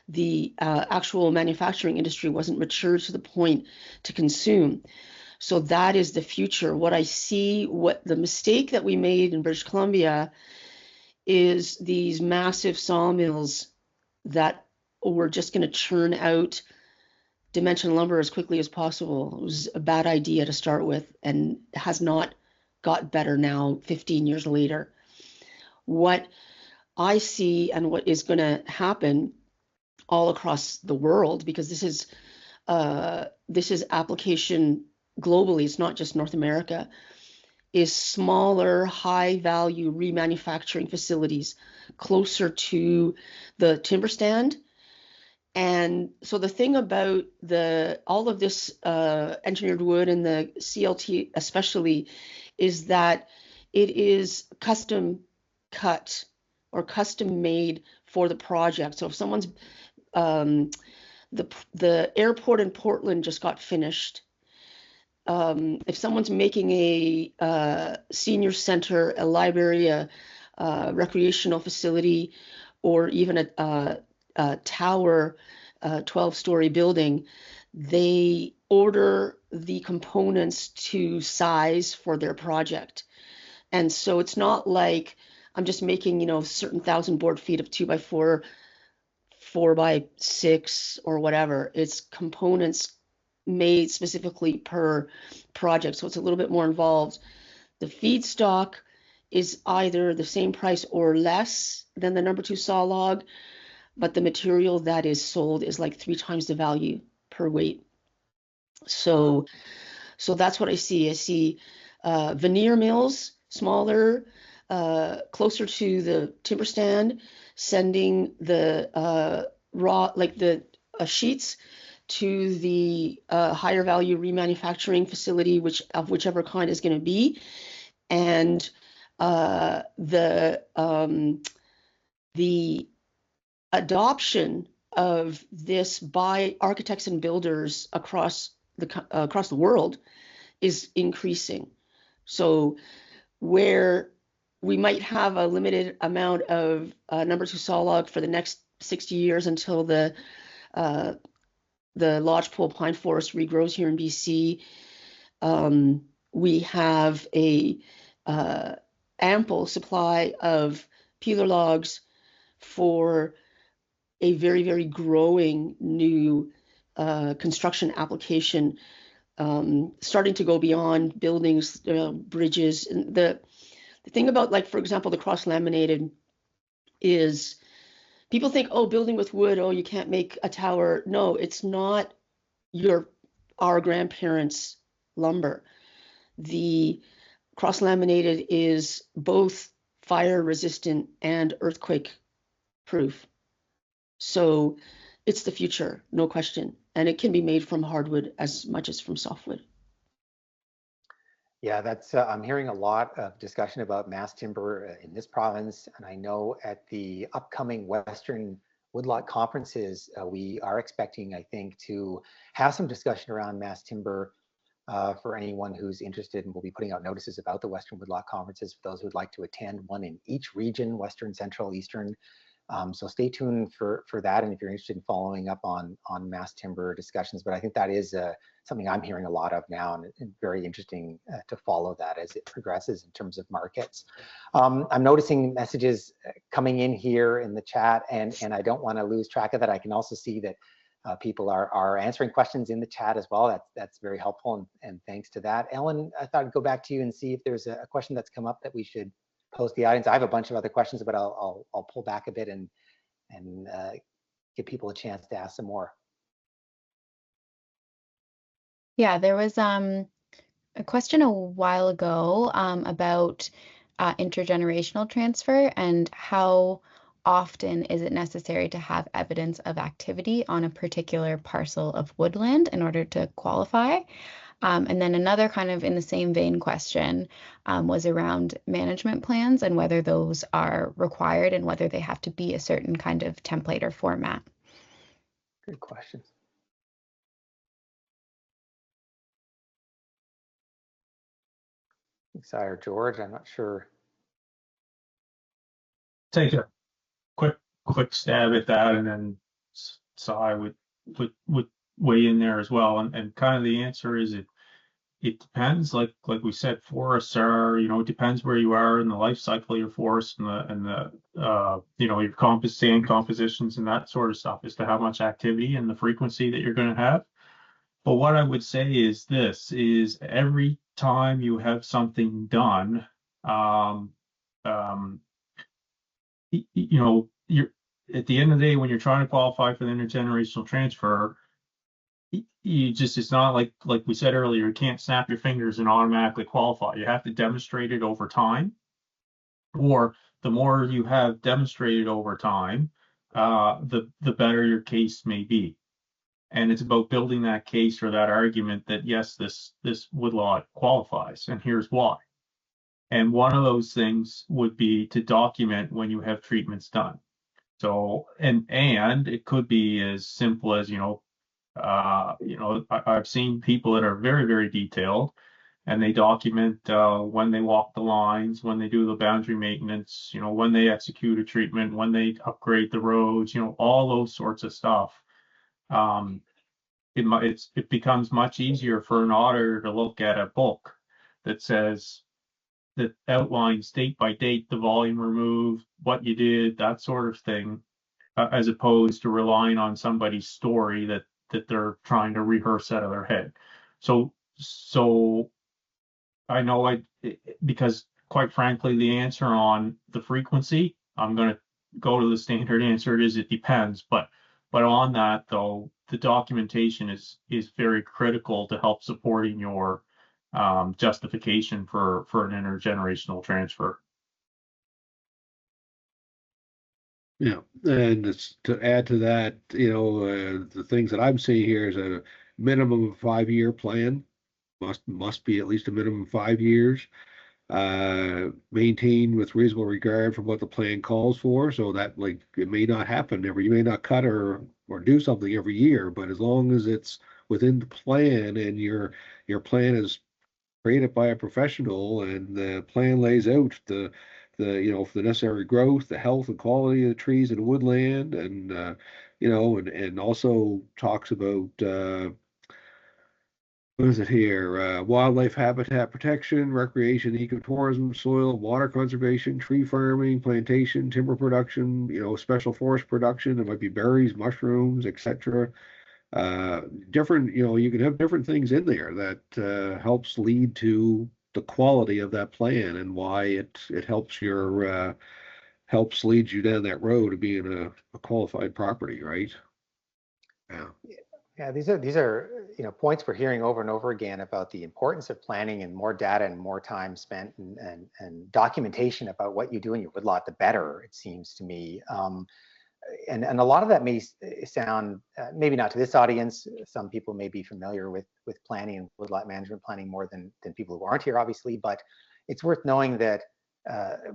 the actual manufacturing industry wasn't mature to the point to consume. So that is the future. What I see, what the mistake that we made in British Columbia is these massive sawmills that were just going to churn out dimension lumber as quickly as possible. It was a bad idea to start with and has not got better now 15 years later. What I see and what is going to happen all across the world, because this is application globally, it's not just North America, is smaller, high value remanufacturing facilities closer to the timber stand. And so the thing about all of this engineered wood and the CLT especially is that it is custom cut or custom made for the project. So if someone's the airport in Portland just got finished. If someone's making a senior center, a library, a recreational facility, or even a tower, 12-story building, they order the components to size for their project. And so it's not like I'm just making, you know, certain 1,000 board feet of 2x4, 4x6 or whatever. It's components made specifically per project. So it's a little bit more involved. The feedstock is either the same price or less than the number 2 saw log, but the material that is sold is like 3 times the value per weight. So that's what I see. I see veneer mills, smaller, closer to the timber stand, sending the raw, like the sheets to the higher value remanufacturing facility, whichever kind is going to be. And the adoption of this by architects and builders across the world is increasing. So where we might have a limited amount of number 2 saw log for the next 60 years until the lodgepole pine forest regrows here in BC, we have a ample supply of peeler logs for a very, very growing new construction application, starting to go beyond buildings, bridges. And the thing about, like, for example, the cross-laminated is people think, oh, building with wood, oh, you can't make a tower. No, it's not our grandparents' lumber. The cross-laminated is both fire resistant and earthquake proof. So it's the future, no question. And it can be made from hardwood as much as from softwood. Yeah, that's I'm hearing a lot of discussion about mass timber in this province, and I know at the upcoming Western Woodlot conferences, we are expecting, I think, to have some discussion around mass timber for anyone who's interested, and we'll be putting out notices about the Western Woodlot conferences for those who'd like to attend, one in each region, Western, Central, Eastern. So stay tuned for that, and if you're interested in following up on mass timber discussions. But I think that is something I'm hearing a lot of now, and very interesting to follow that as it progresses in terms of markets. I'm noticing messages coming in here in the chat, and I don't want to lose track of that. I can also see that people are answering questions in the chat as well. That's very helpful, and thanks to that. Ellen, I thought I'd go back to you and see if there's a question that's come up that we should pose to the audience. I have a bunch of other questions, but I'll pull back a bit and give people a chance to ask some more. Yeah, there was a question a while ago about intergenerational transfer and how often is it necessary to have evidence of activity on a particular parcel of woodland in order to qualify. And then another kind of in the same vein question was around management plans and whether those are required and whether they have to be a certain kind of template or format. Good question. Sire George, I'm not sure. Take a quick stab at that, and then I would weigh in there as well. And kind of the answer is it depends. Like we said, forests are, it depends where you are in the life cycle of your forest and the your sand compositions and that sort of stuff as to how much activity and the frequency that you're going to have. But what I would say is this: is every time you have something done, you're at the end of the day when you're trying to qualify for the intergenerational transfer. It's not like we said earlier, you can't snap your fingers and automatically qualify. You have to demonstrate it over time, or the more you have demonstrated over time, the better your case may be. And it's about building that case or that argument that yes, this woodlot qualifies, and here's why. And one of those things would be to document when you have treatments done. So and it could be as simple as I've seen people that are very, very detailed, and they document when they walk the lines, when they do the boundary maintenance, when they execute a treatment, when they upgrade the roads, all those sorts of stuff. It becomes much easier for an auditor to look at a book that outlines date by date the volume removed, what you did, that sort of thing, as opposed to relying on somebody's story that they're trying to rehearse out of their head. So I know because quite frankly, the answer on the frequency, I'm going to go to the standard answer. It depends. But on that though, the documentation is very critical to help supporting your justification for an intergenerational transfer. Yeah, and it's, to add to that, the things that I'm seeing here is a minimum of 5-year plan. Must be at least a minimum of 5 years. Maintained with reasonable regard for what the plan calls for, so that it may not happen you may not cut or do something every year, but as long as it's within the plan and your plan is created by a professional and the plan lays out the for the necessary growth, the health and quality of the trees and woodland, and and also talks about what is it here? Wildlife habitat protection, recreation, ecotourism, soil, water conservation, tree farming, plantation, timber production, special forest production. It might be berries, mushrooms, etc. Different, you can have different things in there that helps lead to the quality of that plan and why it helps lead you down that road of being a qualified property, right? Yeah. Yeah, these are points we're hearing over and over again about the importance of planning, and more data and more time spent and documentation about what you do in your woodlot, the better, it seems to me. And a lot of that may sound maybe not to this audience. Some people may be familiar with planning and woodlot management planning more than people who aren't here, obviously. But it's worth knowing that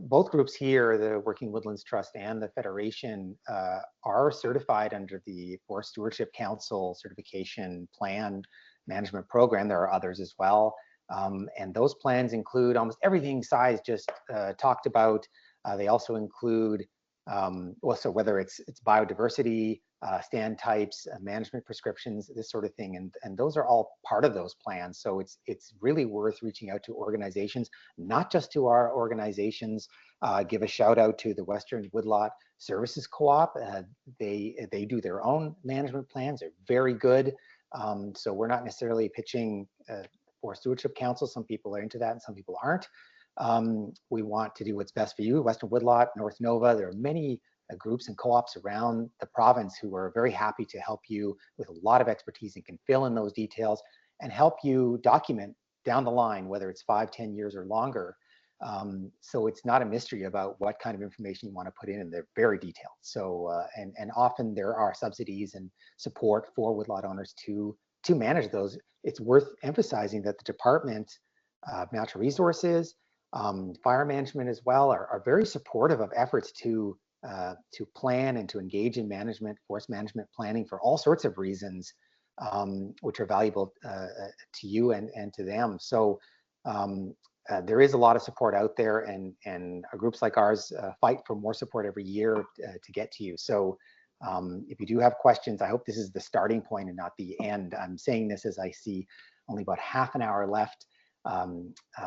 both groups here, the Working Woodlands Trust and the Federation, are certified under the Forest Stewardship Council certification plan management program. There are others as well. And those plans include almost everything Si's just talked about. They also include so whether it's biodiversity, stand types, management prescriptions, this sort of thing, and those are all part of those plans. So it's really worth reaching out to organizations, not just to our organizations. Give a shout out to the Western Woodlot Services Co-op. They do their own management plans. They're very good. So we're not necessarily pitching for Stewardship Council. Some people are into that and some people aren't. We want to do what's best for you. Western Woodlot, North Nova, there are many groups and co-ops around the province who are very happy to help you with a lot of expertise and can fill in those details and help you document down the line, whether it's 5, 10 years or longer. So it's not a mystery about what kind of information you want to put in, and they're very detailed. So, and often there are subsidies and support for woodlot owners to manage those. It's worth emphasizing that the Department of Natural Resources, fire management as well, are very supportive of efforts to plan and to engage in management, forest management planning for all sorts of reasons, which are valuable to you and to them. So there is a lot of support out there, and groups like ours fight for more support every year to get to you. So if you do have questions, I hope this is the starting point and not the end. I'm saying this as I see only about half an hour left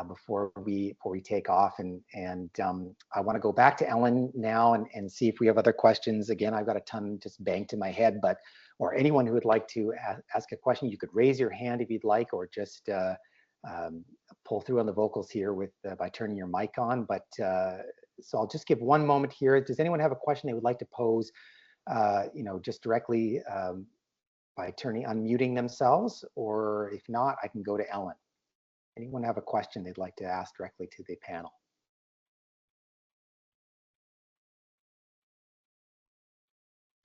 before we take off, and I want to go back to Ellen now and see if we have other questions. Again, I've got a ton just banked in my head, or anyone who would like to ask a question, you could raise your hand if you'd like, or just pull through on the vocals here by turning your mic on. But so I'll just give one moment here. Does anyone have a question they would like to pose, just directly by unmuting themselves, or if not, I can go to Ellen. Anyone have a question they'd like to ask directly to the panel?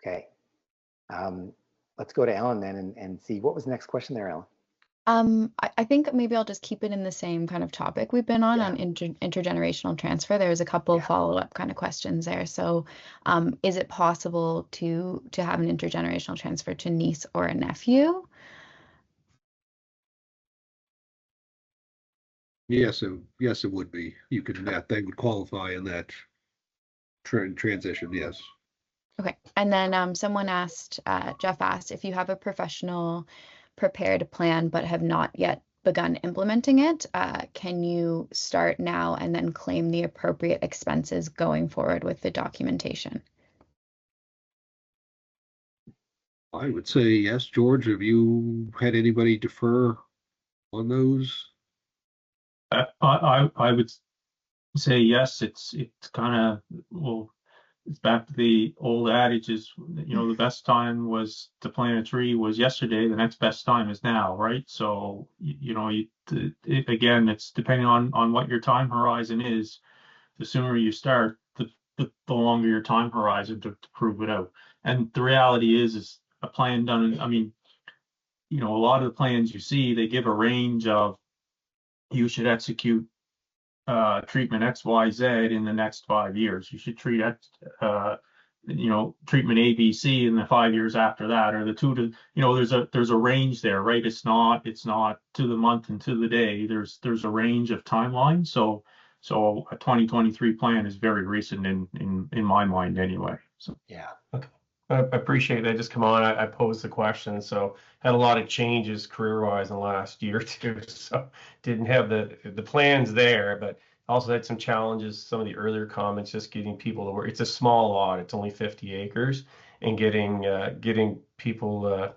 Okay, let's go to Ellen then and see what was the next question there, Ellen. I think maybe I'll just keep it in the same kind of topic we've been on intergenerational transfer. There was a couple of follow-up kind of questions there. So is it possible to have an intergenerational transfer to niece or a nephew? Yes, it would be. You could they would qualify in that transition. Yes. Okay, and then someone asked, Jeff asked, if you have a professional prepared plan but have not yet begun implementing it, can you start now and then claim the appropriate expenses going forward with the documentation? I would say yes. George, have you had anybody defer on those? I would say yes. It's kind of, it's back to the old adage is, the best time was to plant a tree was yesterday. The next best time is now, right? So, again, it's depending on what your time horizon is. The sooner you start, the longer your time horizon to prove it out. And the reality is a plan done. A lot of the plans you see, they give a range of, you should execute treatment X, Y, Z in the next 5 years. You should treat treatment A, B, C in the 5 years after that, or the 2 to, there's a range there, right? It's not to the month and to the day. There's a range of timelines. So a 2023 plan is very recent in my mind anyway. So yeah. Okay. I appreciate that. Just come on, I posed the question, so had a lot of changes career-wise in the last year or two, so didn't have the plans there, but also had some challenges. Some of the earlier comments, just getting people to work. It's a small lot. It's only 50 acres, and getting people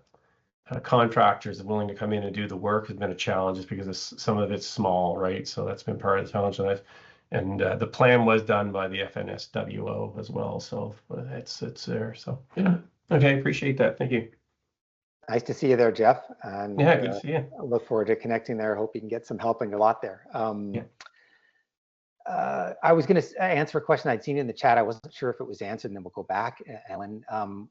contractors willing to come in and do the work has been a challenge, just because some of it's small, right? So that's been part of the challenge. And the plan was done by the FNSWO as well, so it's there. So yeah, okay, appreciate that. Thank you. Nice to see you there, Jeff. And yeah, good to see you. I look forward to connecting there. Hope you can get some help on your lot there. Yeah. I was going to answer a question I'd seen in the chat. I wasn't sure if it was answered, and then we'll go back, Ellen.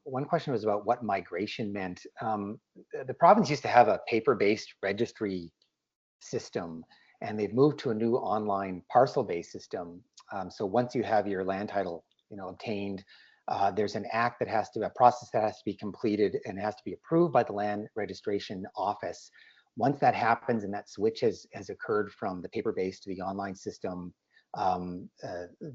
One question was about what migration meant. The province used to have a paper-based registry system, and they've moved to a new online parcel-based system. So once you have your land title, obtained, there's an act that has to, a process that has to be completed, and it has to be approved by the land registration office. Once that happens and that switch has occurred from the paper-based to the online system,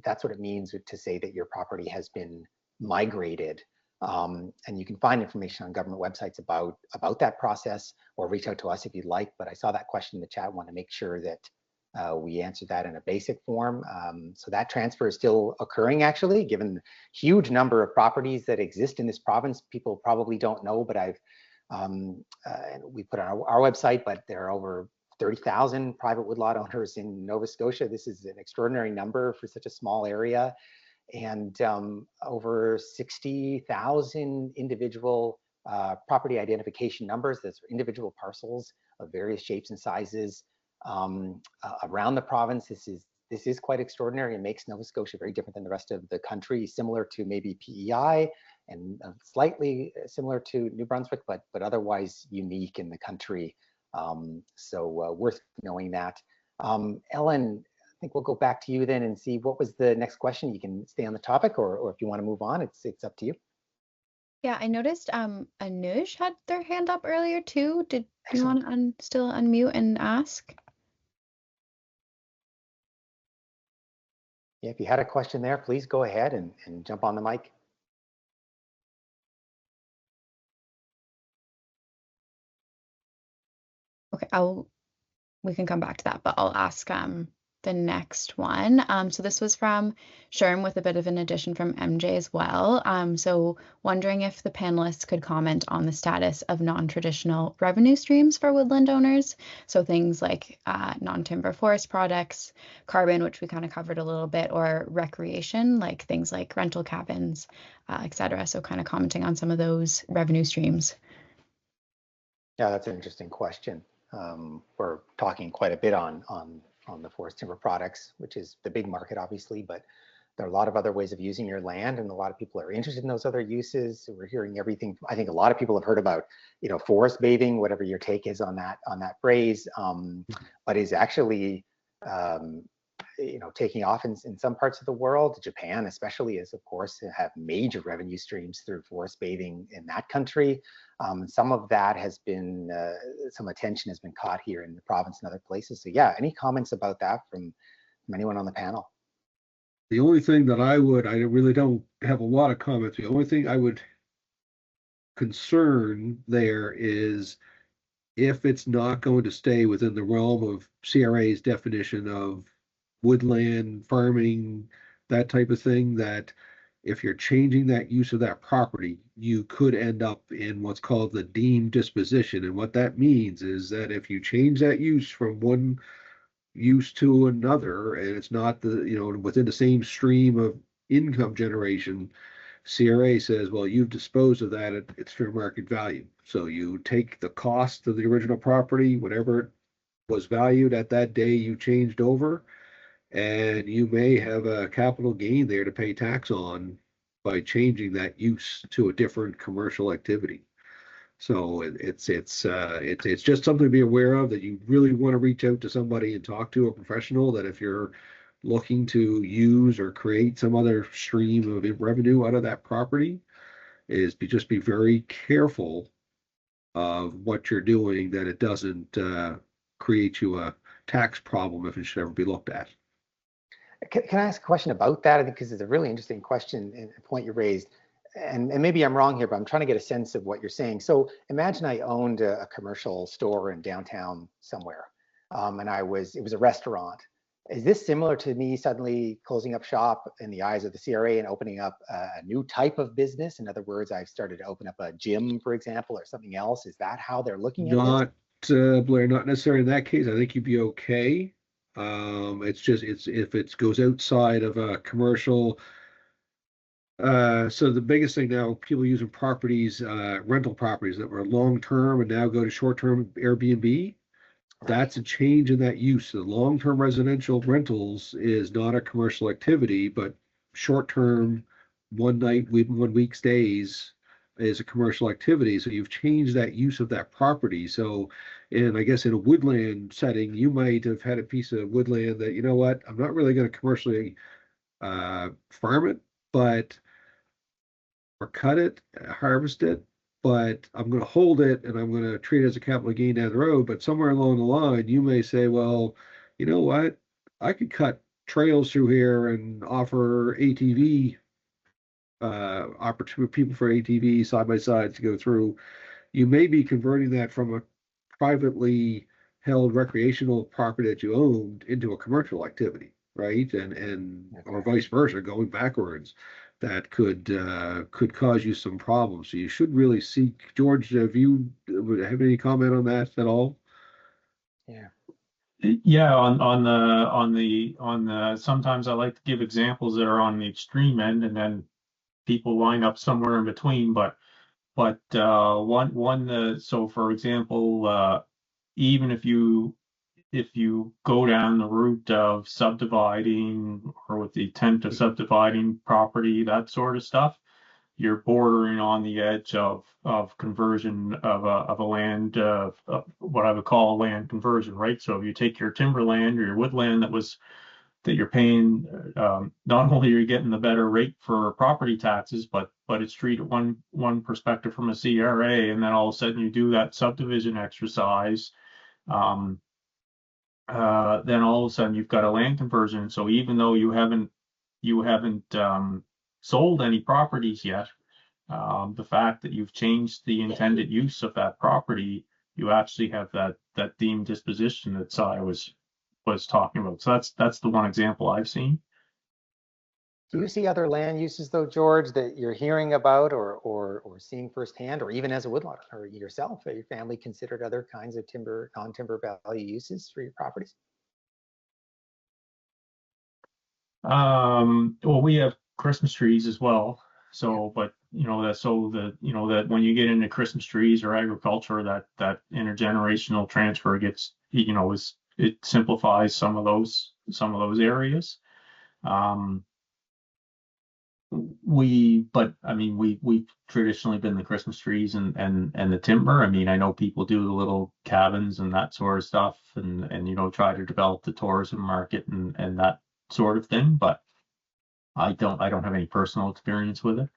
that's what it means to say that your property has been migrated. And you can find information on government websites about that process, or reach out to us if you'd like. But I saw that question in the chat. Want to make sure that we answered that in a basic form. So that transfer is still occurring, actually, given the huge number of properties that exist in this province. People probably don't know, but we put on our website, but there are over 30,000 private woodlot owners in Nova Scotia. This is an extraordinary number for such a small area. And over 60,000 individual property identification numbers. That's individual parcels of various shapes and sizes around the province. This is quite extraordinary and makes Nova Scotia very different than the rest of the country, similar to maybe PEI and slightly similar to New Brunswick, but otherwise unique in the country. So worth knowing that. Ellen, I think we'll go back to you then and see what was the next question. You can stay on the topic, or if you want to move on, it's up to you. Yeah, I noticed Anuj had their hand up earlier too. Do you want to still unmute and ask? Yeah, if you had a question there, please go ahead and jump on the mic. Okay, we can come back to that, but I'll ask the next one. So this was from Sherm with a bit of an addition from MJ as well. So wondering if the panelists could comment on the status of non-traditional revenue streams for woodland owners. So things like non-timber forest products, carbon, which we kind of covered a little bit, or recreation, like things like rental cabins, etc. So kind of commenting on some of those revenue streams. Yeah, that's an interesting question. We're talking quite a bit on the forest timber products, which is the big market, obviously, but there are a lot of other ways of using your land, and a lot of people are interested in those other uses. So we're hearing everything. I think a lot of people have heard about, forest bathing, whatever your take is on that phrase, but is actually, taking off in some parts of the world. Japan, especially, is of course have major revenue streams through forest bathing in that country. Some of that has been, some attention has been caught here in the province and other places. So yeah, any comments about that from anyone on the panel? The only thing that I really don't have a lot of comments. The only thing I would concern there is if it's not going to stay within the realm of CRA's definition of woodland farming, that type of thing, that if you're changing that use of that property, you could end up in what's called the deemed disposition. And what that means is that if you change that use from one use to another, and it's not within the same stream of income generation, CRA says, well, you've disposed of that at its fair market value. So you take the cost of the original property, whatever it was valued at that day you changed over, and you may have a capital gain there to pay tax on by changing that use to a different commercial activity. So it's just something to be aware of, that you really want to reach out to somebody and talk to a professional, that if you're looking to use or create some other stream of revenue out of that property, just be very careful of what you're doing, that it doesn't create you a tax problem if it should ever be looked at. Can I ask a question about that? I think because it's a really interesting question and point you raised. and maybe I'm wrong here, but I'm trying to get a sense of what you're saying. So imagine I owned a commercial store in downtown somewhere, and it was a restaurant. Is this similar to me suddenly closing up shop in the eyes of the CRA and opening up a new type of business? In other words, I've started to open up a gym, for example, or something else. Is that how they're looking at Not, Blair, not necessarily in that case. I think you'd be okay. It's just, if it goes outside of a commercial. So the biggest thing now, people using properties, rental properties that were long-term and now go to short-term Airbnb. That's a change in that use. The long-term residential rentals is not a commercial activity, but short-term, one night, 1 week stays is a commercial activity. So you've changed that use of that property. So, and I guess in a woodland setting, you might have had a piece of woodland that, you know what, I'm not really going to commercially farm it, but or cut it, harvest it, but I'm going to hold it and I'm going to treat it as a capital gain down the road. But somewhere along the line, you may say, well, you know what? I could cut trails through here and offer ATV opportunity people for ATV side by side to go through. You may be converting that from a privately held recreational property that you owned into a commercial activity, right? And or vice versa, going backwards. That could cause you some problems. So you should really seek. George, have any comment on that at all? Yeah. Yeah, on the sometimes I like to give examples that are on the extreme end, and then people line up somewhere in between. But so for example, even if you go down the route of subdividing or with the intent of subdividing property, that sort of stuff, you're bordering on the edge of conversion of a land, what I would call a land conversion, right? So if you take your timberland or your woodland that you're paying, not only are you getting the better rate for property taxes, but it's treated one perspective from a CRA, and then all of a sudden you do that subdivision exercise. Then all of a sudden you've got a land conversion. So even though you haven't sold any properties yet, the fact that you've changed the intended use of that property, you actually have that deemed disposition that Sai was talking about. So that's the one example I've seen. Do you see other land uses though, George, that you're hearing about or seeing firsthand, or even as a woodlot or yourself, your family considered other kinds of non-timber value uses for your properties? Well, we have Christmas trees as well. So, but that when you get into Christmas trees or agriculture, that intergenerational transfer gets, it simplifies some of those areas. We've traditionally been the Christmas trees and the timber. I mean, I know people do the little cabins and that sort of stuff, and try to develop the tourism market and that sort of thing, but I don't have any personal experience with it.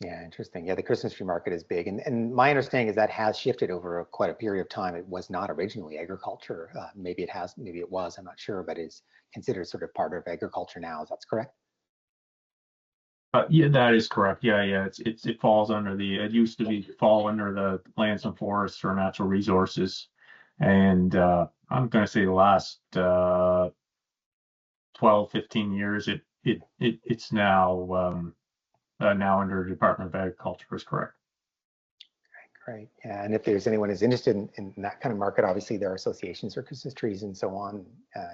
Yeah, interesting. Yeah, the Christmas tree market is big, and my understanding is that has shifted over quite a period of time. It was not originally agriculture. Maybe it was. I'm not sure, but it's considered sort of part of agriculture now. Is that correct? Yeah, that is correct. Yeah. It falls under it used to fall under the lands and forests or natural resources, and I'm going to say the last 12, 15 years, it's now under the Department of Agriculture is correct. Great. Yeah, and if there's anyone who's interested in that kind of market, obviously there are associations for Christmas trees and so on.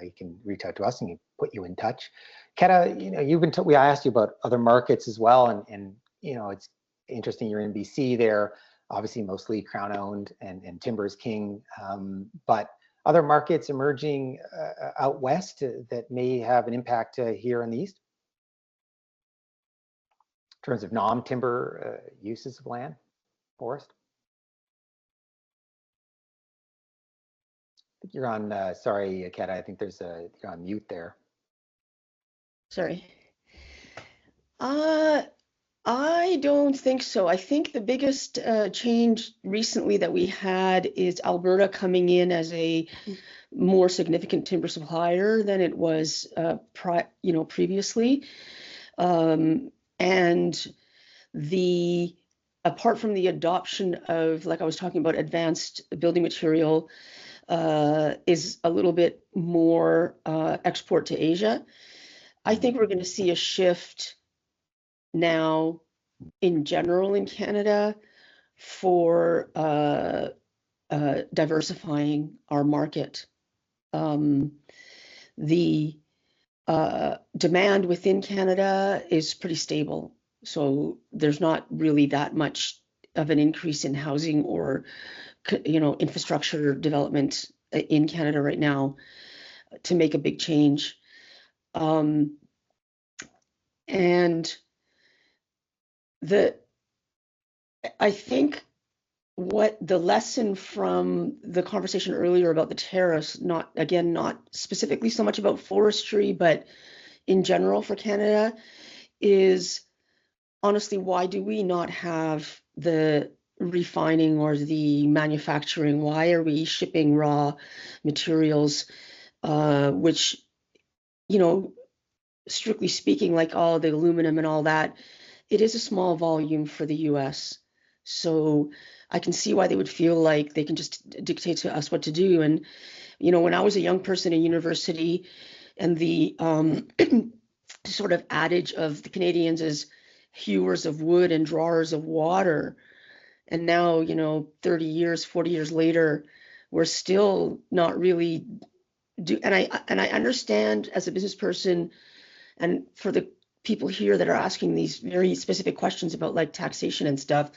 You can reach out to us and put you in touch. Keta, you've been we asked you about other markets as well, and it's interesting you're in BC there, obviously mostly Crown owned and timber is king, but other markets emerging out west that may have an impact here in the east in terms of non-timber uses of land, forest. You're on, sorry, Keta, I think you're on mute there. Sorry. I don't think so. I think the biggest change recently that we had is Alberta coming in as a more significant timber supplier than it was previously. And apart from the adoption of, like I was talking about, advanced building material, is a little bit more export to Asia. I think we're going to see a shift now in general in Canada for diversifying our market. The demand within Canada is pretty stable. So there's not really that much of an increase in housing or, infrastructure development in Canada right now to make a big change. And I think what the lesson from the conversation earlier about the tariffs, not specifically so much about forestry, but in general for Canada, is honestly, why do we not have the refining or the manufacturing? Why are we shipping raw materials, which, strictly speaking, like all the aluminum and all that, it is a small volume for the US. So I can see why they would feel like they can just dictate to us what to do. And, when I was a young person in university, and the sort of adage of the Canadians is hewers of wood and drawers of water. And now, 30 years, 40 years later, we're still not really and I understand as a business person, and for the people here that are asking these very specific questions about like taxation and stuff,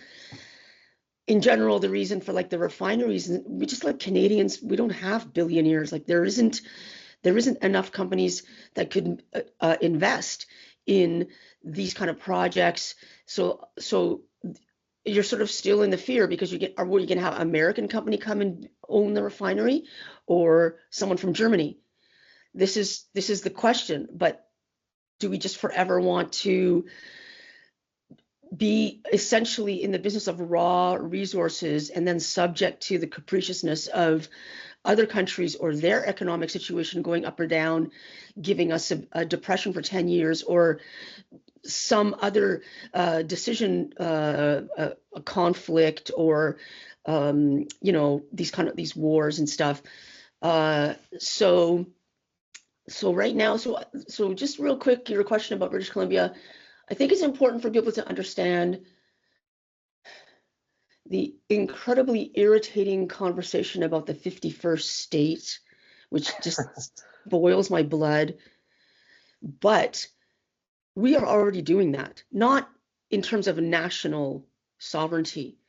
in general, the reason for like the refineries, we just, like Canadians, we don't have billionaires. Like there isn't enough companies that could invest in these kind of projects. So you're sort of still in the fear, because are you going to have an American company come and own the refinery, or someone from Germany? This is the question. But do we just forever want to be essentially in the business of raw resources and then subject to the capriciousness of other countries or their economic situation going up or down, giving us a depression for 10 years, or some other decision, a conflict, or these wars and stuff. So right now, so just real quick, your question about British Columbia, I think it's important for people to understand the incredibly irritating conversation about the 51st state, which just boils my blood. But we are already doing that, not in terms of national sovereignty.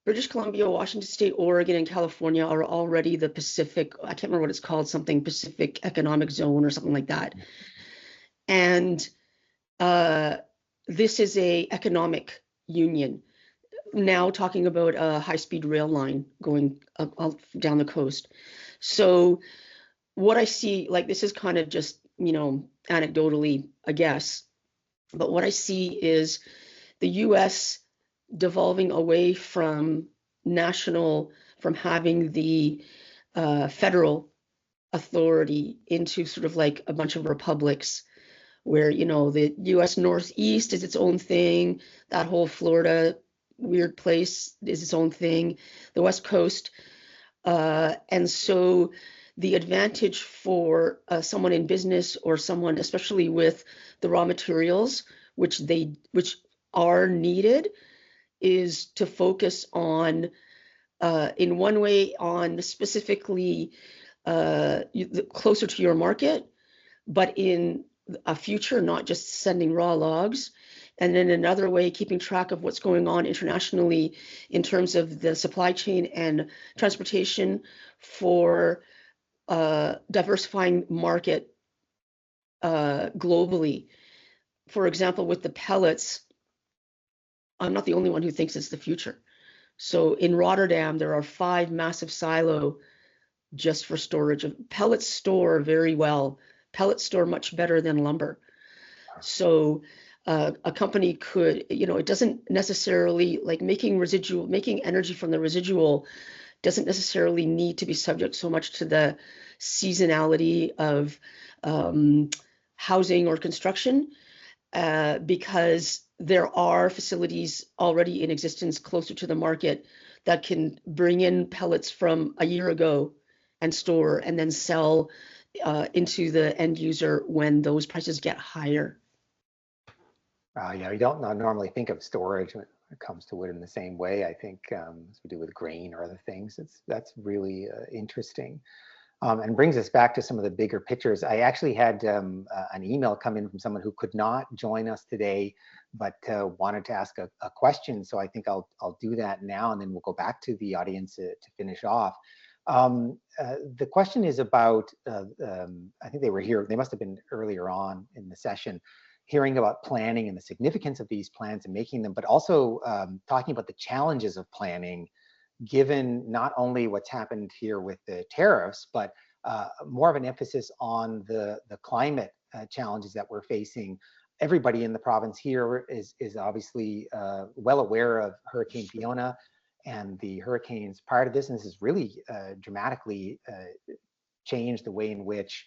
British Columbia, Washington State, Oregon, and California are already the Pacific, I can't remember what it's called, something Pacific Economic Zone or something like that. And this is a economic union. Now talking about a high-speed rail line going up down the coast. So what I see, like, this is kind of just, anecdotally, I guess, but what I see is the US devolving away from having the federal authority into sort of like a bunch of republics, where, the US Northeast is its own thing, that whole Florida weird place is its own thing, the West Coast. And so the advantage for someone in business, or someone especially with the raw materials, which are needed, is to focus on, in one way, on specifically closer to your market, but in a future, not just sending raw logs. And in another way, keeping track of what's going on internationally in terms of the supply chain and transportation for diversifying market globally. For example, with the pellets, I'm not the only one who thinks it's the future. So in Rotterdam, there are 5 massive silo just for storage of pellets. Store very well. Pellets store much better than lumber. So a company could, it doesn't necessarily, like, making energy from the residual doesn't necessarily need to be subject so much to the seasonality of housing or construction, because there are facilities already in existence closer to the market that can bring in pellets from a year ago and store and then sell into the end user when those prices get higher. Yeah, we don't normally think of storage when it comes to wood in the same way. I think as we do with grain or other things. That's really interesting. And brings us back to some of the bigger pictures. I actually had an email come in from someone who could not join us today, but wanted to ask a question. So I think I'll do that now, and then we'll go back to the audience to finish off. The question is about, I think they were here, they must have been earlier on in the session, hearing about planning and the significance of these plans and making them, but also talking about the challenges of planning, given not only what's happened here with the tariffs, but more of an emphasis on the climate challenges that we're facing. Everybody in the province here is obviously well aware of Hurricane Fiona and the hurricanes prior to this, and this has really dramatically changed the way in which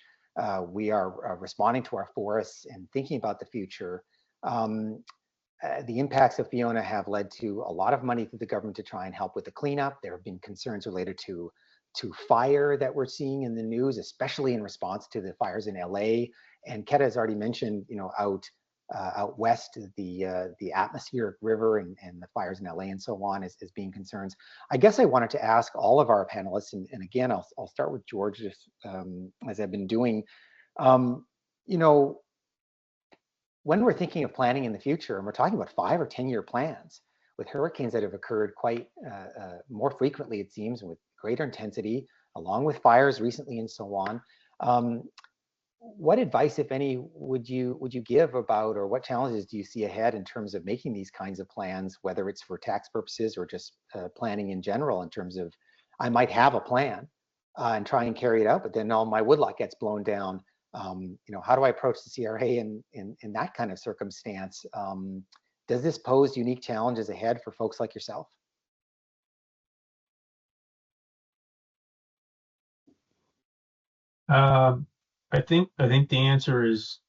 we are responding to our forests and thinking about the future. The impacts of Fiona have led to a lot of money through the government to try and help with the cleanup. There have been concerns related to fire that we're seeing in the news, especially in response to the fires in LA. And Keta has already mentioned, out west, the atmospheric river and the fires in LA and so on as being concerns. I guess I wanted to ask all of our panelists, and again, I'll start with George, as I've been doing. When we're thinking of planning in the future, and we're talking about 5 or 10-year plans with hurricanes that have occurred quite more frequently, it seems, and with greater intensity, along with fires recently and so on, what advice, if any, would you give about, or what challenges do you see ahead in terms of making these kinds of plans, whether it's for tax purposes or just planning in general, in terms of, I might have a plan and try and carry it out, but then all my woodlot gets blown down. How do I approach the CRA in that kind of circumstance? Does this pose unique challenges ahead for folks like yourself? I think the answer is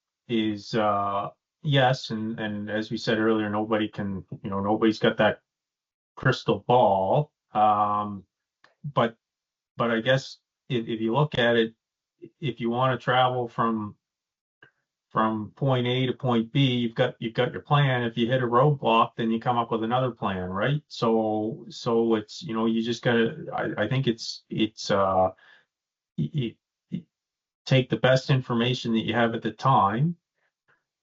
yes, and as we said earlier, nobody's got that crystal ball. But I guess if you look at it, if you want to travel from point A to point B, you've got your plan. If you hit a roadblock, then you come up with another plan, right? So it's, you just gotta, I think it's you take the best information that you have at the time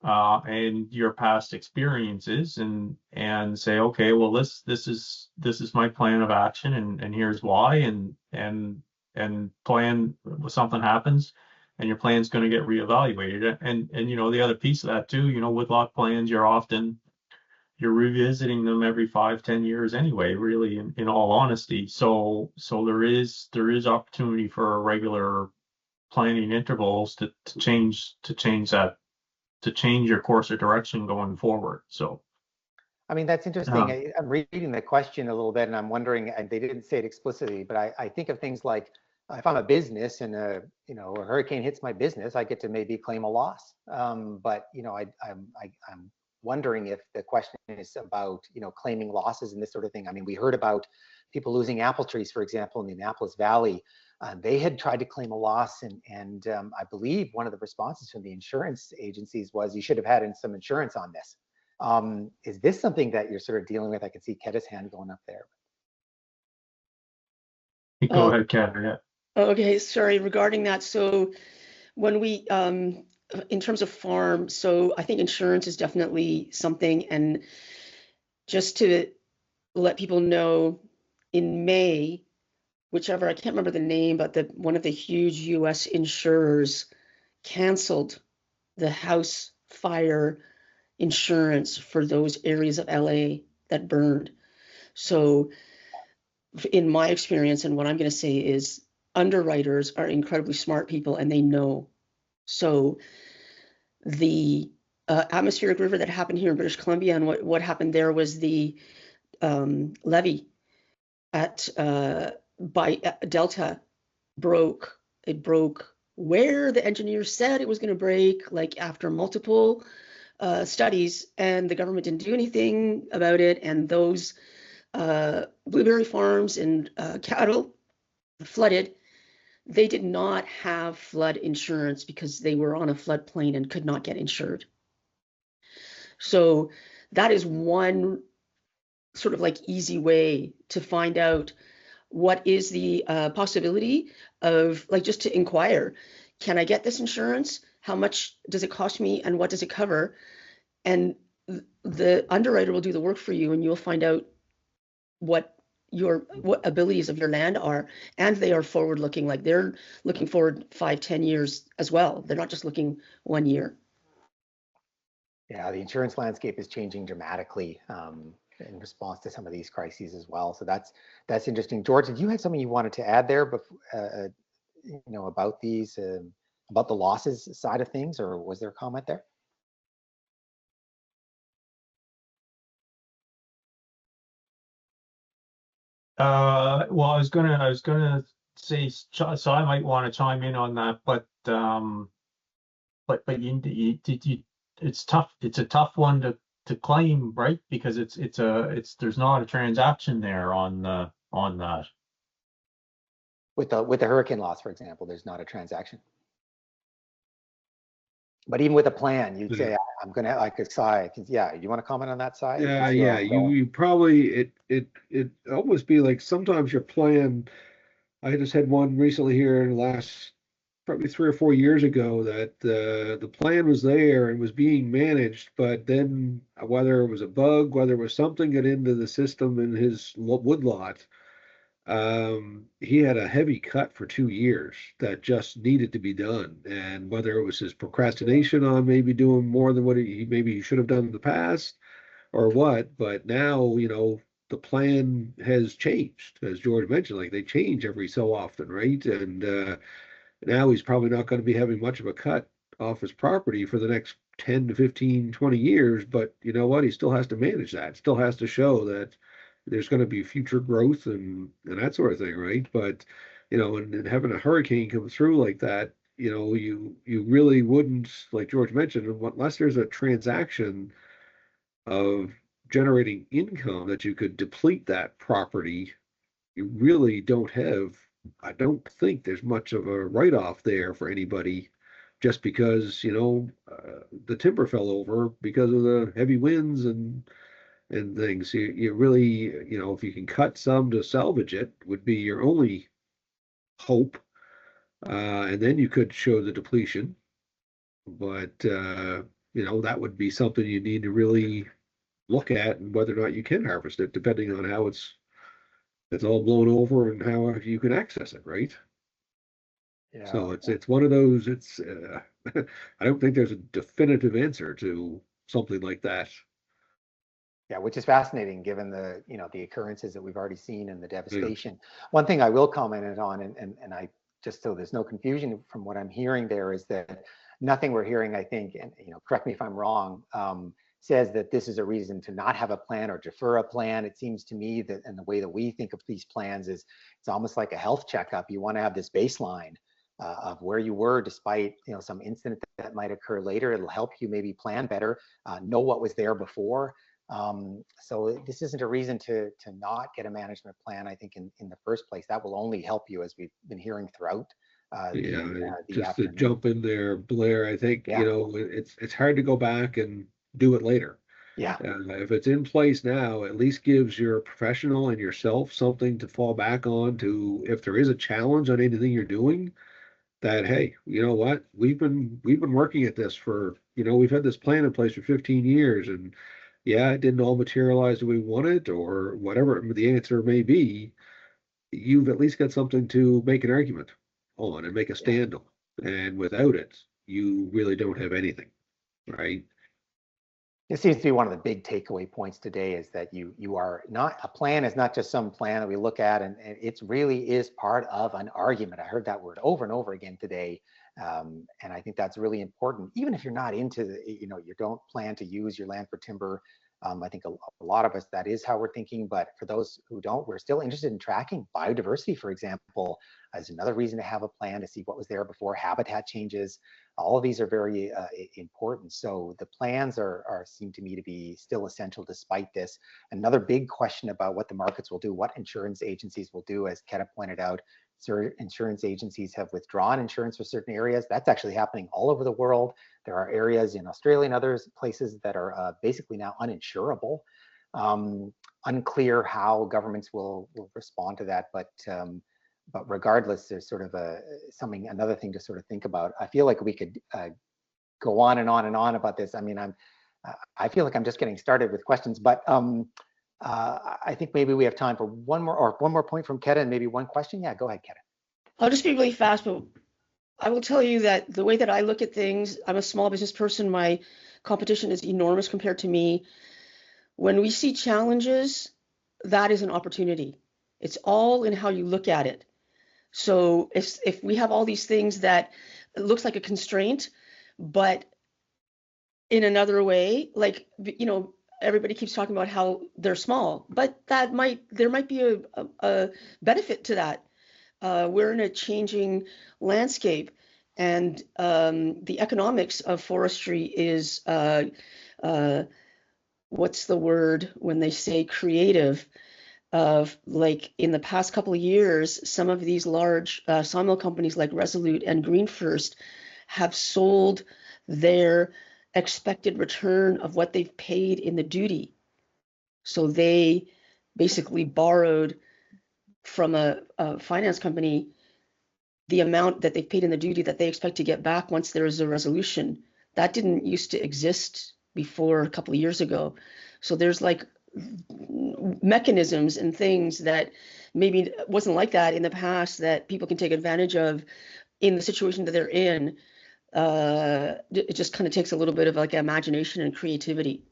and your past experiences and say, okay, well, this is my plan of action, and here's why, and plan when something happens, and your plan's going to get reevaluated. And the other piece of that too, woodlot plans, you're revisiting them every 5-10 years anyway, really, in all honesty. So there is opportunity for regular planning intervals to change your course or direction going forward. So I mean, that's interesting. I'm reading the question a little bit, and I'm wondering, and they didn't say it explicitly, but I think of things like, if I'm a business and a hurricane hits my business, I get to maybe claim a loss. But I'm wondering if the question is about claiming losses and this sort of thing. I mean, we heard about people losing apple trees, for example, in the Annapolis Valley. They had tried to claim a loss, and I believe one of the responses from the insurance agencies was, you should have had some insurance on this. Is this something that you're sort of dealing with? I can see Keta's hand going up there. Go ahead, Keta. Yeah. Okay, sorry, regarding that. So when we, in terms of farm, so I think insurance is definitely something. And just to let people know, in May, I can't remember the name, but one of the huge US insurers canceled the house fire insurance for those areas of LA that burned. So in my experience, and what I'm going to say is, underwriters are incredibly smart people, and they know. So the atmospheric river that happened here in British Columbia, and what happened there was the levee by Delta broke. It broke where the engineers said it was going to break, like after multiple studies, and the government didn't do anything about it. And those blueberry farms and cattle flooded. They did not have flood insurance because they were on a floodplain and could not get insured. So that is one sort of like easy way to find out what is the possibility of, like, just to inquire, can I get this insurance? How much does it cost me and what does it cover? And the underwriter will do the work for you, and you'll find out what abilities of your land are, and they are forward looking, like they're looking forward 5-10 years as well. They're not just looking 1 year. Yeah, the insurance landscape is changing dramatically in response to some of these crises as well. So that's interesting. George, did you have something you wanted to add there before, about these about the losses side of things, or was there a comment there? Well, I was gonna say, so I might want to chime in on that, but it's tough. It's a tough one to claim, right? Because there's not a transaction there on that. With the hurricane loss, for example, there's not a transaction. But even with a plan, you'd say, I'm going to, like a side. Yeah, you want to comment on that side? Yeah. You probably, it almost be like sometimes your plan. I just had one recently here in the last probably 3 or 4 years ago that the plan was there and was being managed, but then whether it was a bug, whether it was something got into the system in his woodlot, he had a heavy cut for 2 years that just needed to be done. And whether it was his procrastination on maybe doing more than what he should have done in the past or what, but now, the plan has changed, as George mentioned, like they change every so often, right? And now he's probably not going to be having much of a cut off his property for the next 10 to 15, 20 years. But you know what? He still has to manage that. Still has to show that there's going to be future growth and that sort of thing, right? But, and having a hurricane come through like that, you really wouldn't, like George mentioned, unless there's a transaction of generating income that you could deplete that property, you really don't have, I don't think there's much of a write-off there for anybody just because, the timber fell over because of the heavy winds and things. You really, if you can cut some to salvage it, would be your only hope. And then you could show the depletion. But, that would be something you need to really look at and whether or not you can harvest it, depending on how it's all blown over and how you can access it, right? Yeah. So it's one of those. It's I don't think there's a definitive answer to something like that. Yeah, which is fascinating given the the occurrences that we've already seen and the devastation. Yeah. One thing I will comment on, and I just so there's no confusion from what I'm hearing there, is that nothing we're hearing, I think, and correct me if I'm wrong, says that this is a reason to not have a plan or defer a plan. It seems to me that, and the way that we think of these plans is, it's almost like a health checkup. You want to have this baseline of where you were, despite some incident that might occur later. It'll help you maybe plan better, know what was there before. So this isn't a reason to not get a management plan. I think in the first place, that will only help you, as we've been hearing throughout. Just to jump in there, Blair, I think it's hard to go back and do it later. Yeah. If it's in place now, at least gives your professional and yourself something to fall back on to, if there is a challenge on anything you're doing, that, hey, you know what, we've been working at this for, we've had this plan in place for 15 years, and yeah, it didn't all materialize the way we wanted, or whatever the answer may be. You've at least got something to make an argument on and make a stand on. And without it, you really don't have anything, right? It seems to be one of the big takeaway points today, is that you are not, a plan is not just some plan that we look at, and it really is part of an argument. I heard that word over and over again today. And I think that's really important, even if you're not into you don't plan to use your land for timber. I think a lot of us, that is how we're thinking, but for those who don't, we're still interested in tracking biodiversity, for example, as another reason to have a plan to see what was there before, habitat changes. All of these are very important. So the plans seem to me to be still essential despite this. Another big question about what the markets will do, what insurance agencies will do, as Keta pointed out. Insurance agencies have withdrawn insurance for certain areas. That's actually happening all over the world. There are areas in Australia and other places that are basically now uninsurable. Unclear how governments will respond to that, but regardless, there's sort of another thing to sort of think about. I feel like we could go on and on and on about this. I mean, I feel like I'm just getting started with questions, but I think maybe we have time for one more point from Keta and maybe one question. Yeah, go ahead, Keta. I'll just be really fast, but I will tell you that the way that I look at things, I'm a small business person. My competition is enormous compared to me. When we see challenges, that is an opportunity. It's all in how you look at it. So if we have all these things that it looks like a constraint, but in another way, like, you know, everybody keeps talking about how they're small, but there might be a benefit to that. We're in a changing landscape, and the economics of forestry is what's the word when they say creative? Like in the past couple of years, some of these large sawmill companies like Resolute and Green First have sold their expected return of what they've paid in the duty. So they basically borrowed from a finance company the amount that they've paid in the duty that they expect to get back once there is a resolution. That didn't used to exist before a couple of years ago. So there's like mechanisms and things that maybe wasn't like that in the past that people can take advantage of in the situation that they're in. It just kind of takes a little bit of like imagination and creativity.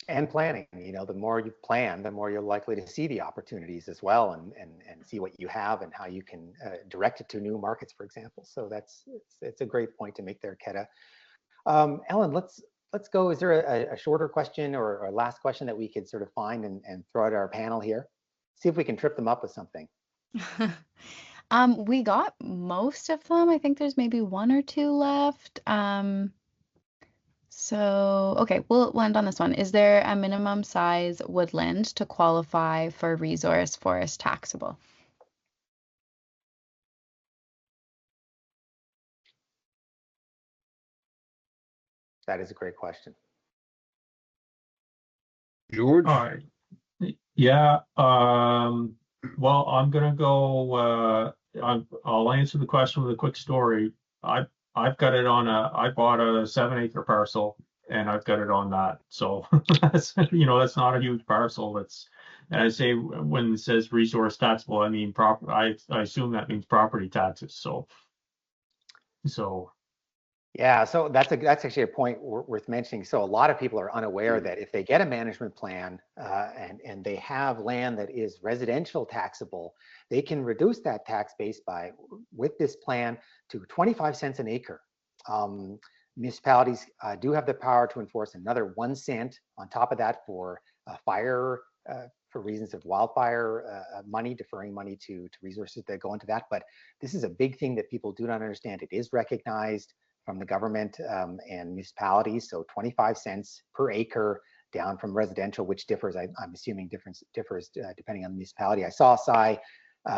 And planning, you know, the more you plan, the more you're likely to see the opportunities as well, and see what you have and how you can direct it to new markets, for example. So it's a great point to make there, Keta. Ellen, let's go. Is there a shorter question or a last question that we could sort of find and throw at our panel here? See if we can trip them up with something. We got most of them. I think there's maybe one or two left. So, okay, we'll end on this one. Is there a minimum size woodland to qualify for resource forest taxable? That is a great question. George? All right. Yeah. Well, I'm gonna go. I'll answer the question with a quick story. I've got it on I bought a 7-acre parcel, and I've got it on that. So that's, you know, that's not a huge parcel. And I say when it says resource taxable, I mean I assume that means property taxes. So. Yeah, so that's actually a point worth mentioning. So a lot of people are unaware that if they get a management plan and they have land that is residential taxable, they can reduce that tax base with this plan to 25 cents an acre. Municipalities do have the power to enforce another 1 cent on top of that for fire, for reasons of wildfire money, deferring money to resources that go into that. But this is a big thing that people do not understand. It is recognized from the government and municipalities. So 25 cents per acre down from residential, which differs, I'm assuming differs depending on the municipality. I saw Cy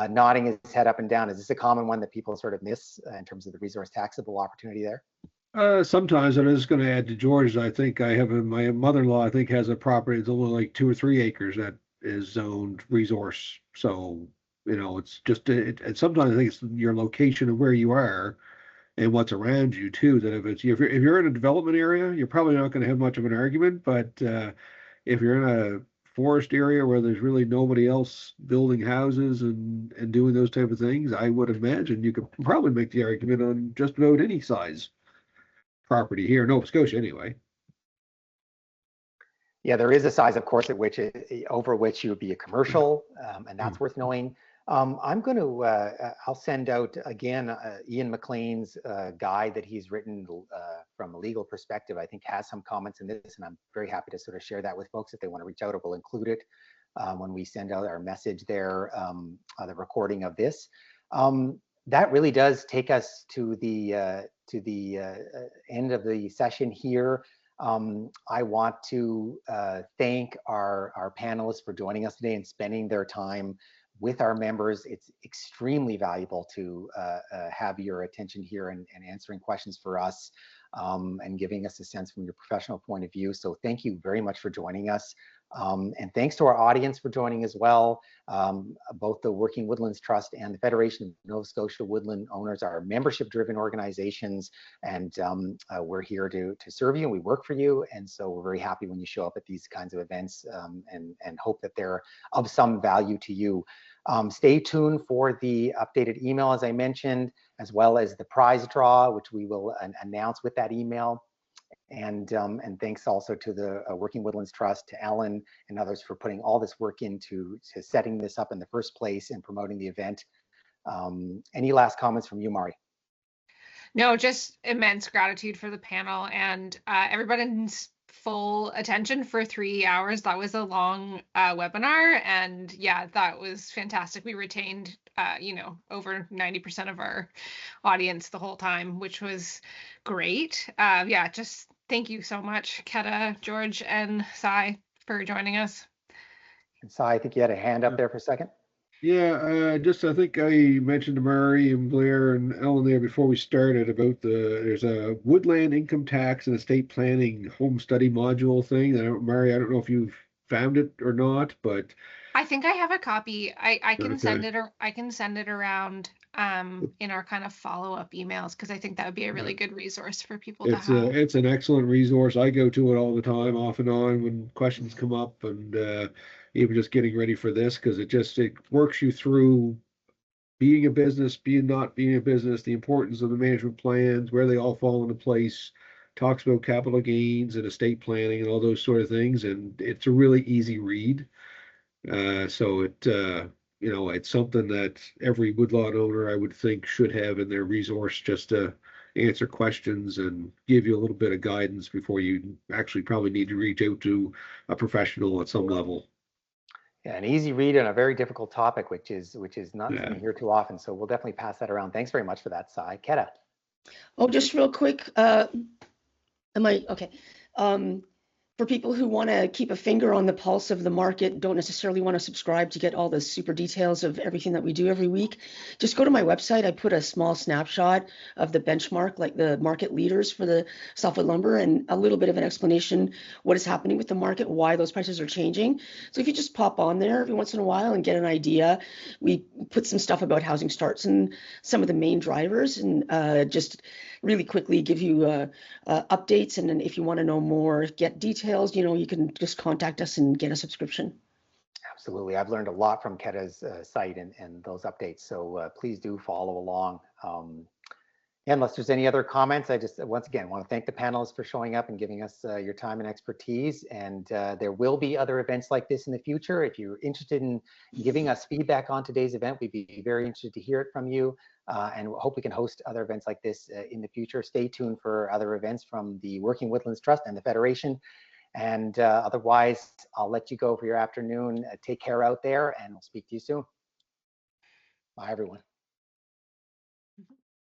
nodding his head up and down. Is this a common one that people sort of miss in terms of the resource taxable opportunity there? Sometimes, and I was going to add to George, I think I have my mother-in-law, I think, has a property that's only like 2 or 3 acres that is zoned resource. So, you know, it's just, and sometimes I think it's your location of where you are and what's around you too, that if you're in a development area, you're probably not going to have much of an argument. But if you're in a forest area where there's really nobody else building houses and doing those type of things, I would imagine you could probably make the argument on just about any size property here in Nova Scotia anyway. Yeah, there is a size, of course, at which over which you would be a commercial, and that's worth knowing. I'm going to, I'll send out again, Ian McLean's guide that he's written from a legal perspective, I think has some comments in this, and I'm very happy to sort of share that with folks if they want to reach out, or we'll include it when we send out our message there, the recording of this. That really does take us to the end of the session here. I want to thank our panelists for joining us today and spending their time with our members. It's extremely valuable to have your attention here and answering questions for us and giving us a sense from your professional point of view. So thank you very much for joining us. And thanks to our audience for joining as well. Both the Working Woodlands Trust and the Federation of Nova Scotia Woodland Owners are membership-driven organizations, and we're here to serve you, and we work for you. And so we're very happy when you show up at these kinds of events, and hope that they're of some value to you. Stay tuned for the updated email, as I mentioned, as well as the prize draw, which we will announce with that email. And thanks also to the Working Woodlands Trust, to Ellen and others for putting all this work into setting this up in the first place and promoting the event. Any last comments from you, Mari? No, just immense gratitude for the panel and everybody's full attention for 3 hours. That was a long webinar, and yeah, that was fantastic. We retained over 90% of our audience the whole time, which was great. Yeah, just thank you so much, Keta, George, and Sai for joining us. And Sai, I think you had a hand up there for a second. Yeah, I think I mentioned to Murray and Blair and Ellen there before we started about there's a woodland income tax and estate planning home study module thing. Murray, I don't know if you've found it or not, but I think I have a copy. I can Okay. send it, or I can send it around in our kind of follow-up emails, because I think that would be a really good resource for people to have. it's an excellent resource. I go to it all the time, off and on, when questions come up, and even just getting ready for this, because it works you through being a business, not being a business, the importance of the management plans, where they all fall into place, talks about capital gains and estate planning and all those sort of things. And it's a really easy read. So it's something that every woodlot owner, I would think, should have in their resource, just to answer questions and give you a little bit of guidance before you actually probably need to reach out to a professional at some level. Yeah, an easy read on a very difficult topic, which is not something you hear too often. So we'll definitely pass that around. Thanks very much for that, Sai. Keta. Oh, just real quick. Okay. For people who want to keep a finger on the pulse of the market, don't necessarily want to subscribe to get all the super details of everything that we do every week, just go to my website. I put a small snapshot of the benchmark, like the market leaders for the softwood lumber, and a little bit of an explanation what is happening with the market, why those prices are changing. So if you just pop on there every once in a while and get an idea, we put some stuff about housing starts and some of the main drivers, and just really quickly give you updates. And then if you want to know more, get details, you can just contact us and get a subscription. Absolutely. I've learned a lot from Keta's site and those updates. So please do follow along. Unless there's any other comments, I just once again want to thank the panelists for showing up and giving us your time and expertise. And there will be other events like this in the future. If you're interested in giving us feedback on today's event, we'd be very interested to hear it from you. And hope we can host other events like this in the future. Stay tuned for other events from the Working Woodlands Trust and the Federation. And otherwise, I'll let you go for your afternoon. Take care out there, and we'll speak to you soon. Bye, everyone.